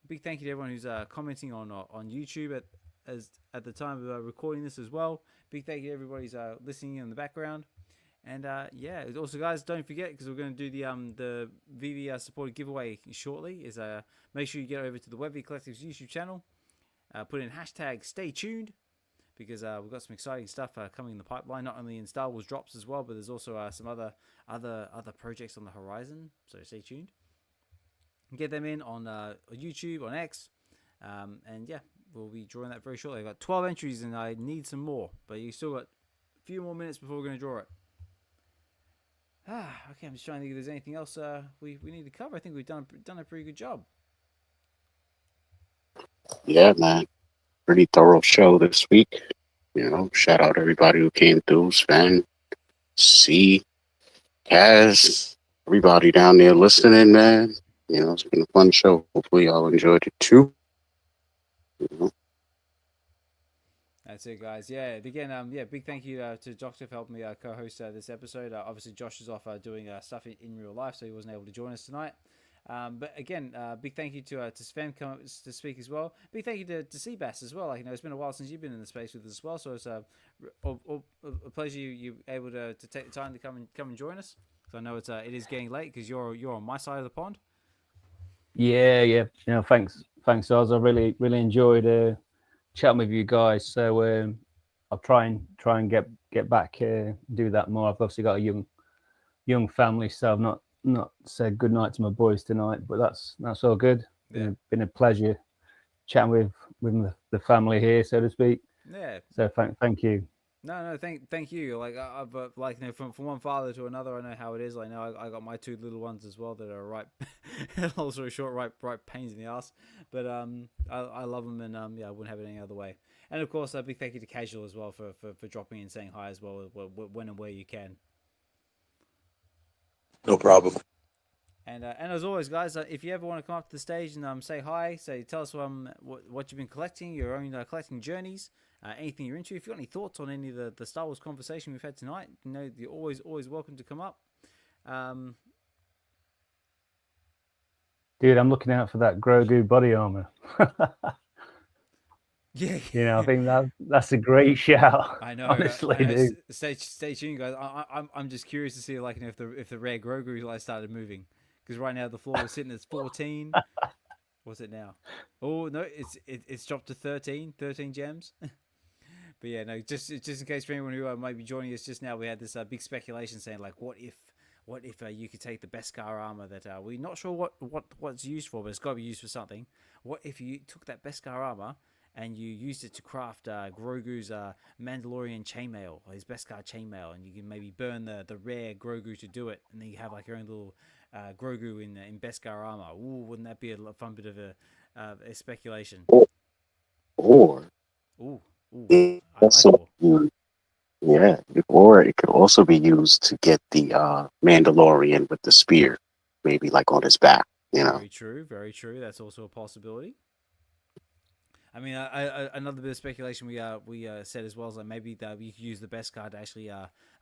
Big thank you to everyone who's commenting on YouTube at the time of recording this as well. Big thank you to everybody who's listening in the background. And yeah, also, guys, don't forget, because we're going to do the VeVe supported giveaway shortly, is make sure you get over to the Web V Collective's YouTube channel, put in hashtag stay tuned, because we've got some exciting stuff coming in the pipeline, not only in Star Wars drops as well, but there's also some other projects on the horizon, so stay tuned. Get them in on YouTube, on X, and yeah, we'll be drawing that very shortly. I've got 12 entries and I need some more, but you still got a few more minutes before we're going to draw it. Okay, I'm just trying to think if there's anything else we need to cover. I think we've done a pretty good job. Yeah, man. Pretty thorough show this week. Shout out everybody who came through. Sven, C, Kaz, everybody down there listening, man. It's been a fun show. Hopefully y'all enjoyed it too. That's it, guys. Yeah, again, big thank you to Dokta for helping me co-host this episode. Obviously, Josh is off doing stuff in real life, so he wasn't able to join us tonight. But again, big thank you to Sven coming to speak as well. Big thank you to Seabass as well. Like, it's been a while since you've been in the space with us as well, so it's a pleasure you able to take the time to come and join us. So I know it is getting late because you're on my side of the pond. Yeah. Thanks, Oz. I really enjoyed chatting with you guys. So I'll try and get back do that more. I've obviously got a young family, so I've not said good night to my boys tonight, but that's all good. Yeah. Been a pleasure chatting with the family here, so to speak. Yeah. So thank you. No, thank you. Like, from one father to another, I know how it is. Like, now I got my two little ones as well that are right, also short, right pains in the ass. But I love them, and I wouldn't have it any other way. And of course, a big thank you to Casual as well for dropping in and saying hi as well when and where you can. No problem. And as always, guys, if you ever want to come up to the stage and say hi, tell us what you've been collecting, your own collecting journeys, anything you're into. If you've got any thoughts on any of the Star Wars conversation we've had tonight, you're always welcome to come up. Dude, I'm looking out for that Grogu body armor. Yeah. I think that's a great shout. I know. Honestly, dude. Stay tuned, guys. I'm just curious to see, like, if the rare Grogu started moving, because right now the floor is sitting at 14. What's it now? Oh no, it's dropped to 13 gems. But yeah, no, just in case for anyone who might be joining us just now, we had this big speculation saying, like, what if what if you could take the Beskar armor that we're not sure what's used for, but it's got to be used for something. What if you took that Beskar armor and you used it to craft Grogu's Mandalorian chainmail, or his Beskar chainmail, and you can maybe burn the rare Grogu to do it, and then you have like your own little Grogu in Beskar armor. Ooh, wouldn't that be a fun bit of a speculation? Or Ooh, it I like also, or. yeah, or it could also be used to get the Mandalorian with the spear, maybe like on his back. Very true, very true. That's also a possibility. I mean, another bit of speculation we said as well is like maybe that you could use the Beskar to actually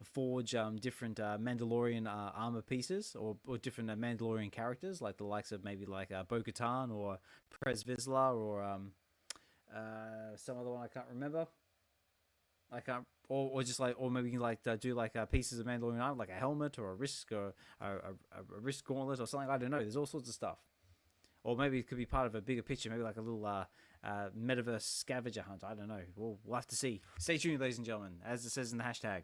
forge different Mandalorian armor pieces or different Mandalorian characters, like the likes of maybe like Bo-Katan or Prez Vizsla or some other one I can't remember. I can't, or just like, or maybe you can like do like pieces of Mandalorian armor, like a helmet or a wrist or a wrist gauntlet or something. I don't know. There's all sorts of stuff. Or maybe it could be part of a bigger picture, maybe like a little Metaverse scavenger hunt. I don't know. We'll have to see. Stay tuned, ladies and gentlemen, as it says in the hashtag.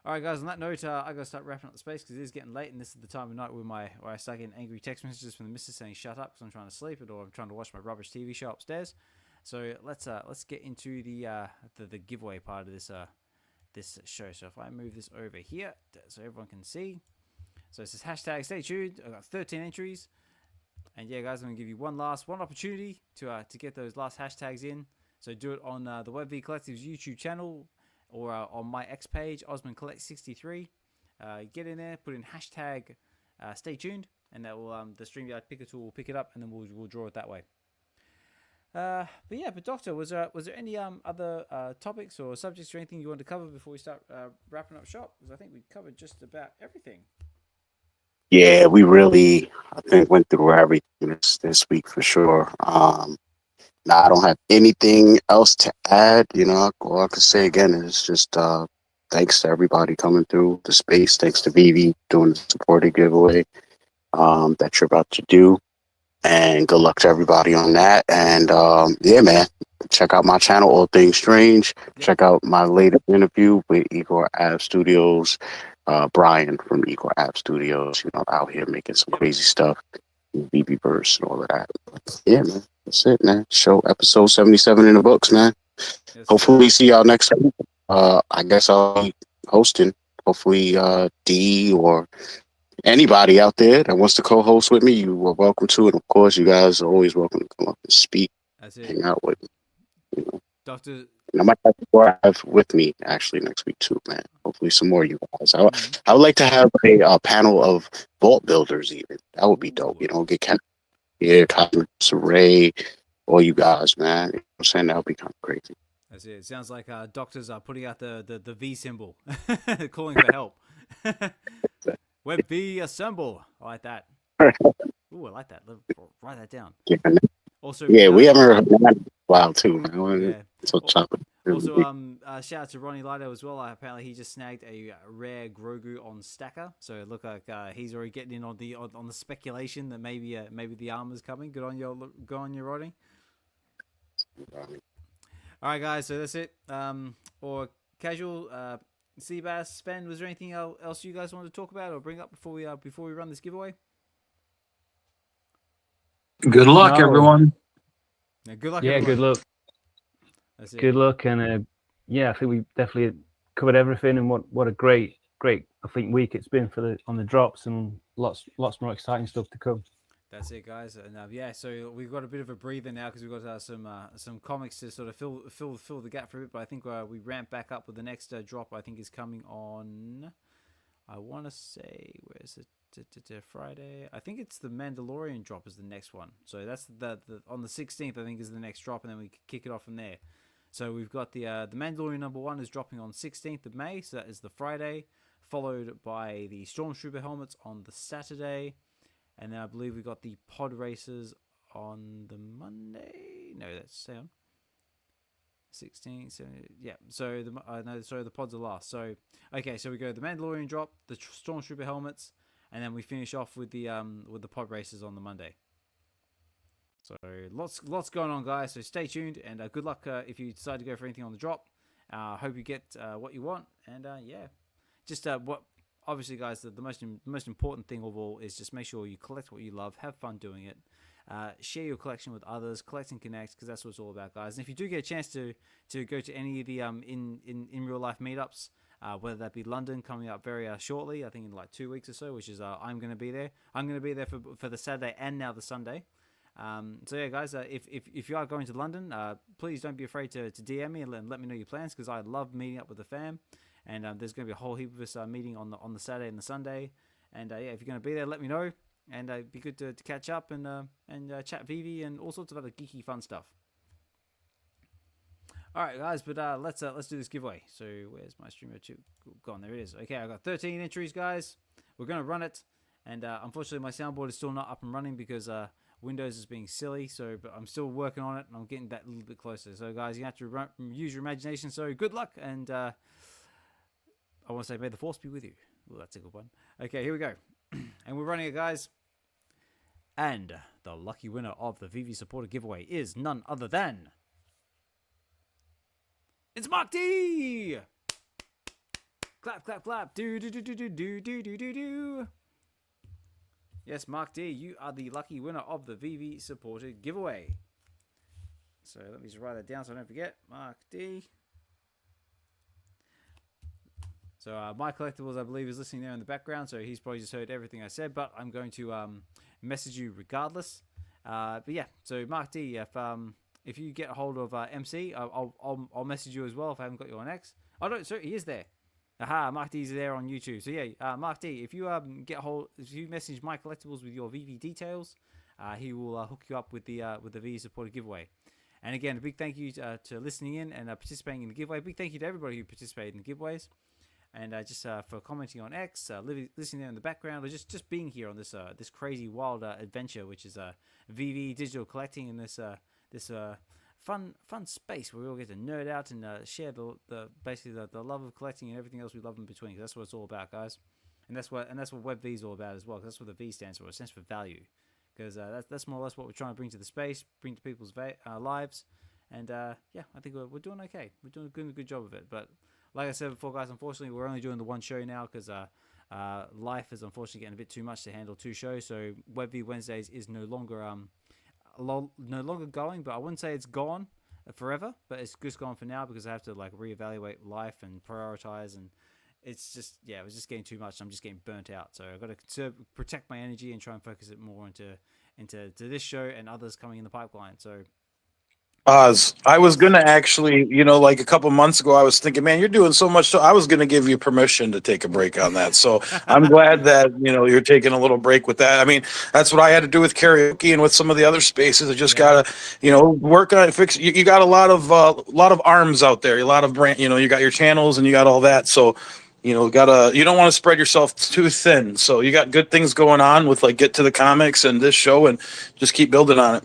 All right, guys, on that note, I got to start wrapping up the space because it is getting late, and this is the time of night where I start getting angry text messages from the missus saying shut up because I'm trying to sleep or I'm trying to watch my rubbish TV show upstairs. So let's get into the giveaway part of this show. So if I move this over here so everyone can see. So it says hashtag stay tuned. I've got 13 entries. And yeah, guys, I'm going to give you one opportunity to get those last hashtags in. So do it on the Web V Collective's YouTube channel or on my X page, OsmanCollect63. Get in there, put in hashtag stay tuned, and that will the StreamYard picker tool will pick it up, and then we'll draw it that way. But Doctor, was there any other topics or subjects or anything you wanted to cover before we start wrapping up shop? Because I think we covered just about everything. Yeah, we really, I think, went through everything this week for sure. Now I don't have anything else to add. All I could say again is just thanks to everybody coming through the space. Thanks to VeVe doing the supported giveaway that you're about to do. And good luck to everybody on that. And yeah, man, check out my channel, All Things Strange. Yep. Check out my latest interview with Igor Ab Studios. Brian from Igor App Studios, out here making some crazy stuff, VeVeVerse and all of that. But yeah, man, that's it, man. Show episode 77 in the books, man. Yes, hopefully, see y'all next week. I guess I'll be hosting. Hopefully, D or anybody out there that wants to co-host with me, you are welcome to. And of course, you guys are always welcome to come up and speak, hang out with me. Doctor. And I might have to have with me actually next week too, man. Hopefully some more of you guys. I would like to have a panel of vault builders even. That would be dope. Get Cosmos Ray, all you guys, man. You know what I'm saying? That would be kind of crazy. That's it. It sounds like doctors are putting out the V symbol, calling for help. Web V assemble. I like that. Ooh, I like that. Write that down. Also, we haven't heard that in a while too, man. Yeah. So Also, shout out to Ronnie Lido as well. Apparently, he just snagged a rare Grogu on Stacker. So it looked like he's already getting in on the speculation that maybe the armor's coming. Good on you, Ronnie. All right, guys. So that's it. Or casual. Seabass, Sven, was there anything else you guys wanted to talk about or bring up before we run this giveaway? Good luck, everyone. Yeah, good luck. Yeah, everyone. good luck. That's it. Good luck, and I think we definitely covered everything, and what a great I think week it's been on the drops, and lots more exciting stuff to come. That's it, guys. And so we've got a bit of a breather now because we've got some comics to sort of fill the gap for a bit. But I think we ramp back up with the next drop. I think is coming on. I want to say where is it? Friday. I think it's the Mandalorian drop is the next one. So that's the on the 16th. I think is the next drop, and then we kick it off from there. So we've got the Mandalorian #1 is dropping on 16th of May. So that is the Friday, followed by the Stormtrooper helmets on the Saturday. And then I believe we got the pod races on the Monday. No, that's 16, 17, yeah. So the pods are last. So okay, so we go the Mandalorian drop, the Stormtrooper helmets, and then we finish off with the pod races on the Monday. So lots going on, guys. So stay tuned and good luck if you decide to go for anything on the drop. Hope you get what you want, and just what obviously, guys, the most important thing of all is just make sure you collect what you love, have fun doing it, share your collection with others, collect and connect, because that's what it's all about, guys. And if you do get a chance to go to any of the in real life meetups, whether that be London coming up very shortly, I think in like 2 weeks or so, which is I'm going to be there. I'm going to be there for the Saturday and now the Sunday. So yeah, guys, if you are going to London, please don't be afraid to DM me and let me know your plans, because I love meeting up with the fam. And there's going to be a whole heap of us meeting on the Saturday and the Sunday. And yeah, if you're going to be there, let me know. And it'd be good to catch up and chat VeVe and all sorts of other geeky fun stuff. All right, guys, but let's do this giveaway. So where's my streamer? Gone. There it is. Okay, I got 13 entries, guys. We're going to run it. And unfortunately, my soundboard is still not up and running because Windows is being silly. But I'm still working on it, and I'm getting that a little bit closer. So, guys, you have to use your imagination. So good luck, and I want to say, may the force be with you. Well, that's a good one. Okay, here we go. And we're running it, guys. And the lucky winner of the VeVe supporter giveaway is none other than... It's Mark D! Clap, clap, clap. Do, do, do, do, do, do, do, do, do, do. Yes, Mark D, you are the lucky winner of the VeVe supporter giveaway. So let me just write that down so I don't forget. Mark D. So My Collectibles, I believe, is listening there in the background, so he's probably just heard everything I said, but I'm going to message you regardless. But yeah, so Mark D, if you get a hold of MC, I'll message you as well if I haven't got you on X. Oh no, sorry, he is there. Aha, Mark D's there on YouTube. So yeah, Mark D, if you if you message My Collectibles with your VeVe details, he will hook you up with the VeVe supporter giveaway. And again, a big thank you to listening in and participating in the giveaway. Big thank you to everybody who participated in the giveaways. And just for commenting on X, listening there in the background, or just being here on this this crazy wild adventure, which is VeVe digital collecting in this fun space where we all get to nerd out and share the basically the love of collecting and everything else we love in between. 'Cause that's what it's all about, guys. And that's what Web V is all about as well. 'Cause that's what the V stands for. It stands for value. Because that's more or less what we're trying to bring to the space, bring to people's lives. And yeah, I think we're doing okay. We're doing a good job of it. But like I said before, guys, unfortunately, we're only doing the one show now because life is unfortunately getting a bit too much to handle 2 shows. So Web V Wednesdays is no longer going, but I wouldn't say it's gone forever, but it's just gone for now because I have to like reevaluate life and prioritize, and it's just it was just getting too much. I'm just getting burnt out, so I've got to protect my energy and try and focus it more into this show and others coming in the pipeline. So Oz, I was gonna actually, like a couple months ago, I was thinking, man, you're doing so much. So I was gonna give you permission to take a break on that. So I'm glad that you're taking a little break with that. I mean, that's what I had to do with karaoke and with some of the other spaces. I just gotta, work on it. Fix. You got a lot of arms out there, a lot of brand. You got your channels and you got all that. So you don't want to spread yourself too thin. So you got good things going on with like Get to the Comics and this show, and just keep building on it.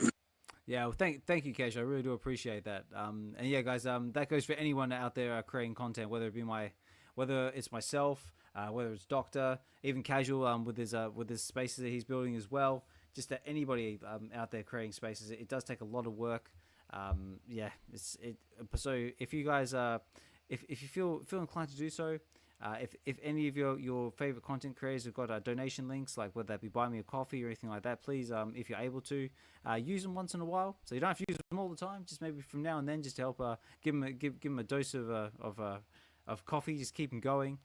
Yeah, well, thank you, Kesh. I really do appreciate that. And yeah, guys, that goes for anyone out there creating content, whether it's myself, whether it's Dokta, even Casual with his spaces that he's building as well. Just that anybody out there creating spaces, it does take a lot of work. So if you guys if you feel inclined to do so. If any of your favorite content creators have got donation links, like whether that be buy me a coffee or anything like that, please, if you're able to, use them once in a while. So you don't have to use them all the time. Just maybe from now and then, just to help give them a dose of coffee. Just keep them going,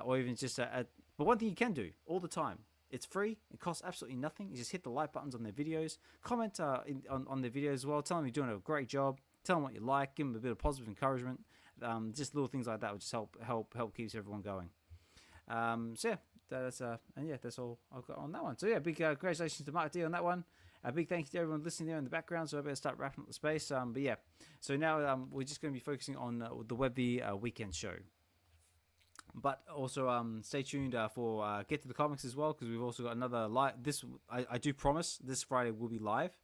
or even just but one thing you can do all the time. It's free. It costs absolutely nothing. You just hit the like buttons on their videos. Comment on their videos as well. Tell them you're doing a great job. Tell them what you like. Give them a bit of positive encouragement. Just little things like that would just help keeps everyone going. So yeah, that's all I've got on that one. So yeah, big congratulations to Mark D on that one. A big thank you to everyone listening there in the background. So I better start wrapping up the space. But yeah, so now we're just going to be focusing on the Web V weekend show. But also stay tuned for Get to the Comics as well, because we've also got another live. I do promise this Friday will be live,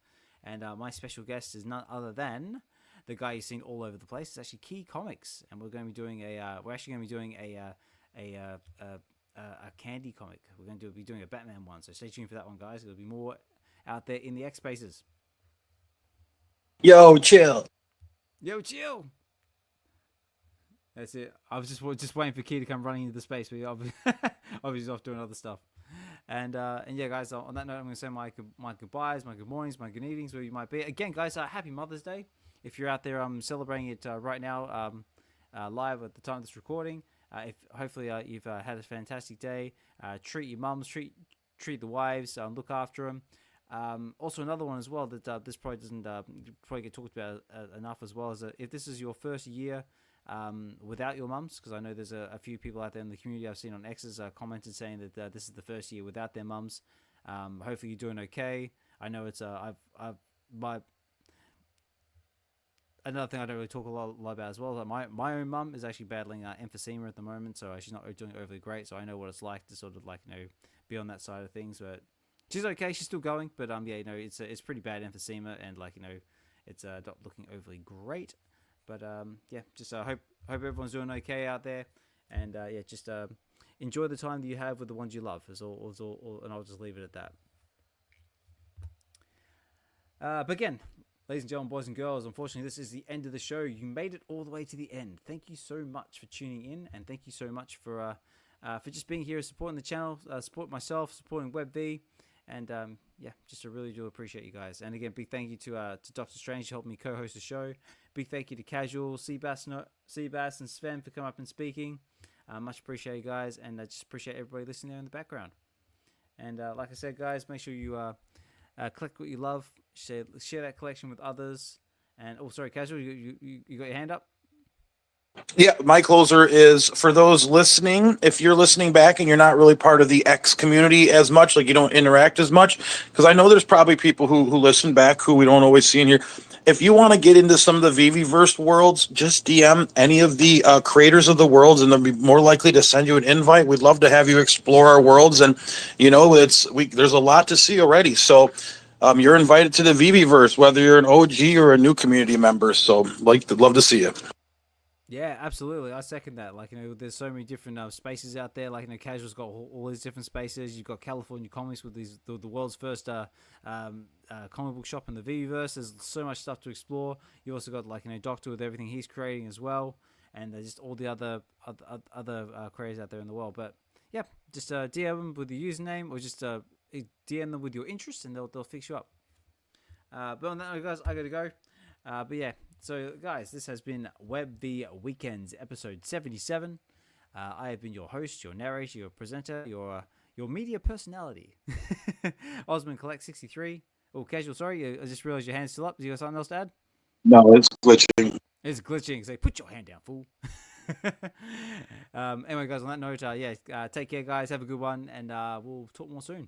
and my special guest is none other than the guy you've seen all over the place. It's actually Key Comics, and we're going to be doing a candy comic. We're going to be doing a Batman one, so stay tuned for that one, guys. There'll be more out there in the X spaces. Yo, chill. Yo, chill. That's it. I was just waiting for Key to come running into the space, but obviously off doing other stuff. And yeah, guys. On that note, I'm going to say my goodbyes, my good mornings, my good evenings, where you might be. Again, guys, happy Mother's Day. If you're out there, celebrating it right now, live at the time of this recording. If hopefully you've had a fantastic day. Treat your mums, treat the wives, look after them. Also, another one as well that this probably doesn't probably get talked about enough as well is that if this is your first year without your mums, because I know there's a few people out there in the community I've seen on X's commented saying that this is the first year without their mums. Hopefully you're doing okay. I know it's another thing I don't really talk a lot about as well. My own mum is actually battling emphysema at the moment, so she's not doing overly great. So I know what it's like to sort of be on that side of things, but. She's okay. She's still going, but yeah, it's pretty bad emphysema, and it's not looking overly great. But yeah, just hope everyone's doing okay out there, and yeah, just enjoy the time that you have with the ones you love. Is all, and I'll just leave it at that. But again, ladies and gentlemen, boys and girls, unfortunately, this is the end of the show. You made it all the way to the end. Thank you so much for tuning in, and thank you so much for just being here, supporting the channel, supporting myself, supporting Web V. And yeah, just I really do appreciate you guys. And again, big thank you to Dokta Strange who helped me co-host the show. Big thank you to Casual, Seabass, and Sven for coming up and speaking. Much appreciated, guys. And I just appreciate everybody listening there in the background. And like I said, guys, make sure you collect what you love. Share that collection with others. And oh, sorry, Casual, you got your hand up? Yeah, my closer is for those listening. If you're listening back and you're not really part of the X community as much, like you don't interact as much, because I know there's probably people who listen back who we don't always see in here. If you want to get into some of the VeVeverse worlds, just DM any of the creators of the worlds, and they'll be more likely to send you an invite. We'd love to have you explore our worlds, and there's a lot to see already. So you're invited to the VeVeverse, whether you're an OG or a new community member. So love to see you. Yeah, absolutely. I second that. There's so many different spaces out there. Casual's got all these different spaces. You've got California Comics with the world's first comic book shop in the VeVeverse. There's so much stuff to explore. You also got Dokta with everything he's creating as well, and just all the other creators out there in the world. But yeah, just DM them with the username, or just DM them with your interest, and they'll fix you up. But on that note, guys, I gotta go. But yeah. So, guys, this has been Web V Weekends, episode 77. I have been your host, your narrator, your presenter, your media personality, Osman Collect 63. Oh, Casual, sorry, I just realized your hand's still up. Do you got something else to add? No, it's glitching. It's glitching. So put your hand down, fool. Anyway, guys, on that note, take care, guys. Have a good one, and we'll talk more soon.